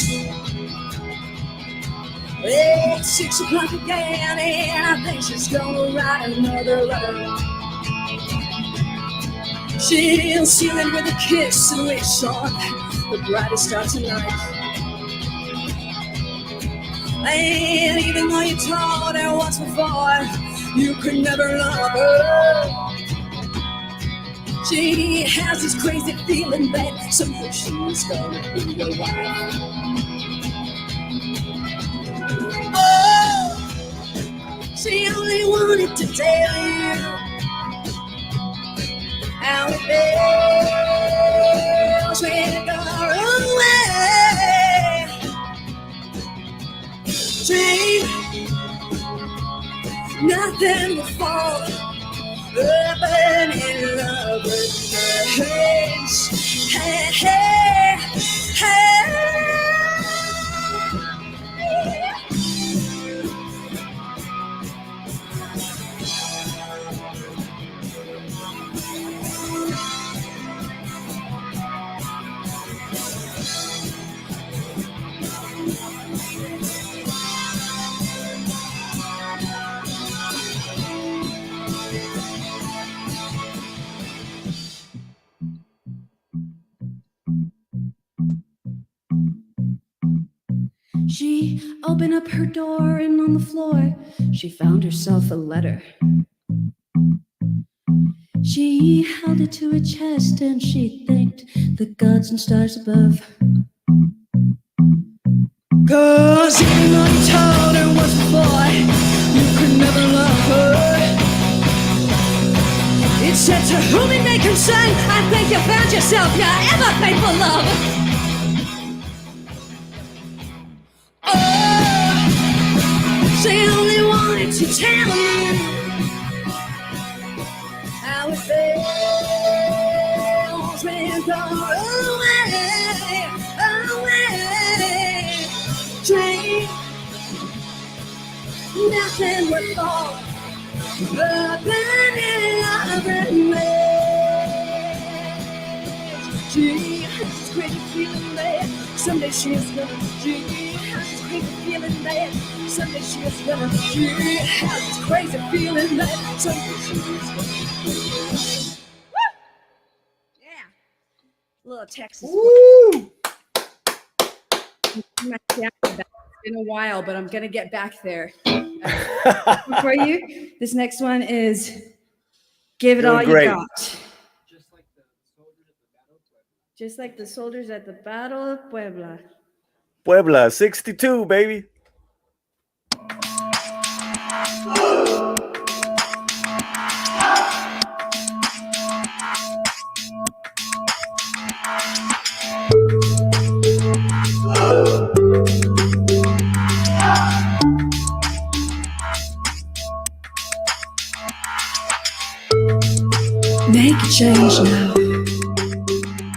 It's 6 o'clock again, and I think she's gonna write another letter. She'll seal it with a kiss and wish on the brightest star tonight. And even though you told her once before you could never love her, she has this crazy feeling that someday she's gonna be your wife. Oh, she only wanted to tell you how it feels when you're away. Dream nothing will fall, loving in love with her hands. Hey, hey, hey. She opened up her door, and on the floor she found herself a letter. She held it to her chest and she thanked the gods and stars above. 'Cause even though you told her once before you could never love her, it said to whom it may concern, I think you found yourself your ever faithful love. She only wanted to tell you how it feels when you're away, away. Dream nothing will fall, loving in love remains. She has this crazy feeling that someday she's gonna. She has this crazy feeling that someday she's gonna. She has this crazy feeling that someday she's gonna. Woo! Yeah, little Texas. Woo! It's been a while, but I'm gonna get back there. For you, this next one is "Give It Doing All great. You Got." Just like the soldiers at the Battle of Puebla. Puebla, 62, baby. Make a change now.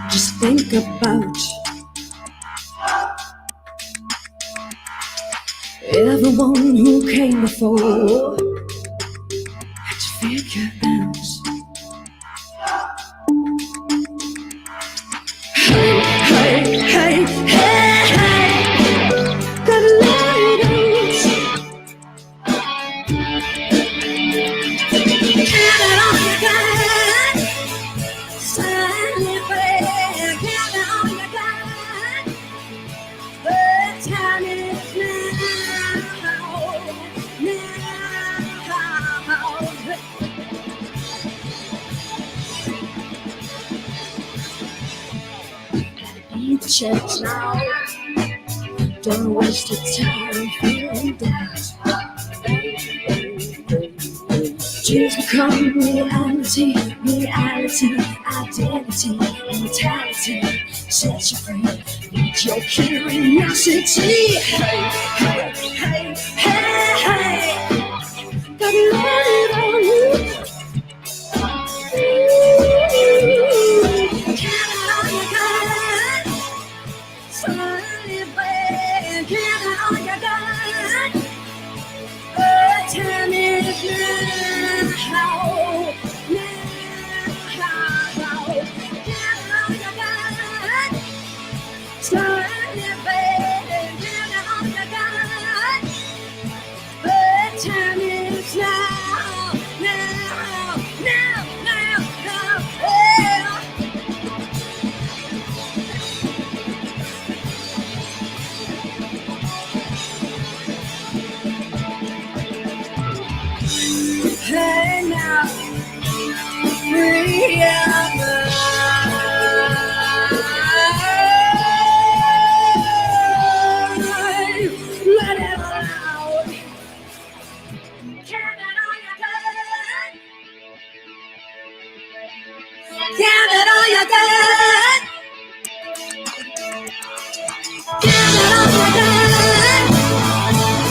Just think about everyone who came before had to figure out. Hey, hey, hey, hey, hey, gotta let it out. Count it on your gun, sign it back. Count it on your gun. The time is now, Beat the checks now. Don't waste your time feeling down. Dreams become reality, identity, mentality. Set you free, meet your curiosity. Hey, hey, hey, hey, hey. Gotta let it on you. Count it on your gun. Slowly back. Count it on your gun. The time is now. Count it on your gun. Slowly back. Count it on your gun. The time is now, now, now, now, now, yeah. Hey now, let it out. Count it on your gun. Count it on your gun. Count it on your gun.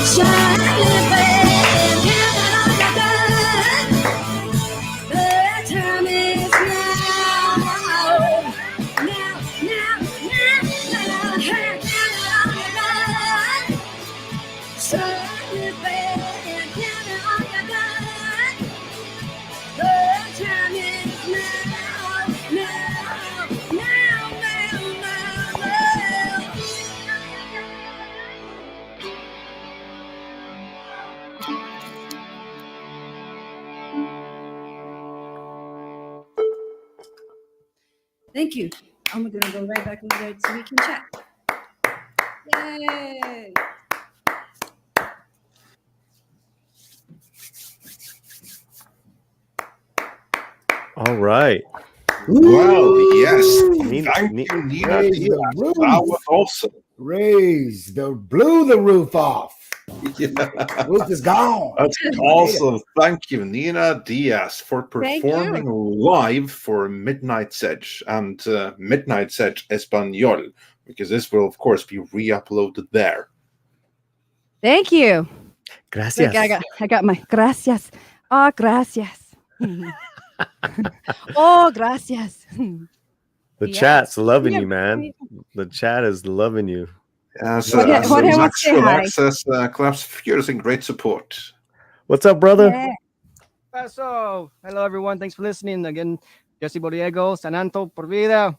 Shine it, babe. Count it on your gun. The time is now. Now, now, now, now. Count it on your gun. Shine it, babe. Count it on your gun. The time is now, now, now, now, now. Thank you. I'm gonna go right back over there so we can chat. Yay! All right. Well, yes. Nina, Thank you, Nina Raise Diaz. the roof. That was awesome. Blew the roof off. Yeah. Roof is gone. That's awesome. Thank you, Nina Diaz, for Thank performing live for Midnight's Edge and Midnight's Edge Español, because this will, of course, be re-uploaded there. Thank you. Gracias. Look, I got my gracias. Oh, gracias. Oh, gracias. The Yes. chat's loving you, man. The chat is loving you. So What I want to say Maxwell hi. Access claps figures in great support. What's up, brother? Yeah. So, hello everyone. Thanks for listening. Again, Jesse Borrego, Sananto por vida.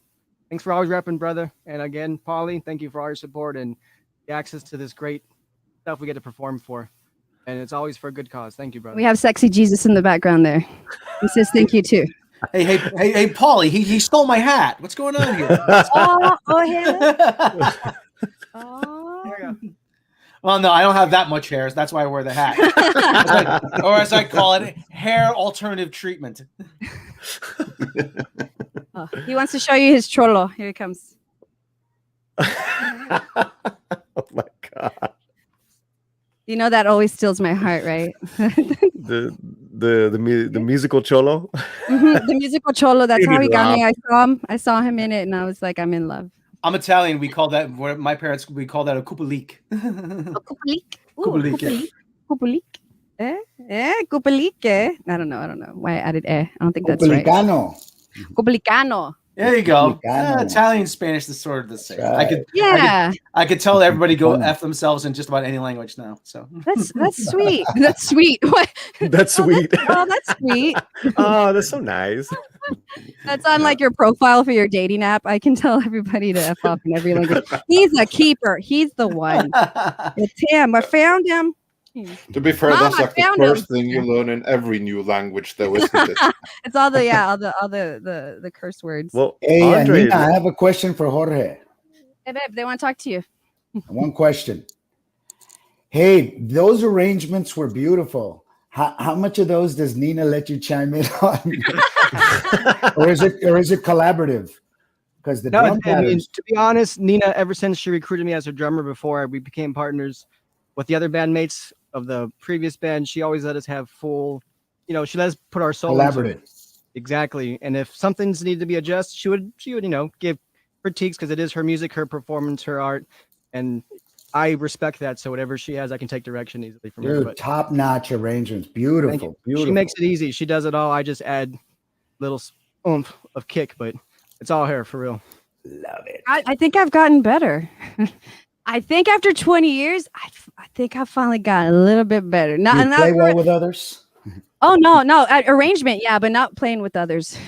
Thanks for always repping, brother. And again, Paulie, thank you for all your support and the access to this great stuff we get to perform for. And it's always for a good cause. Thank you, brother. We have sexy Jesus in the background there. He says thank you too. Hey, Paulie, he stole my hat. What's going on here? Oh, There you go. Well, no, I don't have that much hair. So that's why I wear the hat. Or as I call it, hair alternative treatment. Oh, he wants to show you his cholo. Here he comes. Oh my god. You know that always steals my heart, right? The musical cholo. The musical cholo. That's how he got me. I saw him in it, and I was like, I'm in love. I'm Italian. We call that, my parents, we call that a kupalik. Kupalik. Kupalik, yeah. Kupalik. Kupalik. I don't know why I added I don't think that's right. Opelicano. Kupalicano. There you go. Mexicano. Italian, Spanish, the sort of the same. Right. I could tell everybody go F themselves in just about any language now. So That's sweet. That's sweet. What? That's sweet. That's sweet. Oh, that's so nice. That's on like your profile for your dating app. I can tell everybody to F off in every language. He's a keeper. He's the one. It's him. I found him. To be fair, Mom, that's I like the found first thing you learn in every new language, though, isn't it? It's all the curse words. Well, Hey, Andre, Nina, I have a question for Jorge. Hey, babe, they want to talk to you. One question. Hey, those arrangements were beautiful. How much of those does Nina let you chime in on? or is it collaborative? Because the drum patterns. To be honest, Nina, ever since she recruited me as her drummer before we became partners with the other bandmates of the previous band, she always let us have full, she let us put our soul into it. Exactly. And if something's needed to be adjusted, she would, give critiques because it is her music, her performance, her art. And I respect that. So whatever she has, I can take direction easily from her. But top-notch arrangements. Beautiful. She makes it easy. She does it all. I just add little oomph of kick, but it's all her for real. Love it. I think I've gotten better. I think after 20 years, I think I finally got a little bit better. You play well with others? Oh no, arrangement, yeah, but not playing with others.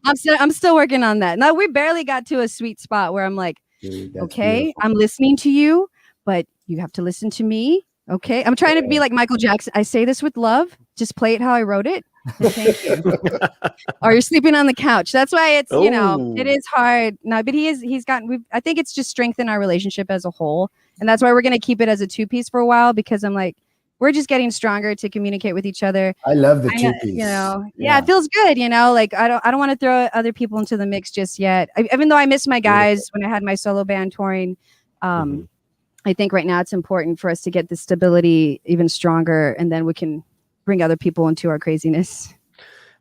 I'm still working on that. Now we barely got to a sweet spot where I'm like, Dude, okay, beautiful. I'm listening to you, but you have to listen to me. Okay, I'm trying to be like Michael Jackson. I say this with love. Just play it how I wrote it. Thank you. Or you're sleeping on the couch. That's why it's it is hard. No, but he's gotten. I think it's just strengthened our relationship as a whole, and that's why we're gonna keep it as a 2-piece for a while because I'm like we're just getting stronger to communicate with each other. I love the 2-piece. Yeah, it feels good. Like I don't want to throw other people into the mix just yet. Even though I miss my guys when I had my solo band touring. I think right now it's important for us to get the stability even stronger, and then we can bring other people into our craziness.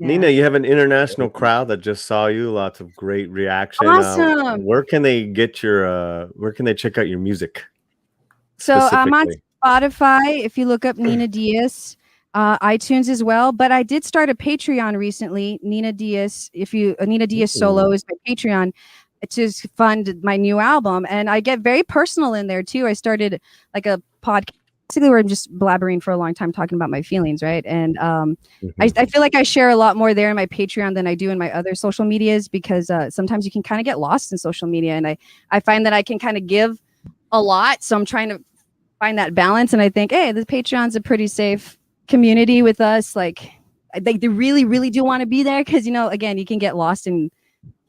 Yeah. Nina, you have an international crowd that just saw you. Lots of great reaction. Awesome. Where can they get where can they check out your music? So I'm on Spotify. If you look up Nina Diaz, iTunes as well. But I did start a Patreon recently. Nina Diaz. Nina Diaz Solo is my Patreon to fund my new album, and I get very personal in there too. I started like a podcast basically where I'm just blabbering for a long time talking about my feelings, right? And I feel like I share a lot more there in my Patreon than I do in my other social medias because sometimes you can kind of get lost in social media, and I find that I can kind of give a lot, so I'm trying to find that balance. And I think, hey, the Patreon's a pretty safe community with us. Like I think they really, really do want to be there because again, you can get lost in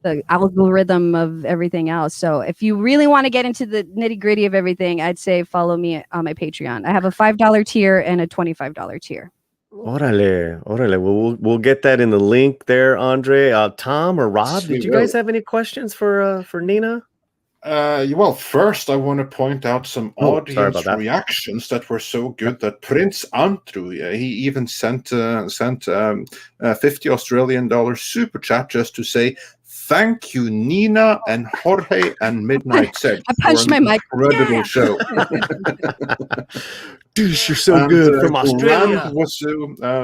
the algorithm of everything else. So if you really want to get into the nitty gritty of everything, I'd say follow me on my Patreon. I have a $5 tier and a $25 tier. Orale. We'll get that in the link there, Andre. Tom or Rob, did you guys have any questions for Nina? Well, first I want to point out some audience reactions that were so good that Prince Andrew, he even sent $50 Australian super chat just to say thank you, Nina and Jorge and Midnight Edge. I punched my mic. Incredible show. Dude, you're so good from Australia. Rand was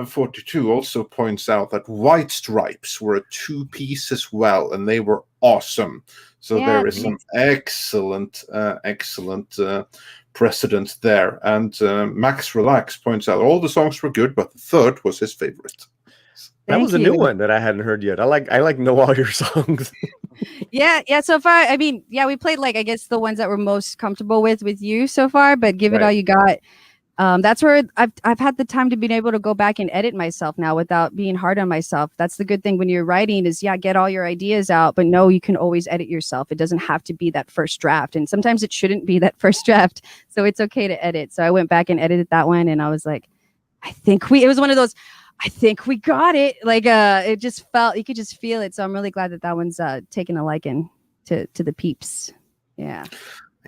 42 also points out that White Stripes were a 2-piece as well, and they were awesome. So there is some excellent precedent there. And Max Relax points out all the songs were good, but the third was his favorite. That was a new one that I hadn't heard yet. I like know all your songs. Yeah. So far, I mean, we played like I guess the ones that we're most comfortable with you so far. But give it all you got. That's where I've had the time to be able to go back and edit myself now without being hard on myself. That's the good thing when you're writing is get all your ideas out, but no, you can always edit yourself. It doesn't have to be that first draft, and sometimes it shouldn't be that first draft. So it's okay to edit. So I went back and edited that one, and I was like, it was one of those. I think we got it. Like it just felt you could just feel it. So I'm really glad that one's taken a liking to the peeps. Yeah.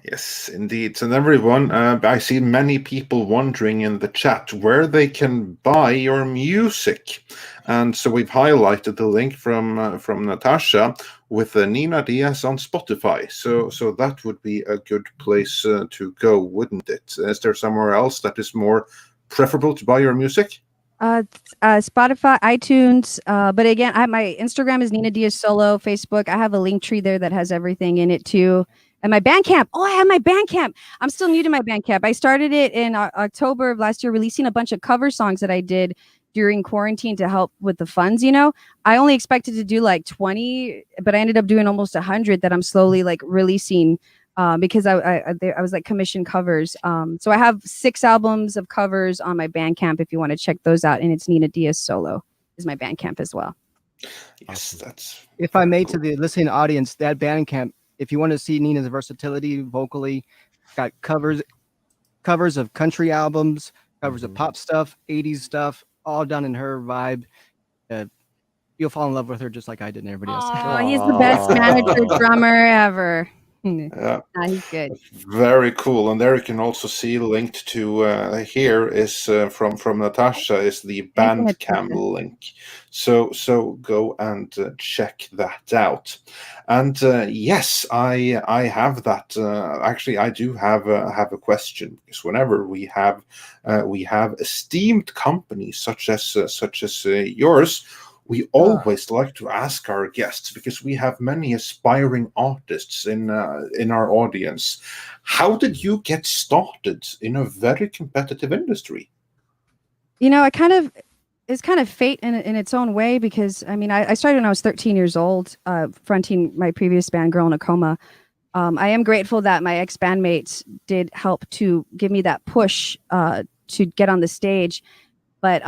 Yes, indeed. And everyone, I see many people wondering in the chat where they can buy your music. And so we've highlighted the link from Natasha with Nina Diaz on Spotify. So that would be a good place to go, wouldn't it? Is there somewhere else that is more preferable to buy your music? Spotify, iTunes. But again, my Instagram is Nina Diaz Solo. Facebook, I have a link tree there that has everything in it too. And my Bandcamp. Oh, I have my Bandcamp. I'm still new to my Bandcamp. I started it in October of last year, releasing a bunch of cover songs that I did during quarantine to help with the funds. I only expected to do like 20, but I ended up doing almost 100 that I'm slowly like releasing. Because I was like commission covers. So I have 6 albums of covers on my Bandcamp if you want to check those out. And it's Nina Diaz Solo is my Bandcamp as well. Yes, that's. If I may, to the listening audience, that Bandcamp, if you want to see Nina's versatility vocally, got covers of country albums, covers of pop stuff, 80s stuff, all done in her vibe. You'll fall in love with her just like I did and everybody else. Oh, he's the best manager drummer ever. Yeah, he's good. Very cool. And there you can also see linked to here is from Natasha is the Bandcamp link. So go and check that out. And yes, I have that. Actually, I do have a question, because whenever we have esteemed companies such as yours, we always like to ask our guests, because we have many aspiring artists in our audience. How did you get started in a very competitive industry? It's kind of fate in its own way, because I started when I was 13 years old, fronting my previous band, Girl in a Coma. I am grateful that my ex-bandmates did help to give me that push to get on the stage. But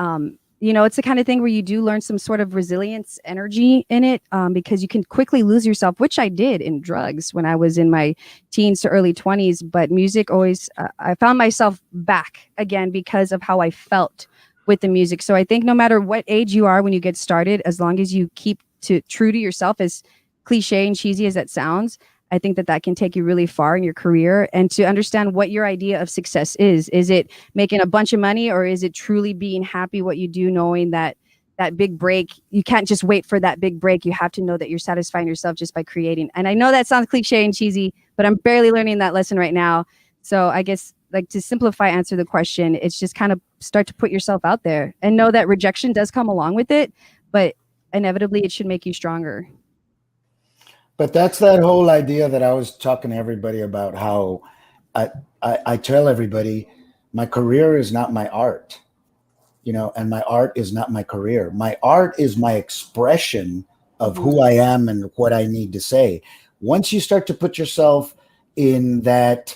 it's the kind of thing where you do learn some sort of resilience energy in it, because you can quickly lose yourself, which I did in drugs when I was in my teens to early 20s. But music always, I found myself back again because of how I felt with the music. So I think no matter what age you are when you get started, as long as you keep true to yourself, as cliche and cheesy as that sounds, I think that can take you really far in your career. And to understand what your idea of success is it making a bunch of money, or is it truly being happy what you do, knowing that big break, you can't just wait for that big break. You have to know that you're satisfying yourself just by creating. And I know that sounds cliche and cheesy, but I'm barely learning that lesson right now. So I guess, like, to answer the question, it's just kind of start to put yourself out there and know that rejection does come along with it, but inevitably it should make you stronger. But that's that whole idea that I was talking to everybody about, how I tell everybody my career is not my art, and my art is not my career. My art is my expression of who I am and what I need to say. Once you start to put yourself in that,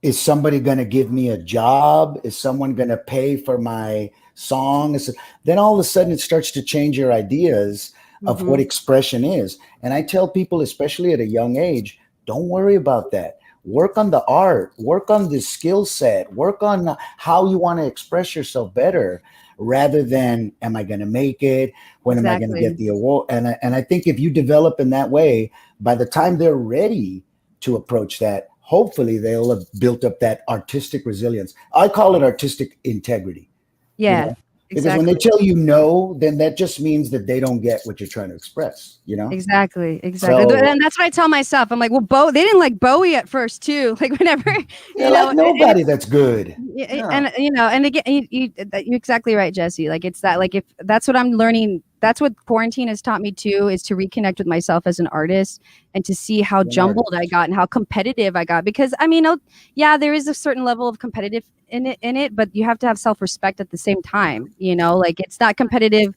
is somebody going to give me a job? Is someone going to pay for my song? Then all of a sudden it starts to change your ideas of what expression is. And I tell people, especially at a young age, don't worry about that. Work on the art, work on the skill set, work on how you want to express yourself better, rather than, am I going to make it? When am I going to get the award? And I think if you develop in that way, by the time they're ready to approach that, hopefully they'll have built up that artistic resilience. I call it artistic integrity. Yeah. Because when they tell you no, then that just means that they don't get what you're trying to express, Exactly. So, and that's what I tell myself. I'm like, well, they didn't like Bowie at first too. Like, whenever, nobody that's good. And and again, you're exactly right, Jesse. Like, it's that, like, if that's what I'm learning, that's what quarantine has taught me too, is to reconnect with myself as an artist and to see how jumbled I got and how competitive I got. Because there is a certain level of competitive in it, but you have to have self-respect at the same time. Like, it's not competitive.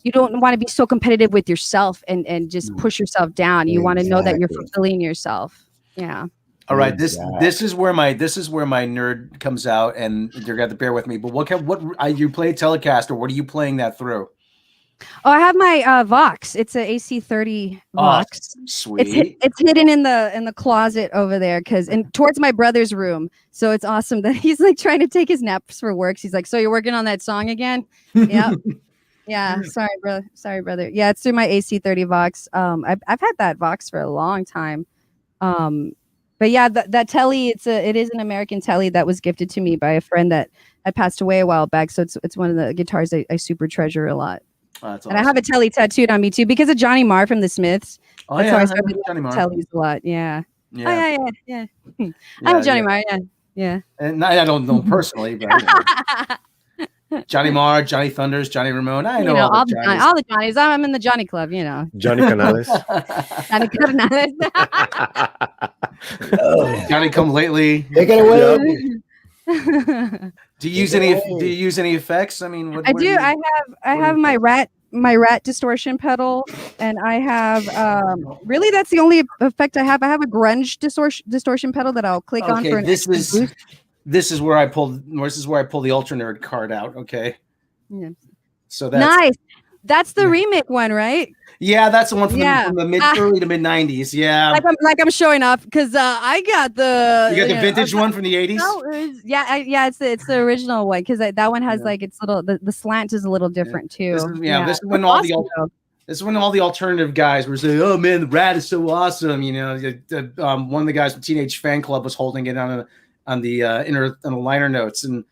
You don't want to be so competitive with yourself and just push yourself down. You want to know that you're fulfilling yourself. Yeah. All right, this is where my nerd comes out, and you're gonna have to bear with me. But what you play Telecaster? What are you playing that through? Oh, I have my Vox. It's a AC30 Vox. Sweet. It's hidden in the closet over there, and towards my brother's room. So it's awesome that he's like trying to take his naps for work. He's like, "So you're working on that song again?" Yeah. Yeah. Sorry, brother. Yeah, it's through my AC30 Vox. I've had that Vox for a long time. But yeah, that telly, it is an American telly that was gifted to me by a friend that had passed away a while back. So it's one of the guitars I super treasure a lot. Oh, that's awesome. And I have a telly tattooed on me too because of Johnny Marr from the Smiths. Oh, that's yeah, how I started Johnny Marr. Tellys a lot. Yeah. Yeah. Oh, yeah. I know Johnny Marr. Yeah. And I don't know personally, but Johnny Marr, Johnny Thunders, Johnny Ramone. I know, all the Johnnies. I'm in the Johnny Club, Johnny Canales. Johnny Canales. Johnny Come Lately. Take it away. Do you use any effects? I mean, I do. I have my rat distortion pedal, and I have really that's the only effect I have. I have a grunge distortion pedal that I'll click on for an boost. This is where I pull the Ultra Nerd card out. Okay. Yeah. So that's nice. That's the remake one, right? Yeah, that's the one from the early to mid 90s. Yeah. Like I'm showing off because I got the the vintage one from the 80s. It's the original one because that one has like it's little the slant is a little different too. This is when all the alternative guys were saying, "Oh man, the Rat is so awesome!" One of the guys from Teenage Fan Club was holding it on the liner notes, and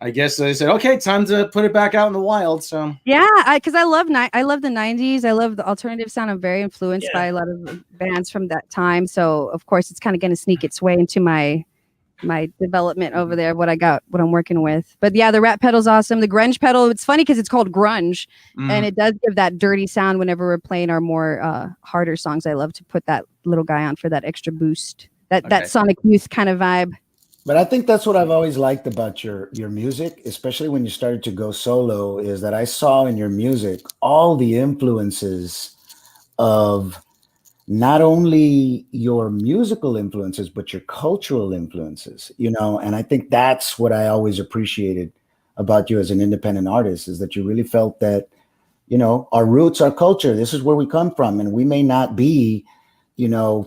I guess they said, "Okay, time to put it back out in the wild." So because I love the 90s. I love the alternative sound. I'm very influenced by a lot of bands from that time. So of course, it's kind of going to sneak its way into my development over there. What I'm working with. But yeah, the Rat pedal's awesome. The grunge pedal. It's funny because it's called grunge, and it does give that dirty sound whenever we're playing our more harder songs. I love to put that little guy on for that extra boost. That Sonic Youth kind of vibe. But I think that's what I've always liked about your music, especially when you started to go solo, is that I saw in your music all the influences of not only your musical influences, but your cultural influences, and I think that's what I always appreciated about you as an independent artist, is that you really felt that, our roots, our culture, this is where we come from. And we may not be,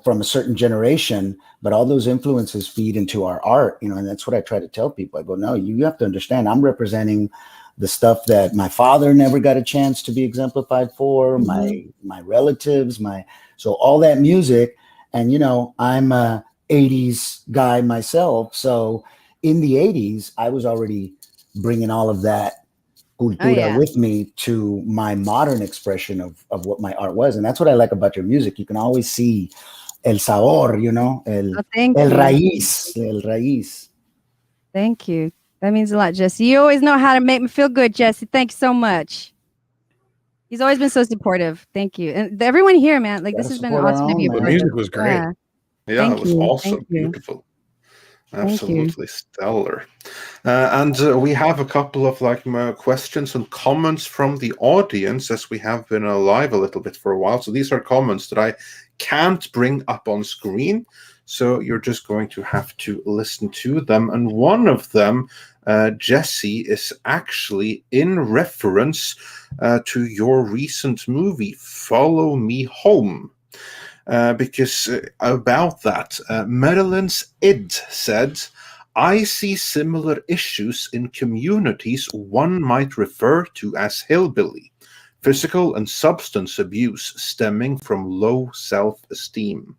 from a certain generation, but all those influences feed into our art, and that's what I try to tell people. I go, no, you have to understand, I'm representing the stuff that my father never got a chance to be exemplified for, my relatives, so all that music. And, I'm a 80s guy myself. So in the 80s, I was already bringing all of that cultura with me to my modern expression of what my art was. And that's what I like about your music. You can always see el sabor, el raíz. Thank you. That means a lot, Jesse. You always know how to make me feel good, Jesse. Thank you so much. He's always been so supportive. Thank you. And everyone here, man, this has been awesome to be a part of. The music was great. Yeah, it was awesome. Beautiful. Absolutely stellar. And we have a couple of questions and comments from the audience, as we have been live a little bit for a while. So these are comments that I can't bring up on screen, so you're just going to have to listen to them. And one of them, Jesse, is actually in reference to your recent movie, Follow Me Home. Because about that, Maryland's Id said, I see similar issues in communities one might refer to as hillbilly, physical and substance abuse stemming from low self-esteem.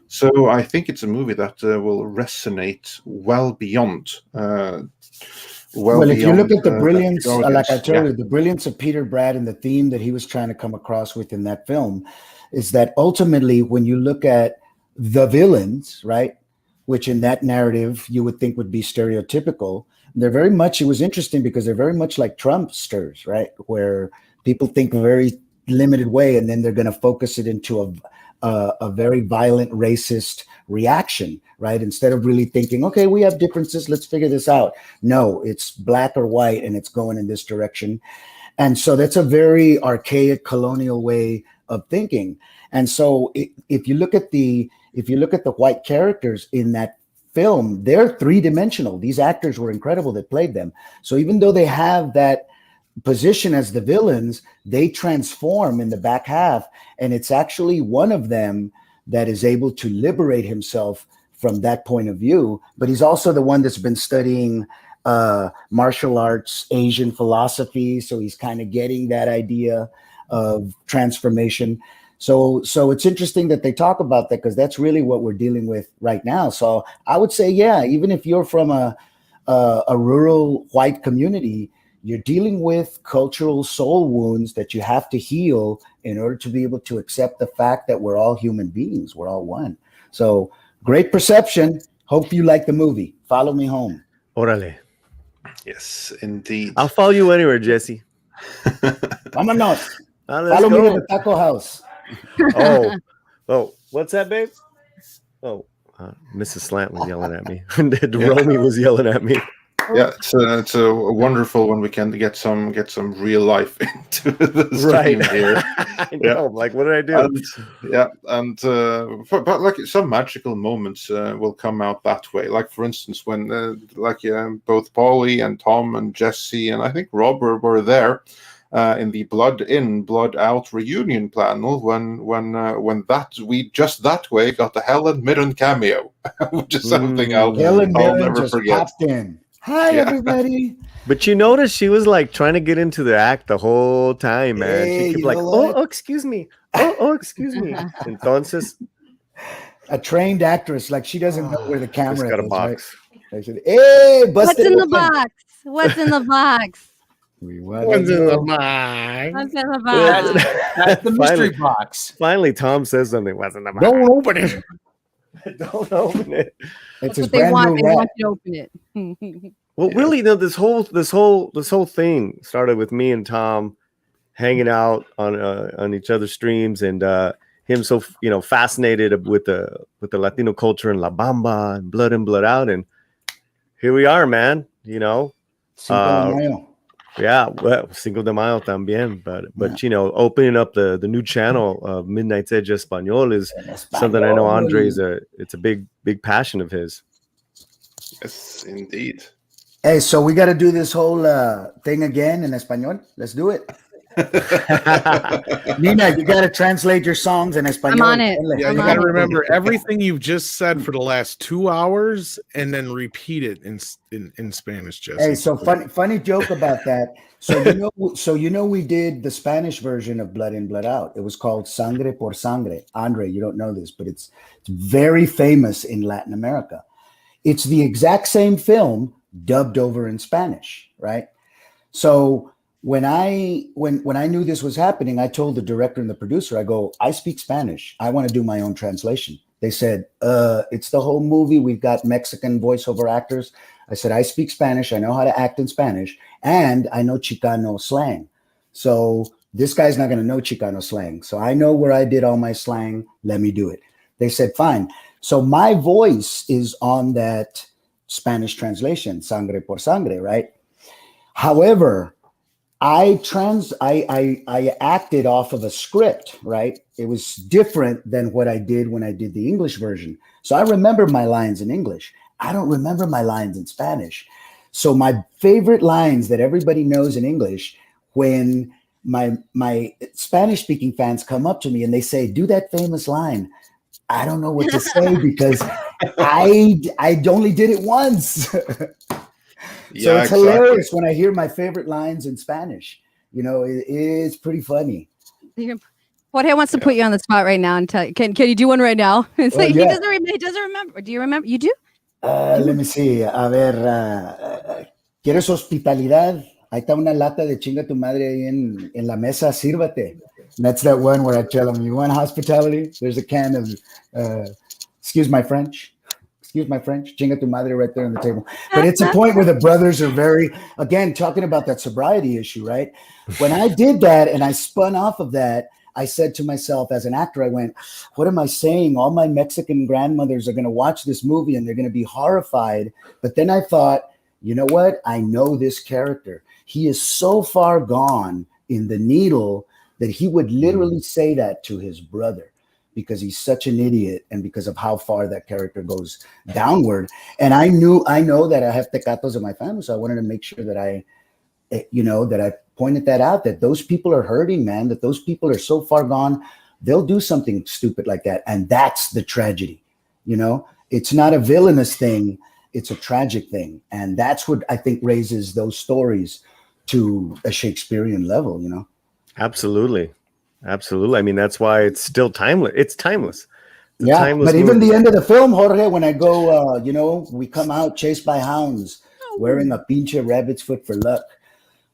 So I think it's a movie that will resonate well beyond. If you look at the brilliance, like I told you, the brilliance of Peter Brad and the theme that he was trying to come across with in that film, is that ultimately when you look at the villains, right, which in that narrative you would think would be stereotypical, they're very much, it was interesting because they're very much like Trumpsters, right, where people think a very limited way and then they're going to focus it into a very violent racist reaction, right, instead of really thinking, okay, we have differences, let's figure this out. No, it's black or white and it's going in this direction. And so that's a very archaic colonial way of thinking. And so if you look at the white characters in that film, they're three-dimensional. These actors were incredible that played them. So even though they have that position as the villains, they transform in the back half, and it's actually one of them that is able to liberate himself from that point of view. But he's also the one that's been studying martial arts, Asian philosophy, so he's kind of getting that idea of transformation. So it's interesting that they talk about that, because that's really what we're dealing with right now. So I would say, yeah, even if you're from a rural white community, you're dealing with cultural soul wounds that you have to heal in order to be able to accept the fact that we're all human beings. We're all one. So great perception. Hope you like the movie. Follow Me Home. Órale. Yes, indeed. I'll follow you anywhere, Jesse. Vámonos. Let's Follow me go. to the taco house. Oh, what's that, babe? Oh, Mrs. Slant was yelling at me. Romy was yelling at me. Yeah, it's wonderful when we can get some real life into the stream here. I know. Like, what did I do? But like some magical moments will come out that way. Like for instance, when both Paulie and Tom and Jesse and I think Rob were there in the Blood In, Blood Out reunion panel when that we just that way got the Helen Mirren cameo, which is something I'll never just forget. Popped in. Hi, everybody. But you notice she was like trying to get into the act the whole time, man. Hey, she kept like, excuse me. Oh, excuse me. Entonces, a trained actress, like she doesn't know where the camera got a is. box. Right? They said, hey, What's in the box? What's in the box? What's in the box? What's in the box? That's the mystery box. Finally, Tom says something. What's in the box? Don't open it. Don't open it. It's what they want. They want you to open it. Well, really, this whole thing started with me and Tom hanging out on each other's streams, and him so fascinated with the Latino culture and La Bamba and Blood In, Blood Out, and here we are, man. Cinco de Mayo. Yeah, well, Cinco de Mayo también, but opening up the new channel of Midnight's Edge Español is something I know Andre's it's a big passion of his. Yes, indeed. Hey, so we got to do this whole thing again in Español. Let's do it. Nina, you got to translate your songs in Español. I'm on it. Yeah, you got to remember everything you've just said for the last 2 hours, and then repeat it in Spanish. Jesse. Hey, so funny joke about that. So we did the Spanish version of Blood In, Blood Out. It was called Sangre por Sangre. Andre, you don't know this, but it's very famous in Latin America. It's the exact same film dubbed over in Spanish, right? So when I knew this was happening, I told the director and the producer, I go, I speak Spanish. I want to do my own translation. They said, it's the whole movie. We've got Mexican voiceover actors. I said, I speak Spanish. I know how to act in Spanish, and I know Chicano slang. So this guy's not going to know Chicano slang. So I know where I did all my slang. Let me do it. They said, fine. So my voice is on that Spanish translation, Sangre por Sangre, right? However, I acted off of a script, right? It was different than what I did when I did the English version. So I remember my lines in English. I don't remember my lines in Spanish. So my favorite lines that everybody knows in English, when my Spanish-speaking fans come up to me and they say, do that famous line, I don't know what to say because I only did it once. So it's hilarious when I hear my favorite lines in Spanish. It is pretty funny. Jorge wants to put you on the spot right now and tell you. Can you do one right now? He doesn't remember. Do you remember? You do? Let me see. A ver, ¿quieres hospitalidad? Ahí está una lata de chinga tu madre ahí en la mesa. Sírvate. That's that one where I tell them, you want hospitality? There's a can of, excuse my French, chinga tu madre right there on the table. But it's a point where the brothers are very, again, talking about that sobriety issue, right? When I did that and I spun off of that, I said to myself as an actor, I went, what am I saying? All my Mexican grandmothers are going to watch this movie and they're going to be horrified. But then I thought, you know what? I know this character. He is so far gone in the needle that he would literally say that to his brother because he's such an idiot and because of how far that character goes downward. And I know that I have tecatos in my family, so I wanted to make sure that I pointed that out, that those people are hurting, man, that those people are so far gone, they'll do something stupid like that. And that's the tragedy. It's not a villainous thing. It's a tragic thing. And that's what I think raises those stories to a Shakespearean level, Absolutely. I mean, that's why it's still timeless. It's timeless. It's timeless but movie. Even the end of the film, Jorge, when I go, we come out chased by hounds, wearing a pinche rabbit's foot for luck.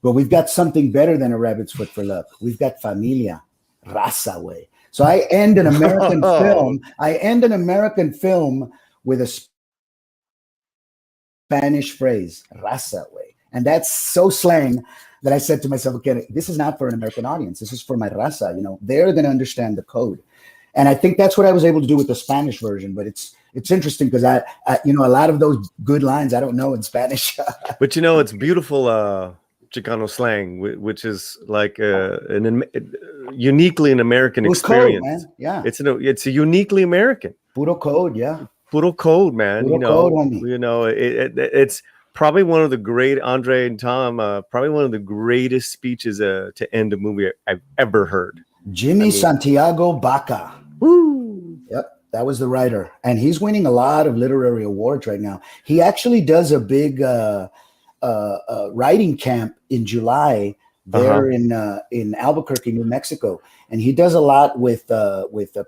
But we've got something better than a rabbit's foot for luck. We've got familia, raza, way. So I end an American film. I end an American film with a Spanish phrase, raza, way. And that's so slang that I said to myself, okay, this is not for an American audience. This is for my raza. You know, they're going to understand the code. And I think that's what I was able to do with the Spanish version. But it's interesting because I you know, a lot of those good lines I don't know in Spanish. But you know, it's beautiful Chicano slang, which is like uniquely an American experience. Code, man. Yeah, it's a uniquely American. Puro code, yeah. Puro code, man. Puro code, it's probably one of the great Andre and Tom. Probably one of the greatest speeches to end a movie I've ever heard. Jimmy Santiago Baca. Woo. Yep. That was the writer, and he's winning a lot of literary awards right now. He actually does a big writing camp in July there in Albuquerque, New Mexico, and he does a lot with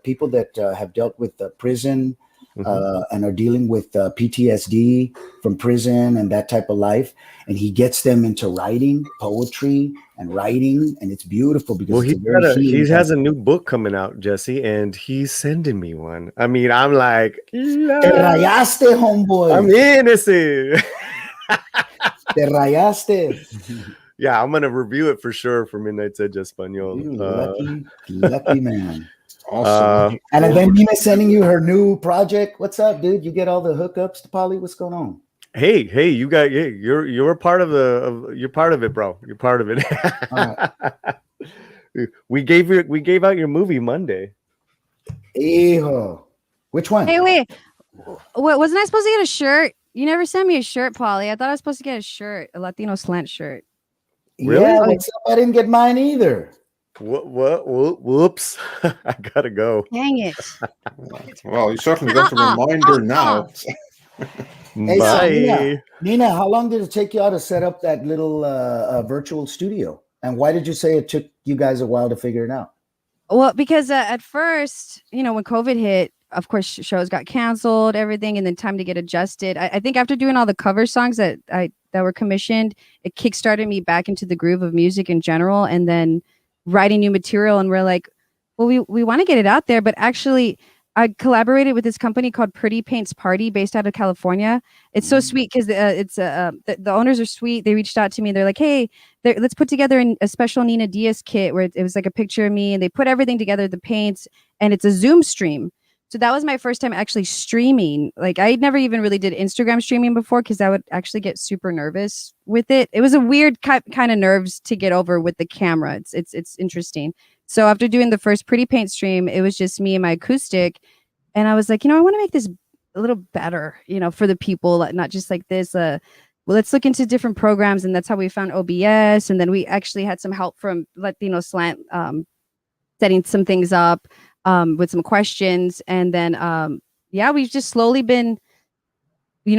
people that have dealt with prison and are dealing with PTSD from prison and that type of life, and he gets them into writing, poetry, and writing, and it's beautiful because he has a new book coming out, Jesse, and he's sending me one. I mean, I'm like, Te rayaste, homeboy. I'm innocent. Te rayaste. Yeah, I'm gonna review it for sure for Midnight's Edge Español. Lucky man. Awesome. And then Nina sending you her new project. What's up, dude? You get all the hookups to Polly? What's going on? Hey, you're part of you're part of it, bro. You're part of it. Right. We gave out your movie Monday. Hijo. Which one? Hey, wait. Wasn't I supposed to get a shirt? You never sent me a shirt, Polly. I thought I was supposed to get a shirt, a Latino slant shirt. Really? Yeah, what's up? I didn't get mine either. What? Whoops! I gotta go. Dang it! Well, you certainly got a reminder now. Hey, bye. So Nina, how long did it take y'all to set up that little virtual studio? And why did you say it took you guys a while to figure it out? Well, because at first, you know, when COVID hit, of course, shows got canceled, everything, and then time to get adjusted. I think after doing all the cover songs that were commissioned, it kickstarted me back into the groove of music in general, and then writing new material. And we're like, well, we want to get it out there, but actually, I collaborated with this company called Pretty Paints Party, based out of California. It's so sweet because the owners are sweet. They reached out to me. They're like, hey, let's put together a special Nina Diaz kit where it was like a picture of me, and they put everything together, the paints, and it's a Zoom stream. So that was my first time actually streaming. Like, I never even really did Instagram streaming before because I would actually get super nervous with it. It was a weird kind of nerves to get over with the camera. It's interesting. So after doing the first Pretty Paint stream, it was just me and my acoustic. And I was like, I want to make this a little better, for the people, not just like this. Well, let's look into different programs. And that's how we found OBS. And then we actually had some help from Latino Slant, setting some things up with some questions. And then, we've just slowly been,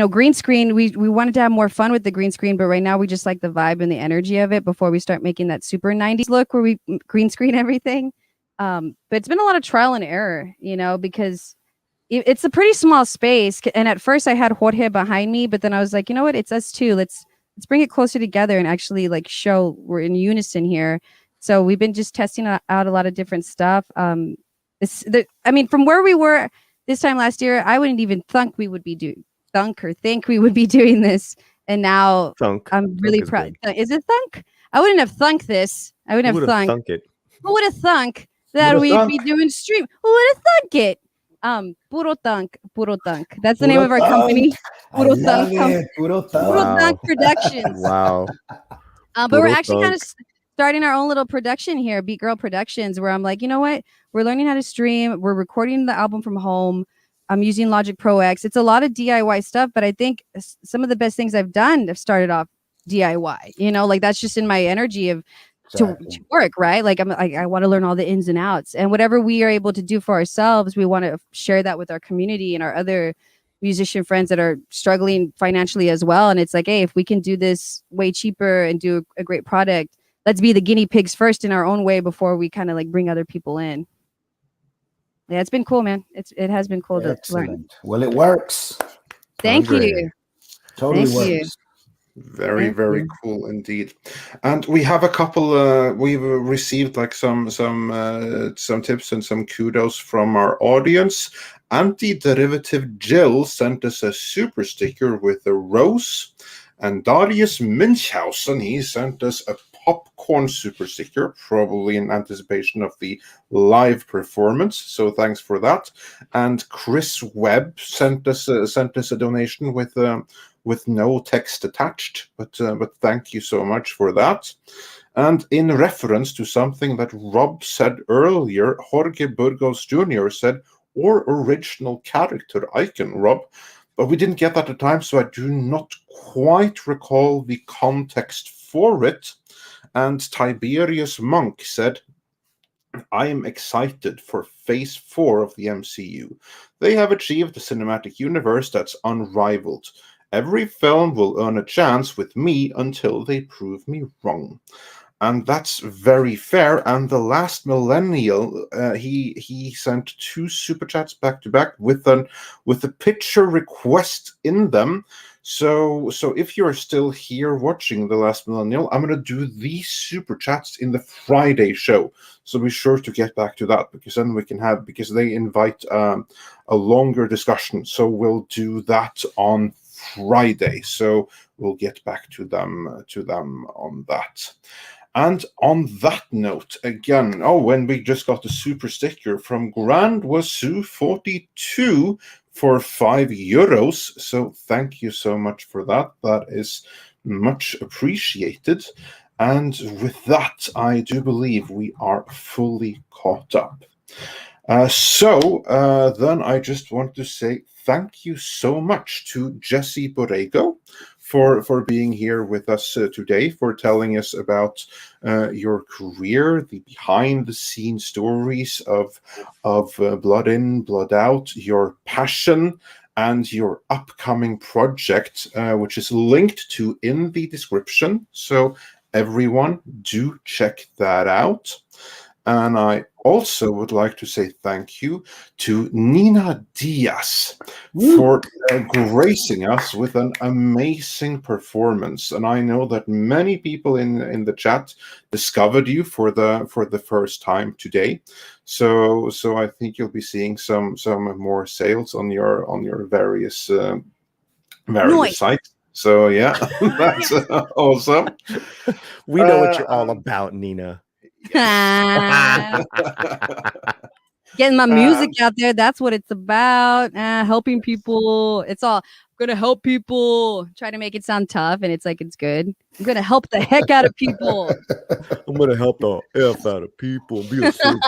green screen. We wanted to have more fun with the green screen, but right now we just like the vibe and the energy of it before we start making that super 90s look where we green screen everything. But it's been a lot of trial and error, because it's a pretty small space. And at first I had Jorge behind me, but then I was like, you know what? It's us too. Let's bring it closer together and actually like show we're in unison here. So we've been just testing out a lot of different stuff. From where we were this time last year, I wouldn't even think we would be doing this. And now I'm really proud. Is it thunk? I wouldn't have thunk this. I wouldn't have thunk it. Who would have thunk that we'd be doing stream? Who would have thunk it? Puro thunk. That's the name of our company. Puro thunk. Puro thunk Productions. Wow. But we're actually kind of starting our own little production here, Beat Girl Productions, where I'm like, you know what? We're learning how to stream. We're recording the album from home. I'm using Logic Pro X. It's a lot of DIY stuff, but I think some of the best things I've done have started off DIY. Like that's just in my energy of to work, right? Like I want to learn all the ins and outs, and whatever we are able to do for ourselves, we want to share that with our community and our other musician friends that are struggling financially as well. And it's like, hey, if we can do this way cheaper and do a great product, let's be the guinea pigs first in our own way before we kind of like bring other people in. Yeah, it's been cool, man. It has been cool to learn. Well, it works. Thank you. Totally works. Very cool indeed. And we have a couple. We've received like some tips and some kudos from our audience. Anti-Derivative Jill sent us a super sticker with a rose. And Darius Münchhausen, he sent us a popcorn super sticker, probably in anticipation of the live performance. So thanks for that. And Chris Webb sent us a donation with no text attached, but thank you so much for that. And in reference to something that Rob said earlier, Jorge Burgos Jr. said, or original character icon, Rob, but we didn't get that at the time, so I do not quite recall the context for it. And Tiberius Monk said, I am excited for Phase 4 of the MCU. They have achieved a cinematic universe that's unrivaled. Every film will earn a chance with me until they prove me wrong. And that's very fair. And the last millennial, he sent 2 super chats back to back with a picture request in them. So if you're still here watching The Last Millennial, I'm going to do these super chats in the Friday show. So be sure to get back to that, because then we can have, because they invite a longer discussion. So we'll do that on Friday. So we'll get back to them on that. And on that note, again, when we just got the super sticker from Grand Wasu 42 for €5. So thank you so much for that. That is much appreciated. And with that, I do believe we are fully caught up. Then I just want to say thank you so much to Jesse Borrego for being here with us today, for telling us about your career, the behind-the-scenes stories of Blood In, Blood Out, your passion, and your upcoming project, which is linked to in the description. So everyone, do check that out. And I also would like to say thank you to Nina Diaz for gracing us with an amazing performance. And I know that many people in the chat discovered you for the first time today. So I think you'll be seeing some more sales on your various sites. So yeah, that's awesome. We know what you're all about, Nina. Getting my music out there, that's what it's about. Helping people. It's all, I'm gonna help people. Try to make it sound tough, and it's like, it's good. I'm gonna help the heck out of people. I'm gonna help the F out of people. Be a servant.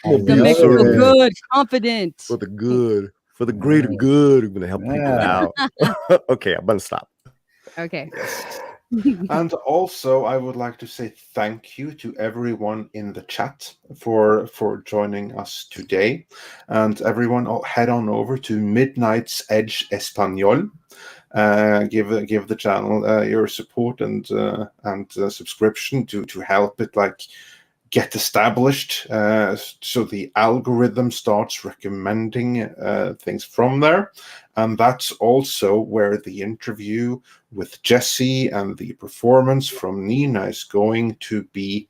To make people good, confident. For the good. For the greater good. I'm gonna help people out. Okay, I'm gonna stop. Okay. And also, I would like to say thank you to everyone in the chat for joining us today. And everyone, head on over to Midnight's Edge Español. Give the channel your support and subscription to help it get established, so the algorithm starts recommending things from there. And that's also where the interview with Jesse and the performance from Nina is going to be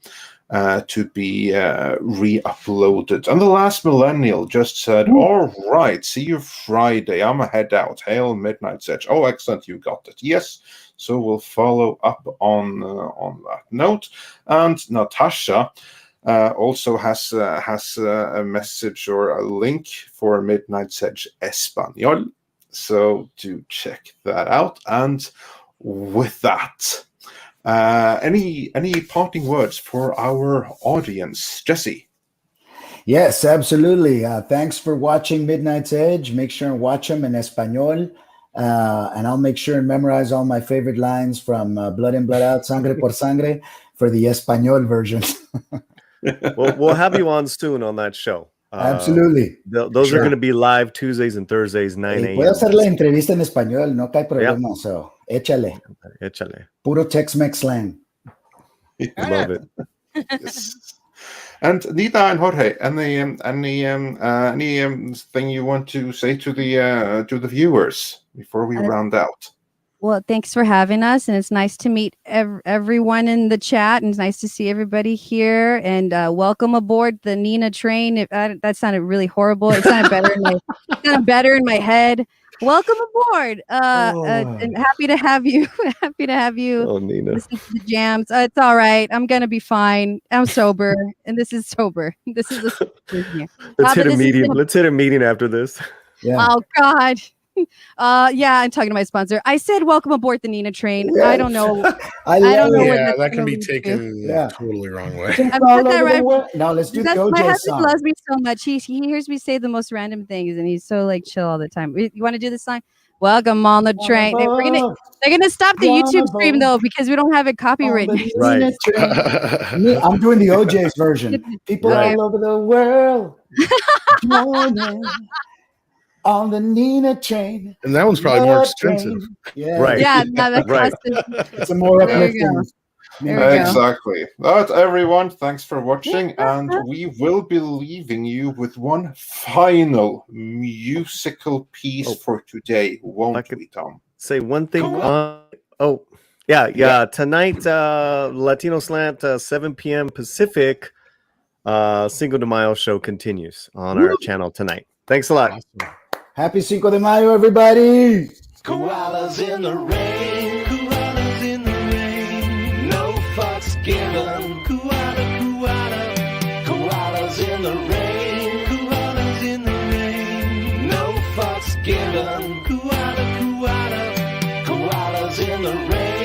re-uploaded. And the last millennial just said, all right, see you Friday. I'm a head out. Hail Midnight's Edge. Oh, excellent. You got it. Yes. So we'll follow up on that note. And Natasha also has a message or a link for Midnight's Edge Español. So do check that out. And with that, any parting words for our audience, Jesse? Yes, absolutely. Thanks for watching Midnight's Edge. Make sure and watch them in Español. And I'll make sure and memorize all my favorite lines from Blood In, Blood Out, Sangre por Sangre for the Español version. We'll have you on soon on that show. Absolutely. Those are going to be live Tuesdays and Thursdays, 9 a.m. Puedo hacer la entrevista en español, no hay problema. Yep. So, échale. Puro Tex-Mex slang. Love it. Yes. And Nina and Jorge, any thing you want to say to the viewers before we round out? Well, thanks for having us, and it's nice to meet everyone in the chat, and it's nice to see everybody here. And welcome aboard the Nina train. That sounded really horrible. It sounded better in my head. Welcome aboard. And happy to have you. Happy to have you. Oh, Nina. Listen to the jams. It's all right. I'm gonna be fine. I'm sober, and this is sober. This is a Let's hit a meeting. Let's hit a meeting after this. Yeah. Oh God. Yeah, I'm talking to my sponsor. I said welcome aboard the Nina train. Yeah. I don't know. I don't know. Yeah, that can be taken totally wrong way. I've said that right. Now let's do the My OJ husband song. loves me so much. He hears me say the most random things, and he's so like chill all the time. You want to do this song? Welcome on the train. They're gonna stop the YouTube stream though because we don't have it copywritten. Right. I'm doing the OJ's version. People all over the world joining on the Nina train. And that one's probably more expensive. Yeah. Right. Yeah, no, that Right. It's a more uplifting. Exactly. But everyone, thanks for watching, and we will be leaving you with one final musical piece for today, won't we, Tom? Say one thing. Yeah. Tonight, Latino Slant, 7 p.m. Pacific. Cinco de Mayo show continues on our channel tonight. Thanks a lot. Awesome. Happy Cinco de Mayo, everybody. Koalas in the rain, koalas in the rain, no fucks given. Koalas in the rain, koalas in the rain, no fucks given. Koalas in the rain.